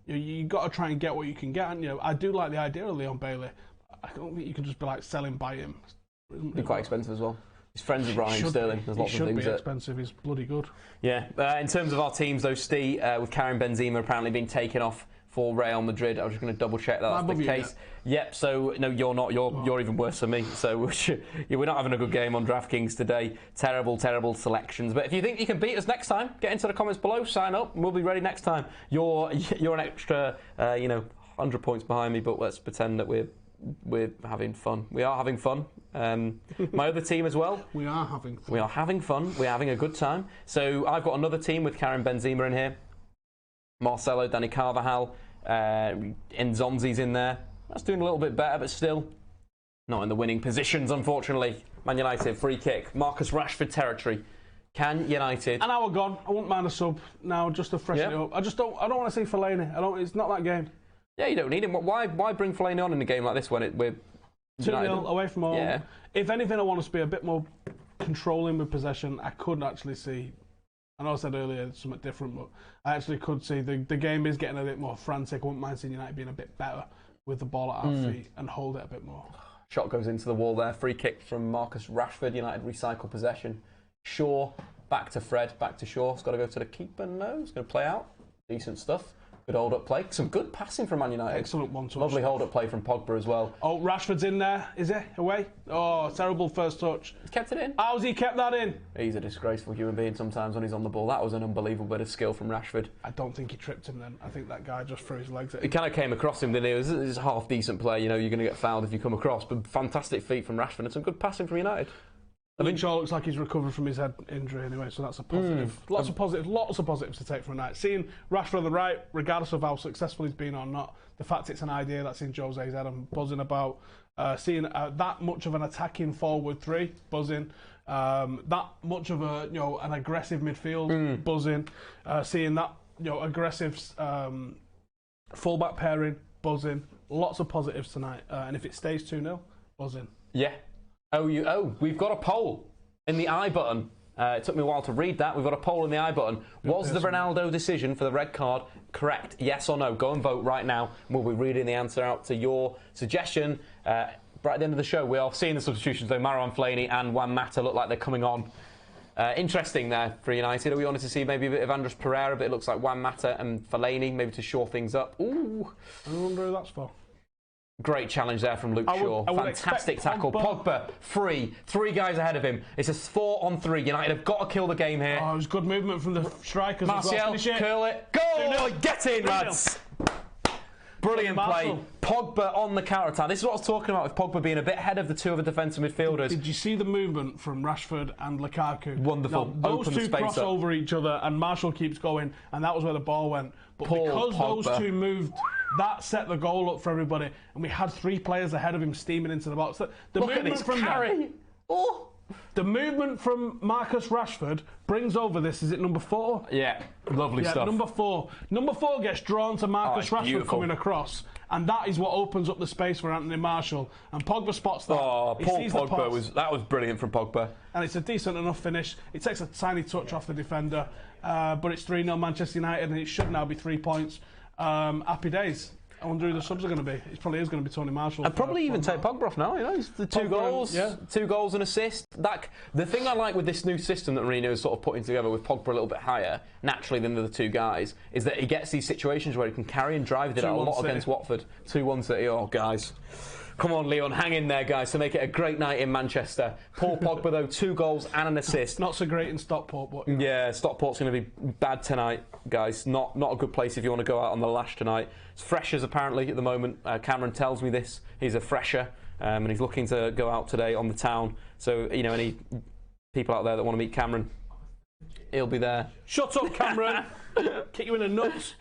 You got to try and get what you can get. And, I do like the idea of Leon Bailey. I don't think you can just be like, sell him, buy him. It'd be quite expensive as well. He's friends with Raheem Sterling. There's lots of things. He should be expensive. He's bloody good. Yeah. In terms of our teams, though, Steve, with Karim Benzema apparently being taken off for Real Madrid. I was just going to double check that's the case. Yep. So no, you're not. You're even worse than me. So we're not having a good game on DraftKings today. Terrible selections. But if you think you can beat us next time, get into the comments below. Sign up, and we'll be ready next time. You're an extra 100 points behind me, but let's pretend that we're having fun. We are having fun. My other team as well. We are having fun. We are having fun. We're having a good time. So I've got another team with Karim Benzema in here. Marcelo, Dani Carvajal, Nzonzi's in there. That's doing a little bit better, but still not in the winning positions, unfortunately. Man United, free kick. Marcus Rashford territory. Can United... An hour gone. I wouldn't mind a sub now just to freshen it up. I don't want to see Fellaini. It's not that game. Yeah, you don't need him. Why bring Fellaini on in a game like this when we're 2-0 away from home? Yeah. If anything, I want us to be a bit more controlling with possession. I could actually see, I know I said earlier it's something different, but I actually could see the game is getting a bit more frantic. I wouldn't mind seeing United being a bit better with the ball at our feet and hold it a bit more. Shot goes into the wall there. Free kick from Marcus Rashford. United recycle possession. Shaw, back to Fred, back to Shaw. It's got to go to the keeper. No, it's going to play out. Decent stuff. Good hold-up play. Some good passing from Man United. Excellent one-touch. Lovely hold-up play from Pogba as well. Oh, Rashford's in there. Is he? Away? Oh, terrible first touch. He's kept it in. How's he kept that in? He's a disgraceful human being sometimes when he's on the ball. That was an unbelievable bit of skill from Rashford. I don't think he tripped him then. I think that guy just threw his legs at him. He kind of came across him, didn't he? It was a half-decent play. You're going to get fouled if you come across. But fantastic feet from Rashford and some good passing from United. I think Shaw looks like he's recovered from his head injury anyway, so that's a positive. Lots of positives to take from that. Seeing Rashford on the right, regardless of how successful he's been or not, the fact it's an idea that's in Jose's head, I'm buzzing about. Seeing that much of an attacking forward three, buzzing. That much of an aggressive midfield, buzzing. Seeing that aggressive fullback pairing, buzzing. Lots of positives tonight, and if it stays 2-0, buzzing. Yeah. We've got a poll in the I button. It took me a while to read that. We've got a poll in the I button. Was the Ronaldo decision for the red card correct? Yes or no? Go and vote right now. We'll be reading the answer out to your suggestion. Right at the end of the show, we are seeing the substitutions, though. Marouane Fellaini and Juan Mata look like they're coming on. Interesting there for United. We wanted to see maybe a bit of Andres Pereira, but it looks like Juan Mata and Fellaini, maybe to shore things up. Ooh. I wonder who that's for. Great challenge there from Luke Shaw. Fantastic tackle. Pogba, free. 3 guys ahead of him. It's a 4-on-3. United have got to kill the game here. Oh, it was good movement from the strikers. Martial, curl it. Goal! Get in, lads. Brilliant play. Pogba on the counter-attack. This is what I was talking about with Pogba being a bit ahead of the 2 other defensive midfielders. Did you see the movement from Rashford and Lukaku? Wonderful. Those 2 cross over each other and Marshall keeps going, and that was where the ball went. But because Pogba. Those 2 moved, that set the goal up for everybody, and we had 3 players ahead of him steaming into the box. Look at this carry. The movement from Marcus Rashford brings over this. Is it number 4? Yeah, lovely stuff. Number 4. Number 4 gets drawn to Marcus Rashford beautiful. coming across, and that is what opens up the space for Anthony Martial. And Pogba spots that. Oh, Paul Pogba that was brilliant from Pogba. And it's a decent enough finish. It takes a tiny touch off the defender, but it's 3-0 Manchester United, and it should now be 3 points. Happy days. I wonder who the subs are going to be. It probably is going to be Tony Marshall. I'd probably even take Pogba off now. He's the 2 goals, 2 goals and assist. The thing I like with this new system that Mourinho is sort of putting together with Pogba a little bit higher, naturally than the other 2 guys, is that he gets these situations where he can carry and drive. He did it a lot against Watford. 2-1 City. Oh, guys. Come on, Leon, hang in there, guys, to make it a great night in Manchester. Paul Pogba, though, 2 goals and an assist. Not so great in Stockport, but... You know. Yeah, Stockport's going to be bad tonight, guys. Not a good place if you want to go out on the lash tonight. It's freshers, apparently, at the moment. Cameron tells me this. He's a fresher, and he's looking to go out today on the town. So, you know, any people out there that want to meet Cameron, he'll be there. Shut up, Cameron! Kick you in the nuts.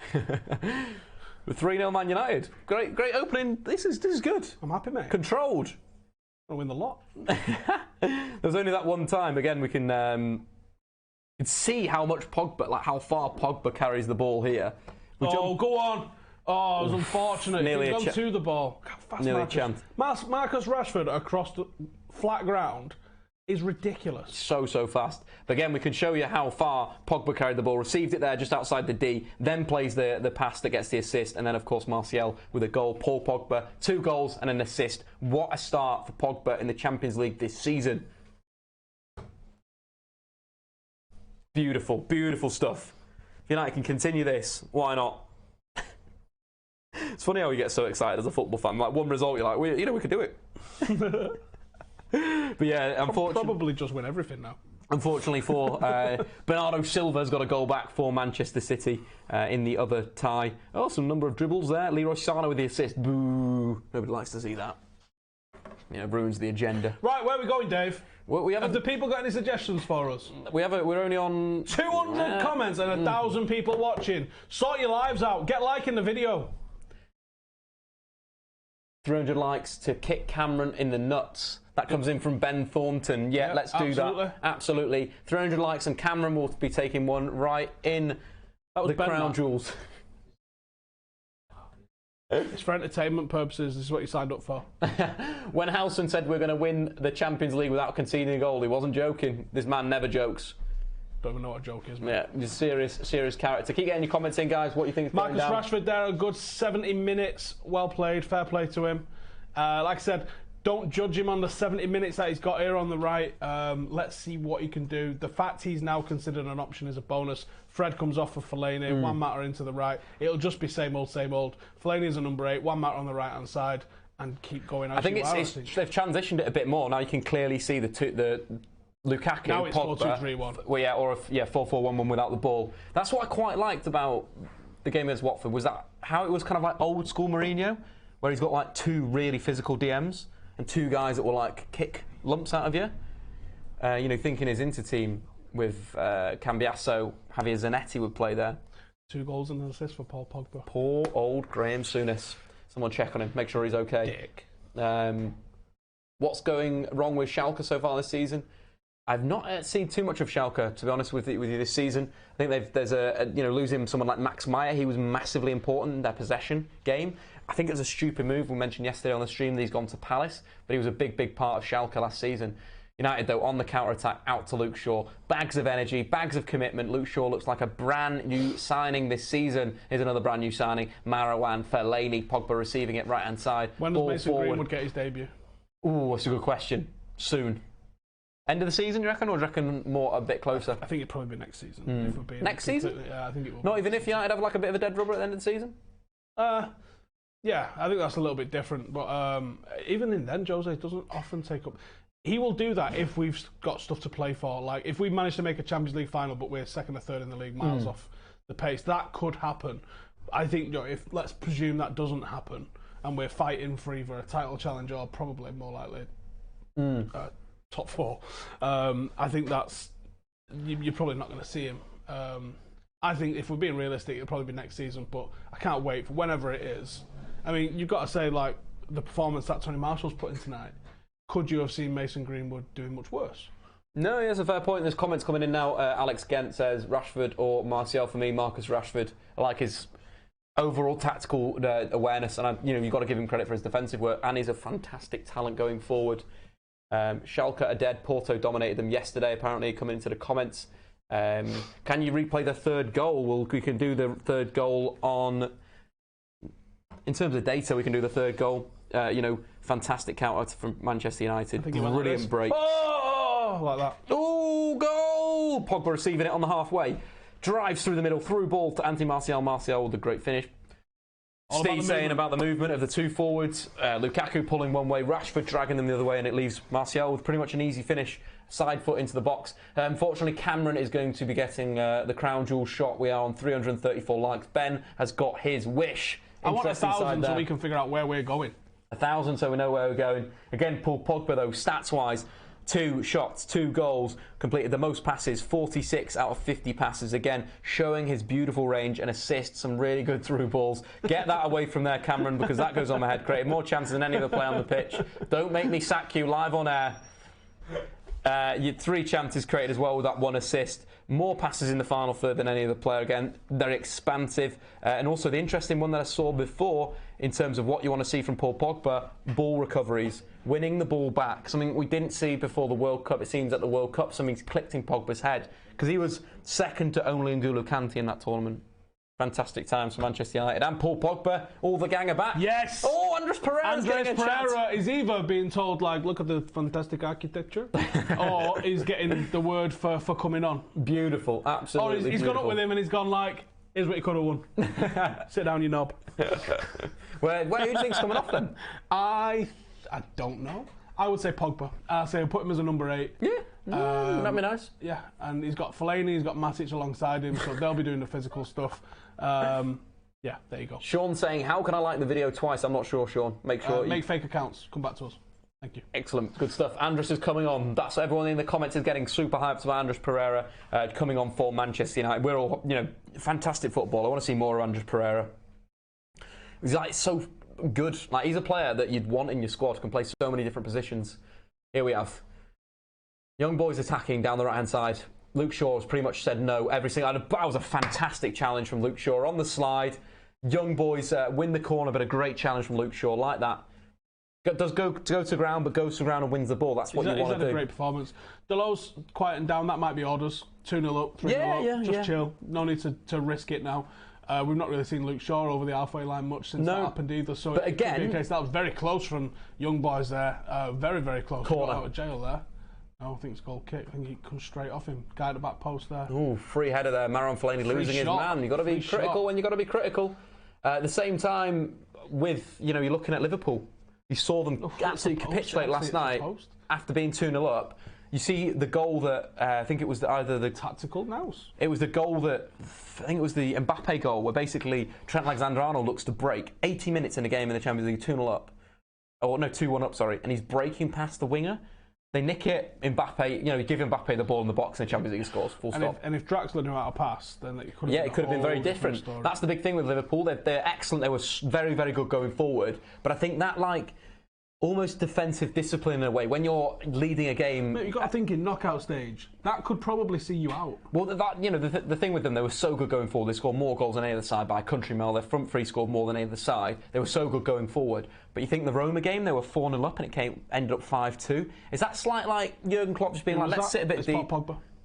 3-0 Man United. Great opening. This is good. I'm happy, mate. Controlled. I'll win the lot. There's only that one time. Again, we can see how much Pogba, like how far Pogba carries the ball here. Go on. Oh, it was unfortunate. Nearly He's gone to the ball. How fast nearly a chance. Marcus Rashford across the flat ground is ridiculous. So fast. But again, we can show you how far Pogba carried the ball, received it there just outside the D, then plays the pass that gets the assist, and then, of course, Martial with a goal. Paul Pogba, 2 goals and an assist. What a start for Pogba in the Champions League this season. Beautiful, beautiful stuff. If United can continue this, why not? It's funny how you get so excited as a football fan. Like, one result, you're like, we could do it. But yeah, unfortunately, probably just win everything now. Unfortunately for Bernardo Silva's got a goal back for Manchester City in the other tie. Oh, some number of dribbles there. Leroy Sané with the assist. Boo! Nobody likes to see that. You know, ruins the agenda. Right, where are we going, Dave? We have the people got any suggestions for us? We're only on 200 comments and 1,000 people watching. Sort your lives out. Get liking the video. 300 likes to kick Cameron in the nuts. That comes in from Ben Thornton. Yeah, let's do that. Absolutely. 300 likes and Cameron will be taking one right in the crown jewels. It's for entertainment purposes. This is what you signed up for. When Howson said we're going to win the Champions League without conceding a goal, he wasn't joking. This man never jokes. Don't even know what a joke is, mate. Yeah, just serious character. Keep getting your comments in, guys. What you think is going down? Marcus Rashford there, a good 70 minutes. Well played. Fair play to him. Like I said, don't judge him on the 70 minutes that he's got here on the right. Let's see what he can do. The fact he's now considered an option is a bonus. Fred comes off for Fellaini, Juan Mata into the right. It'll just be same old, same old. Fellaini is a number 8, Juan Mata on the right-hand side, and keep going. I think they've transitioned it a bit more. Now you can clearly see the Lukaku, now it's Pogba. 4-2-3-1. Well, yeah, or 4-4-1-1 without the ball. That's what I quite liked about the game against Watford, was that how it was kind of like old school Mourinho, where he's got like 2 really physical DMs and 2 guys that will like kick lumps out of you. You know, thinking his Inter team with Cambiasso, Javier Zanetti would play there. 2 goals and an assist for Paul Pogba. Poor old Graham Souness. Someone check on him, make sure he's okay. Dick. What's going wrong with Schalke so far this season? I've not seen too much of Schalke, to be honest with you this season. I think there's losing someone like Max Meyer. He was massively important in their possession game. I think it was a stupid move. We mentioned yesterday on the stream that he's gone to Palace, but he was a big part of Schalke last season. United, though, on the counter-attack, out to Luke Shaw. Bags of energy, bags of commitment. Luke Shaw looks like a brand new signing this season. Here's another brand new signing. Marouane, Fellaini, Pogba receiving it right-hand side. When does Mason Greenwood get his debut? Ooh, that's a good question. Soon. End of the season, you reckon, or do you reckon more a bit closer? I think it'd probably be next season. If we're being next season? Yeah, I think it will. Not even if United have like a bit of a dead rubber at the end of the season? Yeah, I think that's a little bit different. But even in then, Jose doesn't often take up. He will do that if we've got stuff to play for. Like if we manage to make a Champions League final, but we're 2nd or 3rd in the league, miles off the pace, that could happen. I think if let's presume that doesn't happen, and we're fighting for either a title challenge or probably more likely top 4. I think that's you're probably not going to see him. I think if we're being realistic, it'll probably be next season. But I can't wait for whenever it is. I mean, you've got to say like the performance that Tony Marshall's put in tonight. Could you have seen Mason Greenwood doing much worse? No, he has a fair point. There's comments coming in now. Alex Gent says Rashford or Martial for me. Marcus Rashford. I like his overall tactical awareness, and you've got to give him credit for his defensive work. And he's a fantastic talent going forward. Schalke are dead. Porto dominated them yesterday. Apparently, coming into the comments. Can you replay the 3rd goal? Well, we can do the 3rd goal on. In terms of data, we can do the 3rd goal. Fantastic counter from Manchester United. Brilliant break. Oh, like that. Oh, goal! Pogba receiving it on the halfway. Drives through the middle, through ball to Anthony Martial. Martial with a great finish. Steve saying about the movement of the two forwards, Lukaku pulling one way, Rashford dragging them the other way, and it leaves Martial with pretty much an easy finish, side foot into the box. Unfortunately, Cameron is going to be getting the crown jewel shot. We are on 334 likes. Ben has got his wish. I want 1,000 so we can figure out where we're going. 1,000 so we know where we're going. Again, Paul Pogba, though, stats-wise, 2 shots, 2 goals, completed the most passes, 46 out of 50 passes. Again, showing his beautiful range and assists, some really good through balls. Get that away from there, Cameron, because that goes on my head. Created more chances than any other player on the pitch. Don't make me sack you live on air. You had 3 chances created as well with that 1 assist. More passes in the final third than any other player. Again, they're expansive. And also the interesting one that I saw before in terms of what you want to see from Paul Pogba, ball recoveries, winning the ball back. Something we didn't see before the World Cup. It seems at the World Cup something's clicked in Pogba's head because he was second to only N'Golo Kante in that tournament. Fantastic times for Manchester United. And Paul Pogba, all the gang are back. Yes! Oh, Andres Pereira is either being told, like, look at the fantastic architecture, or he's getting the word for coming on. Beautiful, absolutely. Or he's gone up with him and he's gone, like, here's what you could have won. Sit down, you knob. Where do you think's coming off then? I don't know. I would say Pogba. I'll say I'll put him as a number 8. Yeah, that'd be nice. Yeah, and he's got Fellaini, he's got Matic alongside him, so they'll be doing the physical stuff. Yeah, there you go. Sean saying, how can I like the video twice? I'm not sure, Sean. Make sure make fake accounts. Come back to us. Thank you. Excellent. Good stuff. Andres is coming on. That's everyone in the comments is getting super hyped about Andres Pereira coming on for Manchester United. We're all, fantastic football. I want to see more of Andres Pereira. He's like so good. Like he's a player that you'd want in your squad, can play so many different positions. Here we have Young Boys attacking down the right-hand side. Luke Shaw has pretty much said no every single. That was a fantastic challenge from Luke Shaw on the slide. Young Boys win the corner, but a great challenge from Luke Shaw like that. Does go to ground, but goes to ground and wins the ball. That's what you want to do. He's had a great performance. Dalot's quieting down. That might be orders. 2-0 up, 3-0 up. Just chill. No need to risk it now. We've not really seen Luke Shaw over the halfway line much since that happened either. So but again, in case that was very close from Young Boys there. Very, very close. Corner. Got out of jail there. No, I think it's goal kick. I think he comes straight off him. Guy at the back post there. Ooh, free header there. Marouane Fellaini losing his man. You've got to be critical when you've got to be critical. At the same time, with, you're looking at Liverpool. You saw them absolutely capitulate last night after being 2-0 up. You see the goal that I think it was either the tactical mouse. It was the goal that I think it was the Mbappe goal where basically Trent Alexander-Arnold looks to break 80 minutes in the game in the Champions League, 2-0 up. Oh no, 2-1 up. Sorry, and he's breaking past the winger. They nick it. Mbappe, you give Mbappe the ball in the box and the Champions League scores. Full stop. And if Draxler knew how to pass, then it could have been very different. That's the big thing with Liverpool. They're excellent. They were very, very good going forward. But I think that almost defensive discipline in a way when you're leading a game. Mate, you've got to think in knockout stage. That could probably see you out. Well, the thing with them, they were so good going forward. They scored more goals than any other side by a country mile. Their front three scored more than any other side. They were so good going forward. But you think the Roma game, they were 4-0 up and it ended up 5-2. Is that slight like Jurgen Klopp just being let's sit a bit deep?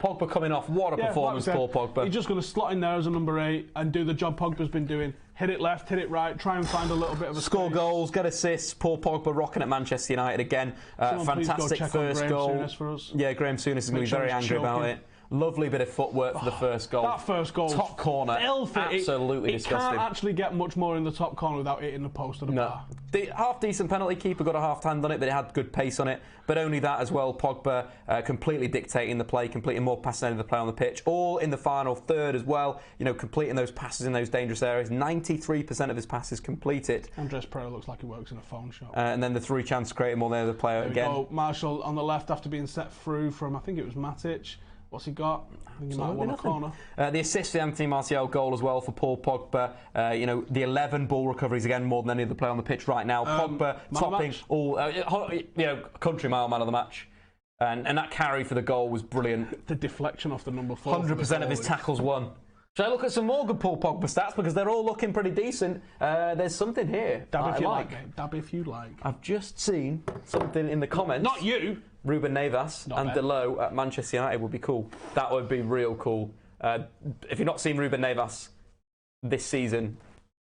Pogba coming off. What a performance for Pogba. He's just going to slot in there as a number 8 and do the job Pogba's been doing. Hit it left, hit it right, try and find a little bit of a score goals, get assists. Paul Pogba rocking at Manchester United again. Fantastic first goal. Yeah, Graham Souness is going to be very angry about it. Lovely bit of footwork for the first goal. That first goal, top corner, absolutely disgusting. It can't actually get much more in the top corner without hitting the post of the bar. Half decent penalty. Keeper got a half hand on it, but it had good pace on it. But only that as well. Pogba completely dictating the play, completing more passes than the play on the pitch. All in the final third as well. Completing those passes in those dangerous areas. 93% of his passes completed. Andres Pereira looks like he works in a phone shop. And then the 3 chances created more than the other player again. Marshall on the left after being set through from I think it was Matic. What's he got? I think he might have won a corner. The assist for the Anthony Martial goal as well for Paul Pogba. The 11 ball recoveries again, more than any other player on the pitch right now. Pogba topping all, country mile man of the match. And that carry for the goal was brilliant. The deflection off the number 4. 100% of his tackles won. Shall I look at some more good Paul Pogba stats because they're all looking pretty decent? There's something here. Dab if you like. Dab if you like. I've just seen something in the comments. Not you. Ruben Neves and Dalot at Manchester United would be cool. That would be real cool. If you've not seen Ruben Neves this season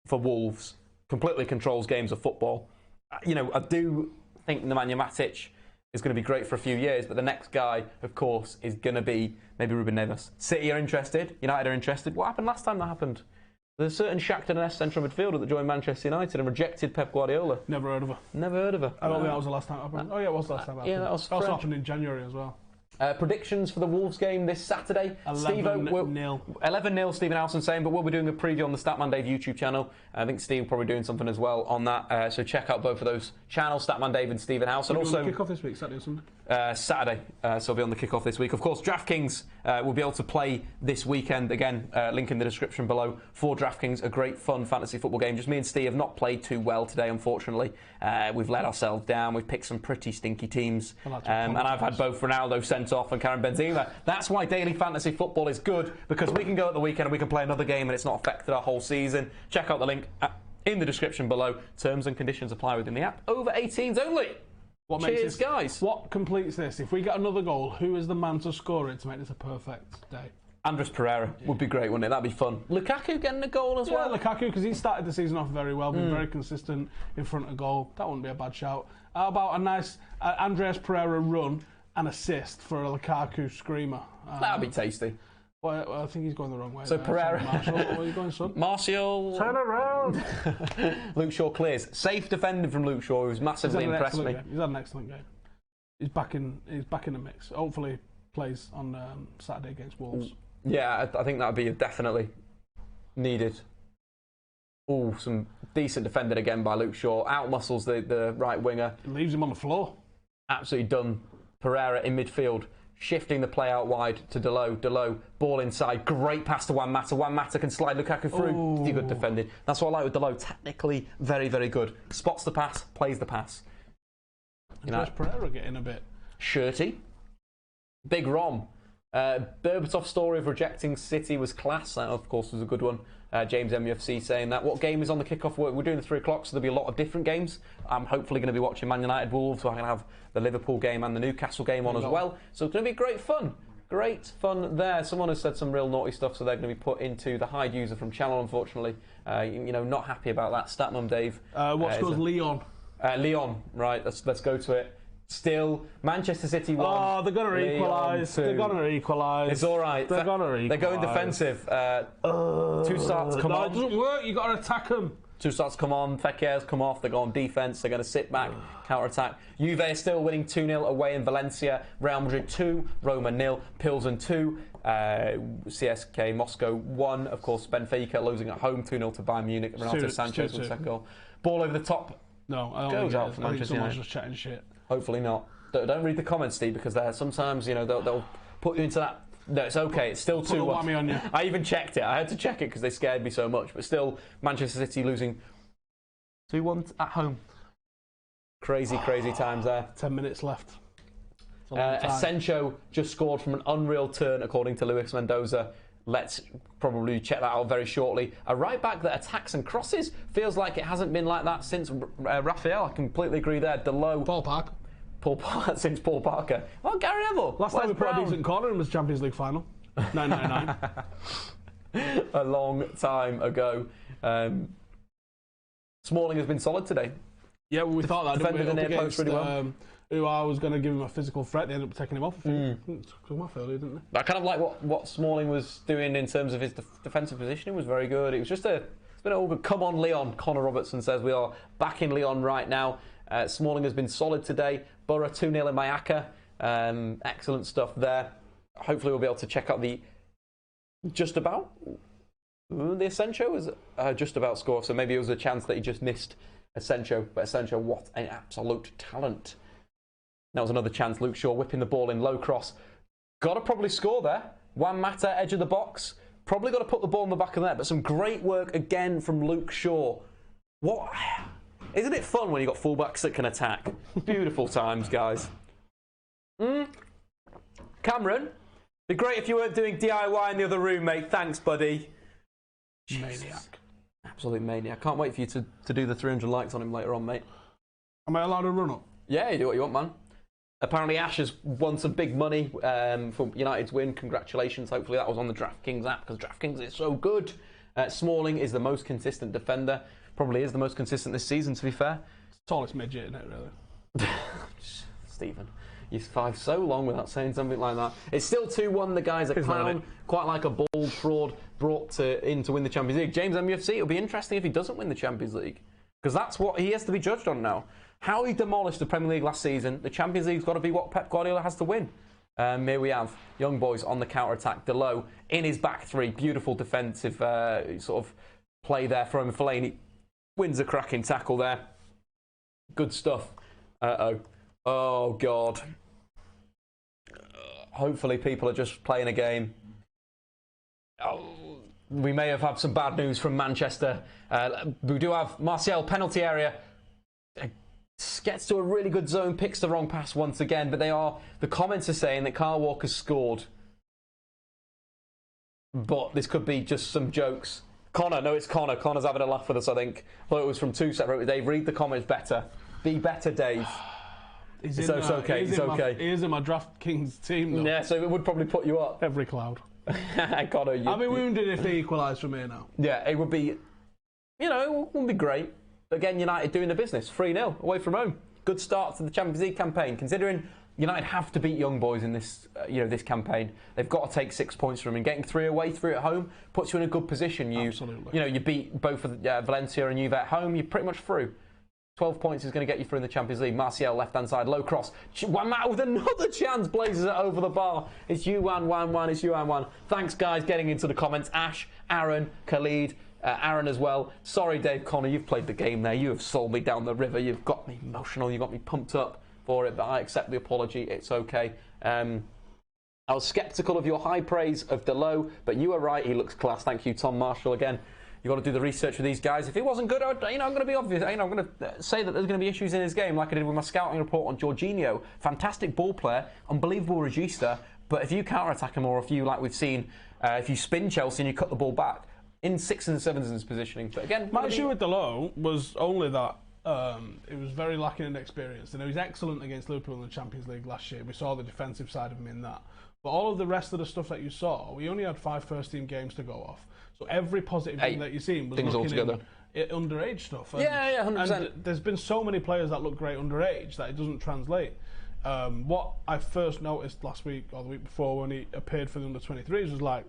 for Wolves, completely controls games of football. I do think Nemanja Matic is going to be great for a few years, but the next guy, of course, is going to be maybe Ruben Neves. City are interested. United are interested. What happened last time that happened? There's a certain Shakhtar Donetsk central midfielder that joined Manchester United and rejected Pep Guardiola. Never heard of her. Never heard of her. I don't think that was the last time it happened. Oh yeah, it was the last time it happened. Yeah, that was also happened in January as well. Predictions for the Wolves game this Saturday. 11-0. 11-0, Stephen Howson saying, but we'll be doing a preview on the Statman Dave YouTube channel. I think Steve will probably doing something as well on that. So check out both of those channels, Statman Dave and Stephen Howson. Also, kick off this week, Saturday or Sunday? Saturday, so I'll be on the kick-off this week. Of course, DraftKings will be able to play this weekend. Again, link in the description below for DraftKings. A great, fun fantasy football game. Just me and Steve have not played too well today, unfortunately. We've let ourselves down. We've picked some pretty stinky teams. And I've had both Ronaldo sent off and Karim Benzema. That's why daily fantasy football is good, because we can go at the weekend and we can play another game and it's not affected our whole season. Check out the link in the description below. Terms and conditions apply within the app. Over 18s only. Cheers, guys. What completes this? If we get another goal, who is the man to score it to make this a perfect day? Andres Pereira would be great, wouldn't it? That'd be fun. Lukaku getting a goal as well. Yeah, Lukaku, because he started the season off very well, been very consistent in front of goal. That wouldn't be a bad shout. How about a nice Andres Pereira run and assist for a Lukaku screamer? That'd be tasty. Well, I think he's going the wrong way. So there. Pereira. Martial, where are you going, son? Martial. Turn around. Luke Shaw clears. Safe defending from Luke Shaw, who's massively impressed me. He's had an excellent game. He's back in the mix. Hopefully plays on Saturday against Wolves. Yeah, I think that would be definitely needed. Oh, some decent defending again by Luke Shaw. Outmuscles the right winger. Leaves him on the floor. Absolutely done. Pereira in midfield, shifting the play out wide to Dalot. Dalot, ball inside. Great pass to Juan Mata. Juan Mata can slide Lukaku through. Pretty good defending. That's what I like with Dalot. Technically, very, very good. Spots the pass, plays the pass. Andres Pereira getting a bit shirty. Big Rom. Berbatov's story of rejecting City was class. That, of course, was a good one. James MUFC saying that. What game is on the kickoff? We're doing the 3 o'clock, so there'll be a lot of different games. I'm hopefully going to be watching Man United Wolves, so I'm going to have the Liverpool game and the Newcastle game on as well. So it's going to be great fun. Great fun there. Someone has said some real naughty stuff, so they're going to be put into the hide user from channel, unfortunately. Not happy about that. Statman Dave. What scores Leon? Leon, right, let's go to it. Still, Manchester City won. Oh, they're going to equalise. They're going to equalise. It's all right. They're going to equalise. They're going defensive. 2 starts come on. It doesn't work. You've got to attack them. 2 starts come on. Fekir's come off. They go on defence. They're going to sit back, counter-attack. Juve are still winning 2-0 away in Valencia. Real Madrid 2, Roma 0, Pilsen 2, CSK Moscow 1. Of course, Benfica losing at home 2-0 to Bayern Munich. Renato Sanchez with the second goal. Ball over the top. No, I don't goes out for I think Manchester someone's United. just chatting shit. Hopefully not. Don't read the comments, Steve, because they're sometimes, they'll put you into that. No, it's okay. It's still 2-1. Whammy on you. I even checked it. I had to check it because they scared me so much. But still, Manchester City losing 2-1 at home. Crazy, crazy times there. 10 minutes left. Asensio just scored from an unreal turn, according to Luis Mendoza. Let's probably check that out very shortly. A right back that attacks and crosses. Feels like it hasn't been like that since Raphael. I completely agree there. Dalot. Paul Parker. Since Paul Parker. Well, Gary Neville. Last time we put a decent corner in was Champions League final. 999. A long time ago. Smalling has been solid today. Yeah, well, we thought that. Defended the near post really well. Who I was going to give him a physical threat. They ended up taking him off. I think. Took him off earlier, didn't they? I kind of like what Smalling was doing in terms of his defensive positioning was very good. It was just it's been all good. Come on, Leon. Connor Robertson says we are back in Leon right now. Smalling has been solid today. Borough 2-0 in Mayaka. Excellent stuff there. Hopefully we'll be able to check out the just about. The Asensio was just about score, so maybe it was a chance that he just missed Asensio. But Asensio, what an absolute talent. That was another chance. Luke Shaw whipping the ball in, low cross. Got to probably score there. Juan Mata, edge of the box. Probably got to put the ball in the back of the net, but some great work again from Luke Shaw. What? Isn't it fun when you've got fullbacks that can attack? Beautiful times, guys. Cameron, be great if you weren't doing DIY in the other room, mate. Thanks, buddy. Maniac. Absolute maniac. Can't wait for you to do the 300 likes on him later on, mate. Am I allowed to run up? Yeah, you do what you want, man. Apparently Ash has won some big money for United's win. Congratulations. Hopefully that was on the DraftKings app because DraftKings is so good. Smalling is the most consistent defender. Probably is the most consistent this season, to be fair. Tallest midget, isn't it, really? Stephen. You survive so long without saying something like that. It's still 2-1. The guy's a clown, quite like a bald fraud brought in to win the Champions League. James MUFC, it'll be interesting if he doesn't win the Champions League, because that's what he has to be judged on now. How he demolished the Premier League last season, the Champions League's got to be what Pep Guardiola has to win. Here we have Young Boys on the counter-attack. Dalot in his back three. Beautiful defensive sort of play there from Fellaini. Wins a cracking tackle there. Good stuff. Oh, God. Hopefully people are just playing a game. We may have had some bad news from Manchester. We do have Martial, penalty area. Gets to a really good zone, picks the wrong pass once again, but the comments are saying that Kyle Walker's scored. But this could be just some jokes. Connor, no, it's Connor. Connor's having a laugh with us, I think. I thought it was from two separate. Dave, read the comments better. Be better, Dave. It's okay. It's okay. He is in my DraftKings team, though. Yeah, so it would probably put you up. Every cloud. Connor, I'd be wounded if they equalise from here now. Yeah, it would be, it wouldn't be great. Again, United doing the business. 3-0 away from home. Good start to the Champions League campaign, considering United have to beat Young Boys in this, this campaign. They've got to take 6 points from them. And getting 3 away, 3 at home puts you in a good position. Absolutely. You beat both of Valencia and Juve at home. You're pretty much through. 12 points is going to get you through in the Champions League. Martial, left-hand side, low cross. Wamau with another chance, blazes it over the bar. It's Yuan. It's Yuan. Thanks, guys, getting into the comments. Ash, Aaron, Khalid, Aaron as well. Sorry, Dave, Connor, you've played the game there. You have sold me down the river. You've got me emotional. You've got me pumped up for it, but I accept the apology. It's okay. I was sceptical of your high praise of Dalot, but you were right. He looks class. Thank you, Tom Marshall, again. You've got to do the research with these guys. If it wasn't good, I'm going to be obvious. I'm going to say that there's going to be issues in his game, like I did with my scouting report on Jorginho. Fantastic ball player, unbelievable regista, but if you counter-attack him, or if you, like we've seen, if you spin Chelsea and you cut the ball back, in 6s and 7s in his positioning. But again, my issue with Dalot was only that it was very lacking in experience. And he was excellent against Liverpool in the Champions League last year. We saw the defensive side of him in that. But all of the rest of the stuff that you saw, we only had 5 first-team games to go off. So every positive thing that you've seen was looking in underage stuff. And, yeah, 100%. And there's been so many players that look great underage that it doesn't translate. What I first noticed last week or the week before when he appeared for the under-23s was like,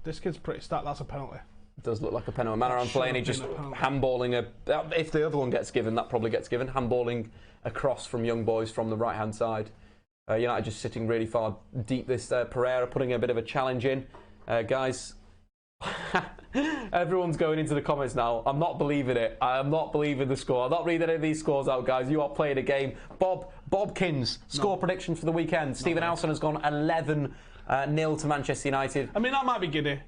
this kid's pretty stacked, that's a penalty. It does look like a penalty. Manaran playing, he just handballing if the other one gets given, that probably gets given. Handballing across from Young Boys from the right-hand side. United just sitting really far deep. This Pereira putting a bit of a challenge in. Guys, everyone's going into the comments now. I'm not believing it. I am not believing the score. I'm not reading any of these scores out, guys. You are playing a game. Bobkins, score prediction for the weekend. Stephen Alson has gone 11-0 to Manchester United. I mean, that might be giddy.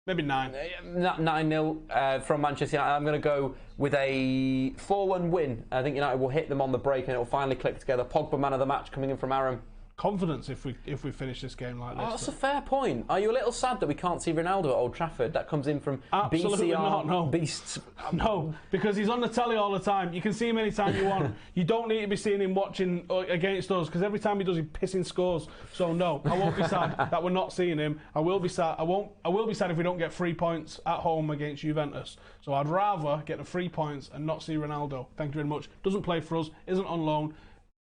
Maybe 9. 9-0 from Manchester United. I'm going to go with a 4-1 win. I think United will hit them on the break and it will finally click together. Pogba, man of the match, coming in from Aaron. Confidence if we finish this game like this. Oh, that's a fair point. Are you a little sad that we can't see Ronaldo at Old Trafford? That comes in from Absolutely BCR not, no. Beasts. No, because he's on the telly all the time. You can see him anytime you want. You don't need to be seeing him watching against us, because every time he does, he pissing scores. So no, I won't be sad that we're not seeing him. I will be sad. I will be sad if we don't get 3 points at home against Juventus. So I'd rather get the 3 points and not see Ronaldo. Thank you very much. Doesn't play for us. Isn't on loan.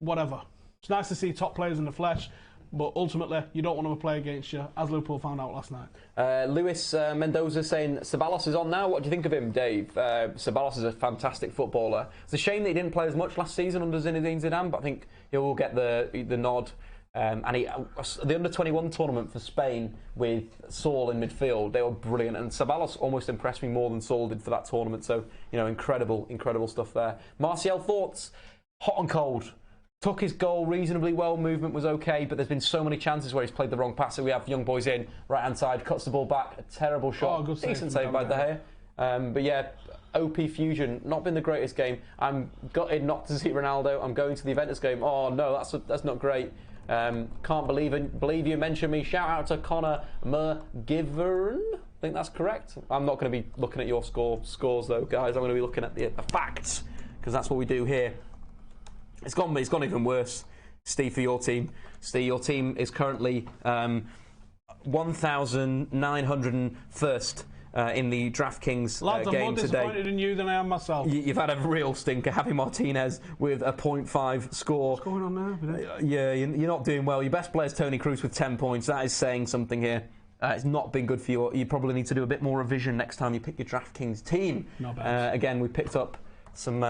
Whatever. It's nice to see top players in the flesh, but ultimately you don't want them to play against you, as Liverpool found out last night. Luis Mendoza saying Ceballos is on now. What do you think of him, Dave? Ceballos is a fantastic footballer. It's a shame that he didn't play as much last season under Zinedine Zidane, but I think he will get the nod. And the under-21 tournament for Spain with Saul in midfield, they were brilliant, and Ceballos almost impressed me more than Saul did for that tournament. So, incredible stuff there. Martial, thoughts? Hot and cold. Took his goal reasonably well, movement was okay, but there's been so many chances where he's played the wrong pass. So we have Young Boys in, right-hand side, cuts the ball back, a terrible shot. Good decent save by De Gea. But yeah, OP Fusion, not been the greatest game. I'm gutted not to see Ronaldo. I'm going to the Juventus game. Oh no, that's not great. Can't believe you mentioned me. Shout out to Connor McGivern. I think that's correct. I'm not going to be looking at your scores though, guys. I'm going to be looking at the facts, because that's what we do here. It's gone even worse, Steve, for your team. Steve, your team is currently 1,901st in the DraftKings Lads, I'm game more today. disappointed in you than I am myself. You've had a real stinker. Javi Martinez with a 0.5 score. What's going on there? Yeah, you're not doing well. Your best player is Tony Cruz with 10 points. That is saying something here. It's not been good for you. You probably need to do a bit more revision next time you pick your DraftKings team. Again, we picked up some...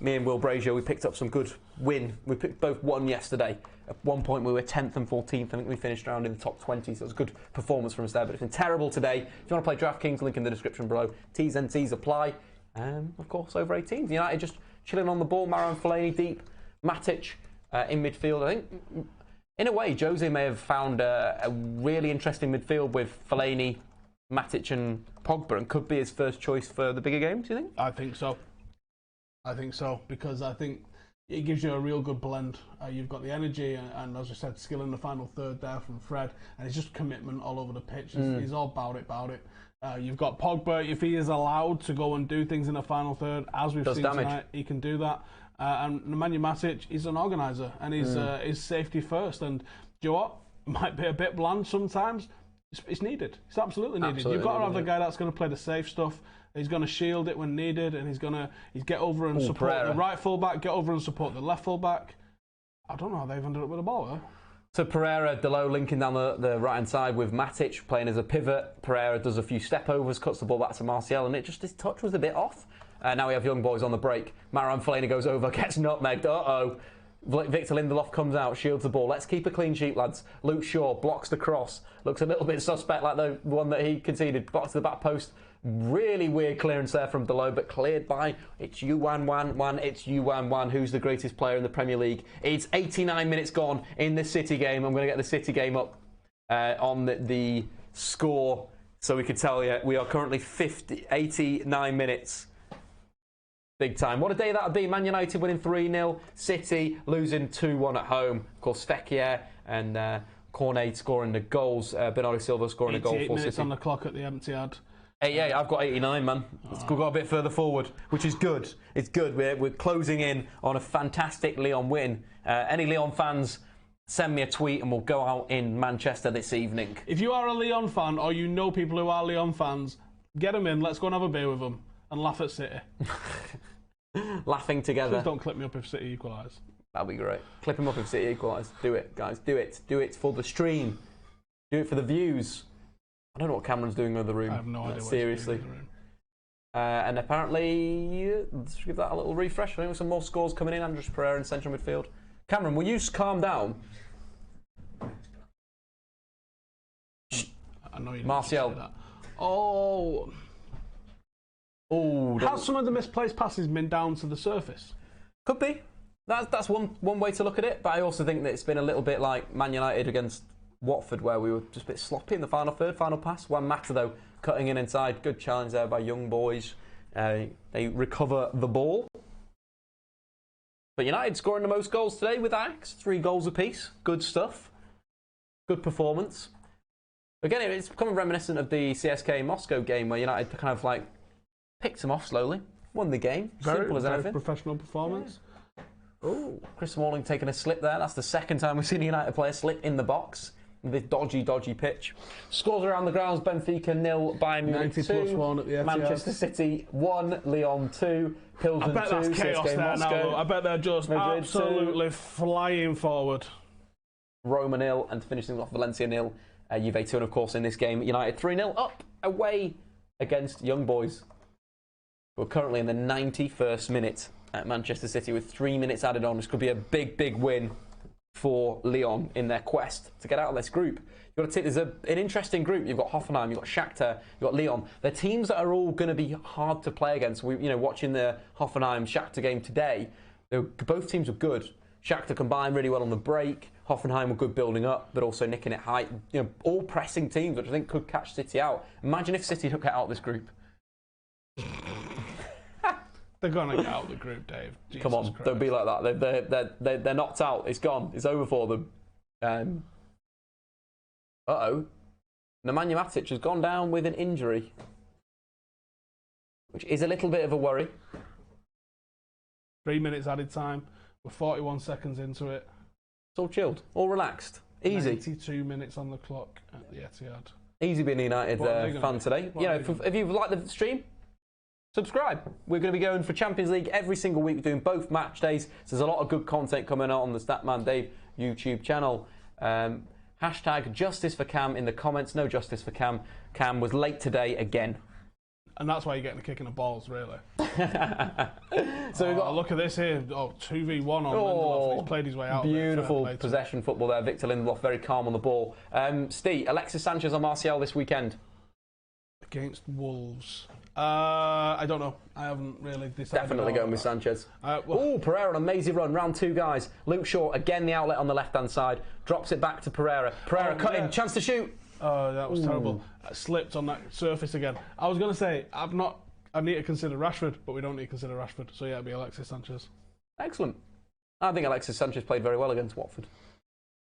me and Will Brazier, we picked up some good win. We both won yesterday. At one point, we were 10th and 14th. I think we finished around in the top 20, so it was a good performance from us there. But it's been terrible today. If you want to play DraftKings, link in the description below. T's and T's apply. Of course, over 18s. United just chilling on the ball. Marouane Fellaini deep. Matic in midfield. I think, in a way, Jose may have found a really interesting midfield with Fellaini, Matic and Pogba, and could be his first choice for the bigger games, do you think? I think so. Because I think it gives you a real good blend. You've got the energy and, as I said, skill in the final third there from Fred, and it's just commitment all over the pitch. He's all about it. You've got Pogba, if he is allowed to go and do things in the final third, as we've seen tonight, he can do that. And Nemanja Matic, he's an organiser, and he's safety first. And do you know what? Might be a bit bland sometimes. It's needed. It's absolutely needed. You've got to have the guy that's going to play the safe stuff. He's going to shield it when needed, and he's get over and support Pereira. The right fullback, get over and support the left fullback. I don't know how they've ended up with the ball there. So Pereira, Dalot linking down the right-hand side with Matic playing as a pivot. Pereira does a few step-overs, cuts the ball back to Martial, and his touch was a bit off. Now we have Young Boys on the break. Marouane Fellaini goes over, gets nutmegged. Uh-oh. Victor Lindelof comes out, shields the ball. Let's keep a clean sheet, lads. Luke Shaw blocks the cross. Looks a little bit suspect, like the one that he conceded. Box to the back post. Really weird clearance there from Dalot, but cleared by... It's Yuan Wan. It's Yuan Wan, who's the greatest player in the Premier League. It's 89 minutes gone in the City game. I'm going to get the City game up on the score so we can tell you. We are currently 89 minutes. Big time. What a day that would be. Man United winning 3-0. City losing 2-1 at home. Of course, Fekir and Cornet scoring the goals. Bernardo Silva scoring a goal for City. 88 minutes on the clock at the Etihad. Yeah, I've got 89, man. It's got a bit further forward, which is good. It's good. We're closing in on a fantastic Lyon win. Any Lyon fans, send me a tweet and we'll go out in Manchester this evening. If you are a Lyon fan or you know people who are Lyon fans, get them in. Let's go and have a beer with them and laugh at City. Laughing together. Please don't clip me up if City equalise. That'd be great. Clip him up if City equalise. Do it, guys. Do it. Do it for the stream. Do it for the views. I don't know what Cameron's doing in the other room. I have no idea. Seriously. And apparently, let's give that a little refresh. I think there's some more scores coming in. Andres Pereira in central midfield. Cameron, will you calm down? I know you didn't Martial. say that. Oh. Has some of the misplaced passes been down to the surface? Could be. That's one way to look at it. But I also think that it's been a little bit like Man United against Watford, where we were just a bit sloppy in the final third, final pass. Juan Mata, though, cutting in inside. Good challenge there by Young Boys. They recover the ball. But United scoring the most goals today with Ajax. 3 goals apiece. Good stuff. Good performance. Again, it's becoming reminiscent of the CSK Moscow game, where United kind of like picked them off slowly. Won the game. Simple as anything. Professional performance. Yeah. Oh, Chris Smalling taking a slip there. That's the second time we've seen a United player slip in the box. This dodgy pitch. Scores around the grounds. Benfica 0, Bayern Munich 2. 90+1 at the Etihad. Manchester City 1, Lyon 2, Pilsen 2. I bet that's chaos CSKA there Moscow. now. I bet they're just Madrid absolutely 2. flying forward. Roma 0, and finishing off Valencia 0. Juve 2, and of course in this game United 3-0 up away against Young Boys. We're currently in the 91st minute at Manchester City with 3 minutes added on. This could be a big win for Lyon in their quest to get out of this group. You've got to there's an interesting group. You've got Hoffenheim, you've got Shakhtar, you've got Lyon. They're teams that are all going to be hard to play against. Watching the Hoffenheim-Shakhtar game today, both teams were good. Shakhtar combined really well on the break. Hoffenheim were good building up, but also nicking it high. All pressing teams, which I think could catch City out. Imagine if City took it out of this group. They're going to get out of the group, Dave. Jesus Come on, Christ. don't be like that. They're knocked out. It's gone. It's over for them. Uh-oh. Nemanja Matic has gone down with an injury, which is a little bit of a worry. 3 minutes added time. We're 41 seconds into it. It's all chilled, all relaxed, easy. 92 minutes on the clock at the Etihad. Easy being a United fan today. You know, if you've liked the stream, subscribe. We're going to be going for Champions League every single week, doing both match days. So there's a lot of good content coming out on the Statman Dave YouTube channel. Hashtag justice for Cam in the comments. No justice for Cam. Cam was late today again. And that's why you're getting the kick in the balls, really. So we've got look at this here. 2v1 on Lindelof. He's played his way out. Beautiful possession football there. Victor Lindelof very calm on the ball. Steve, Alexis Sanchez or Martial this weekend? Against Wolves. I don't know. I haven't really decided. Definitely going with Sanchez. Pereira on a amazing run. Round two guys. Luke Shaw, again the outlet on the left-hand side. Drops it back to Pereira. Pereira cut in. Chance to shoot. Oh, that was terrible. Slipped on that surface again. I was going to say, I need to consider Rashford, but we don't need to consider Rashford. So, yeah, it'll be Alexis Sanchez. Excellent. I think Alexis Sanchez played very well against Watford.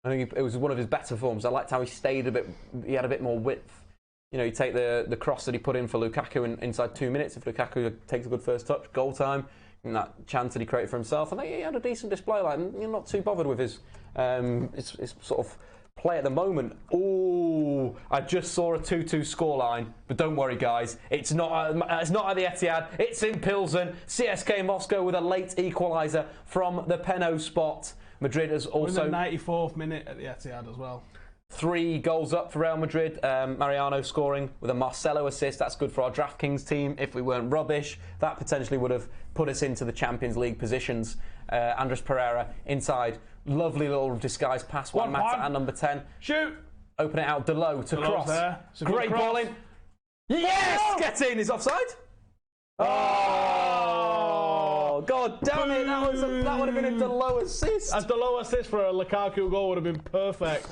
I think it was one of his better forms. I liked how he stayed a bit, he had a bit more width. You know, you take the cross that he put in for Lukaku inside 2 minutes. If Lukaku takes a good first touch, goal time, and that chance that he created for himself, I think he had a decent display. Like, you're not too bothered with his sort of play at the moment. Oh, I just saw a 2-2 scoreline, but don't worry, guys. It's not at the Etihad. It's in Pilsen. CSK Moscow with a late equaliser from the Penno spot. Madrid has also in the 94th minute at the Etihad as well. 3 goals up for Real Madrid. Mariano scoring with a Marcelo assist. That's good for our DraftKings team. If we weren't rubbish, that potentially would have put us into the Champions League positions. Andres Pereira inside. Lovely little disguised pass. One Mata at number 10. Shoot! Open it out. Dalot to cross. Great ball in. Yes! Get in. Is offside? Oh! God damn it. That would have been a Dalot assist. A Dalot assist for a Lukaku goal would have been perfect.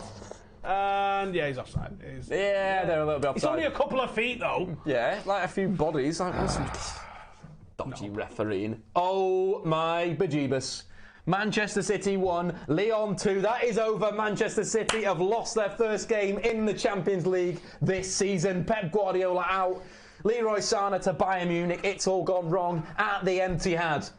And yeah, he's offside. They're a little bit offside. It's only a couple of feet though. Yeah, like a few bodies. Dodgy refereeing. Oh my bejeebus. Manchester City 1, Lyon 2. That is over. Manchester City have lost their first game in the Champions League this season. Pep Guardiola out. Leroy Sané to Bayern Munich. It's all gone wrong at the Etihad.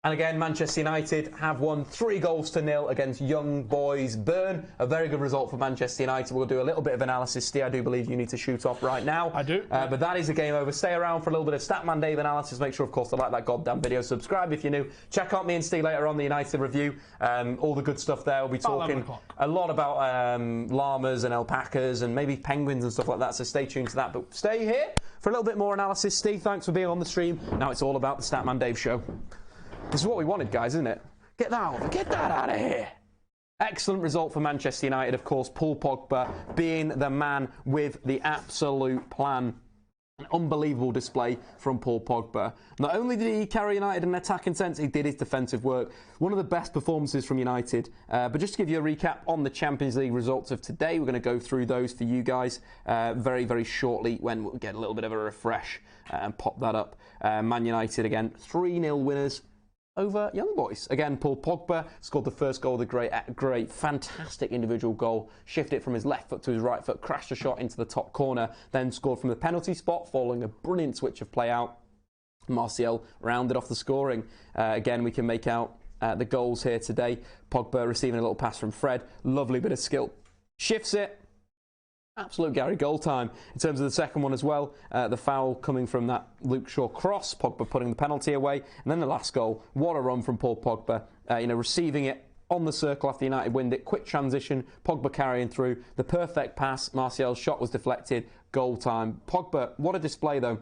And again, Manchester United have won 3-0 against Young Boys Bern. A very good result for Manchester United. We'll do a little bit of analysis. Steve, I do believe you need to shoot off right now. I do. But that is the game over. Stay around for a little bit of Statman Dave analysis. Make sure, of course, to like that goddamn video. Subscribe if you're new. Check out me and Steve later on the United review. All the good stuff there. We'll be talking a lot about llamas and alpacas and maybe penguins and stuff like that. So stay tuned to that. But stay here for a little bit more analysis. Steve, thanks for being on the stream. Now it's all about the Statman Dave show. This is what we wanted, guys, isn't it? Get that out of here. Excellent result for Manchester United, of course. Paul Pogba being the man with the absolute plan. An unbelievable display from Paul Pogba. Not only did he carry United in attacking sense, he did his defensive work. One of the best performances from United. But just to give you a recap on the Champions League results of today, we're going to go through those for you guys very, very shortly when we'll get a little bit of a refresh and pop that up. Man United, again, 3-0 winners over Young Boys. Again, Paul Pogba scored the first goal, the great, fantastic individual goal. Shifted from his left foot to his right foot, crashed a shot into the top corner, then scored from the penalty spot following a brilliant switch of play out. Martial rounded off the scoring. Again, we can make out the goals here today. Pogba receiving a little pass from Fred. Lovely bit of skill. Shifts it. Absolute Gary goal time. In terms of the second one as well, the foul coming from that Luke Shaw cross, Pogba putting the penalty away, and then the last goal. What a run from Paul Pogba. Receiving it on the circle after United winned it. Quick transition, Pogba carrying through. The perfect pass. Martial's shot was deflected. Goal time. Pogba, what a display though.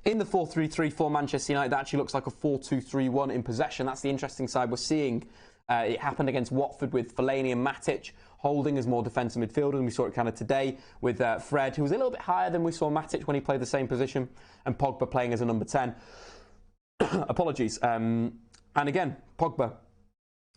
In the 4-3-3 for Manchester United, that actually looks like a 4-2-3-1 in possession. That's the interesting side we're seeing. It happened against Watford with Fellaini and Matic holding as more defensive midfielders, and we saw it kind of today with Fred, who was a little bit higher than we saw Matic when he played the same position, and Pogba playing as a number 10. Apologies. And again, Pogba,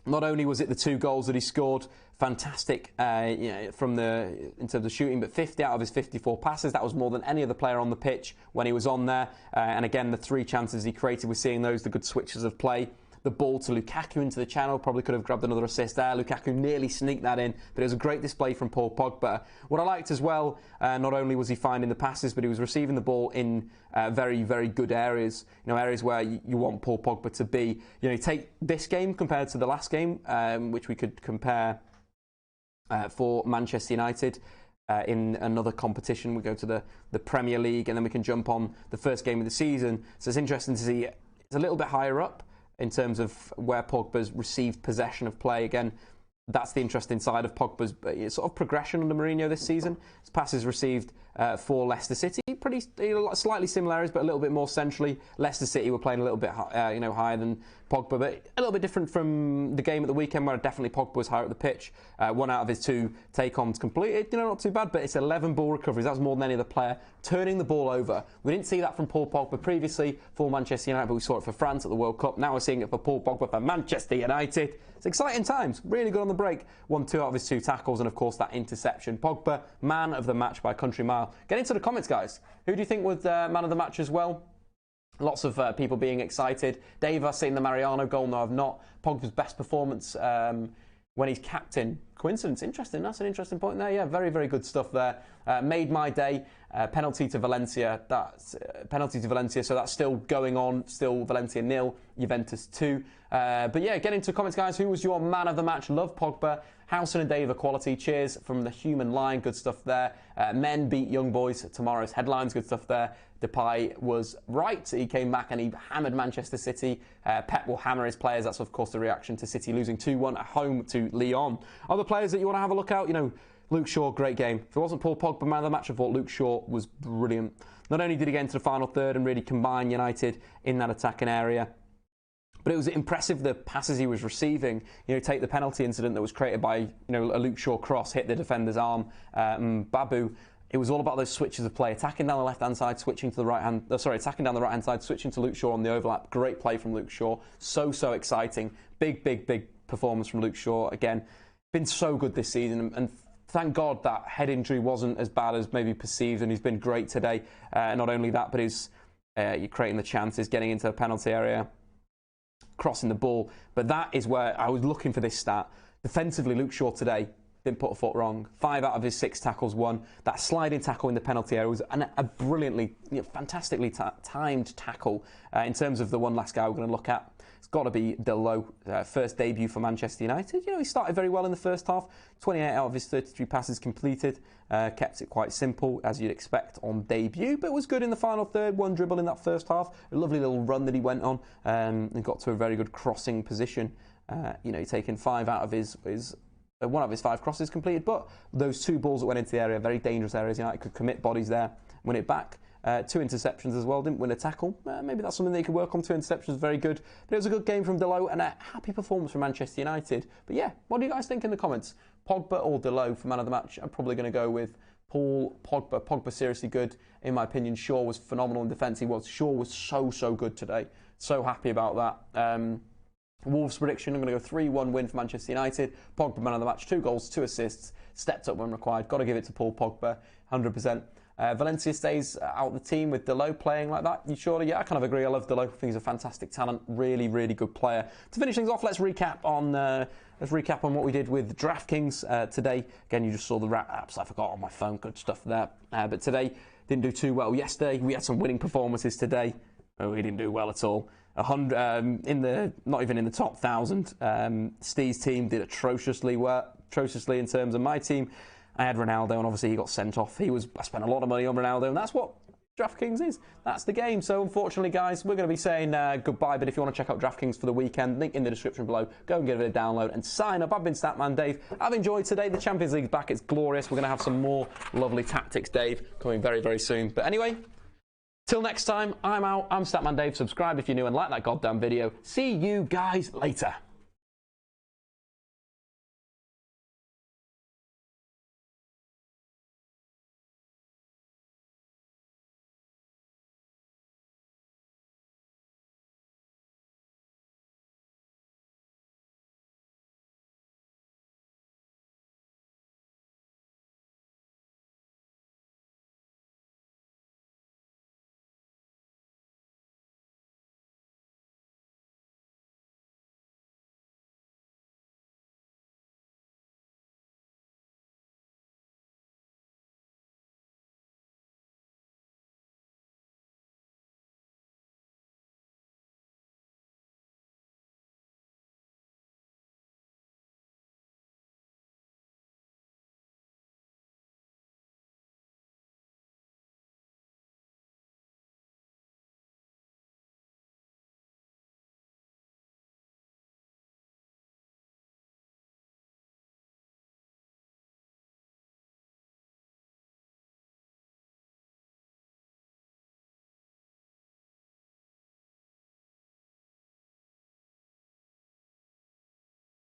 not only was it the 2 goals that he scored, fantastic in terms of shooting, but 50 out of his 54 passes. That was more than any other player on the pitch when he was on there. And again, the 3 chances he created, we're seeing those, the good switches of play. The ball to Lukaku into the channel, probably could have grabbed another assist there. Lukaku nearly sneaked that in, but it was a great display from Paul Pogba. What I liked as well, not only was he finding the passes, but he was receiving the ball in very, very good areas. Areas where you want Paul Pogba to be. Take this game compared to the last game, which we could compare for Manchester United. in another competition. We go to the Premier League, and then we can jump on the first game of the season. So it's interesting to see it's a little bit higher up in terms of where Pogba's received possession of play. Again, that's the interesting side of Pogba's sort of progression under Mourinho this season. His passes received for Leicester City, pretty slightly similar areas, but a little bit more centrally. Leicester City were playing a little bit higher than Pogba, but a little bit different from the game at the weekend, where definitely Pogba was higher up the pitch. 1 out of his 2 take-ons completed, not too bad, but it's 11 ball recoveries. That's more than any other player turning the ball over. We didn't see that from Paul Pogba previously for Manchester United, but we saw it for France at the World Cup. Now we're seeing it for Paul Pogba for Manchester United. It's exciting times. Really good on the break. 2 out of his 2 tackles, and of course that interception. Pogba, man of the match by a country mile. Get into the comments, guys. Who do you think was man of the match as well? Lots of people being excited. Dave, I've seen the Mariano goal. No, I've not. Pogba's best performance when he's captain. Coincidence? Interesting. That's an interesting point there. Yeah, very, very good stuff there. Made my day. Penalty to Valencia. That's penalty to Valencia. So that's still going on. Still Valencia 0, Juventus 2. But yeah, get into the comments, guys. Who was your man of the match? Love Pogba. Howson and Dave equality. Cheers from the human line. Good stuff there. Men beat Young Boys. Tomorrow's headlines. Good stuff there. Depay was right. He came back and he hammered Manchester City. Pep will hammer his players. That's, of course, the reaction to City losing 2-1 at home to Lyon. Other players that you want to have a look out, Luke Shaw, great game. If it wasn't Paul Pogba man of the match, I thought Luke Shaw was brilliant. Not only did he get into the final third and really combine United in that attacking area, but it was impressive the passes he was receiving. Take the penalty incident that was created by a Luke Shaw cross, hit the defender's arm. Babu. It was all about those switches of play, attacking down the left-hand side, switching to the right-hand... attacking down the right-hand side, switching to Luke Shaw on the overlap. Great play from Luke Shaw. So exciting. Big performance from Luke Shaw. Again, been so good this season, and thank God that head injury wasn't as bad as maybe perceived, and he's been great today. Not only that, but he's creating the chances, getting into the penalty area, crossing the ball. But that is where I was looking for this stat. Defensively, Luke Shaw today didn't put a foot wrong. 5 out of his 6 tackles won. That sliding tackle in the penalty area was a brilliantly, fantastically timed tackle. In terms of the one last guy we're going to look at, it's got to be Dalot, first debut for Manchester United. He started very well in the first half. 28 out of his 33 passes completed. Kept it quite simple, as you'd expect on debut, but was good in the final third. 1 dribble in that first half. A lovely little run that he went on, and got to a very good crossing position. Taking 5 out of his 1 of his 5 crosses completed, but those 2 balls that went into the area, very dangerous areas. United could commit bodies there, win it back. 2 interceptions as well, didn't win a tackle. Maybe that's something they could work on. 2 interceptions, very good. But it was a good game from Dalot and a happy performance from Manchester United. But yeah, what do you guys think in the comments? Pogba or Dalot for man of the match? I'm probably going to go with Paul Pogba. Pogba seriously good, in my opinion. Shaw was phenomenal in defence. Shaw was so good today. So happy about that. Wolves prediction, I'm going to go 3-1 win for Manchester United. Pogba man of the match, 2 goals, 2 assists, stepped up when required. Got to give it to Paul Pogba, 100%. Valencia stays out of the team with Dalot playing like that. You sure? Yeah, I kind of agree. I love Dalot. I think he's a fantastic talent. Really good player. To finish things off, let's recap on what we did with DraftKings today. Again, you just saw the apps I forgot on my phone. Good stuff there. But today didn't do too well. Yesterday we had some winning performances. Today we didn't do well at all. 100 not even in the top 1,000. Steve's team did atrociously in terms of my team. I had Ronaldo, and obviously he got sent off. I spent a lot of money on Ronaldo, and that's what DraftKings is. That's the game. So unfortunately, guys, we're going to be saying goodbye. But if you want to check out DraftKings for the weekend, link in the description below. Go and give it a download and sign up. I've been Statman Dave. I've enjoyed today. The Champions League's back. It's glorious. We're going to have some more lovely tactics, Dave, coming very soon. But anyway, till next time, I'm out. I'm Statman Dave. Subscribe if you're new and like that goddamn video. See you guys later.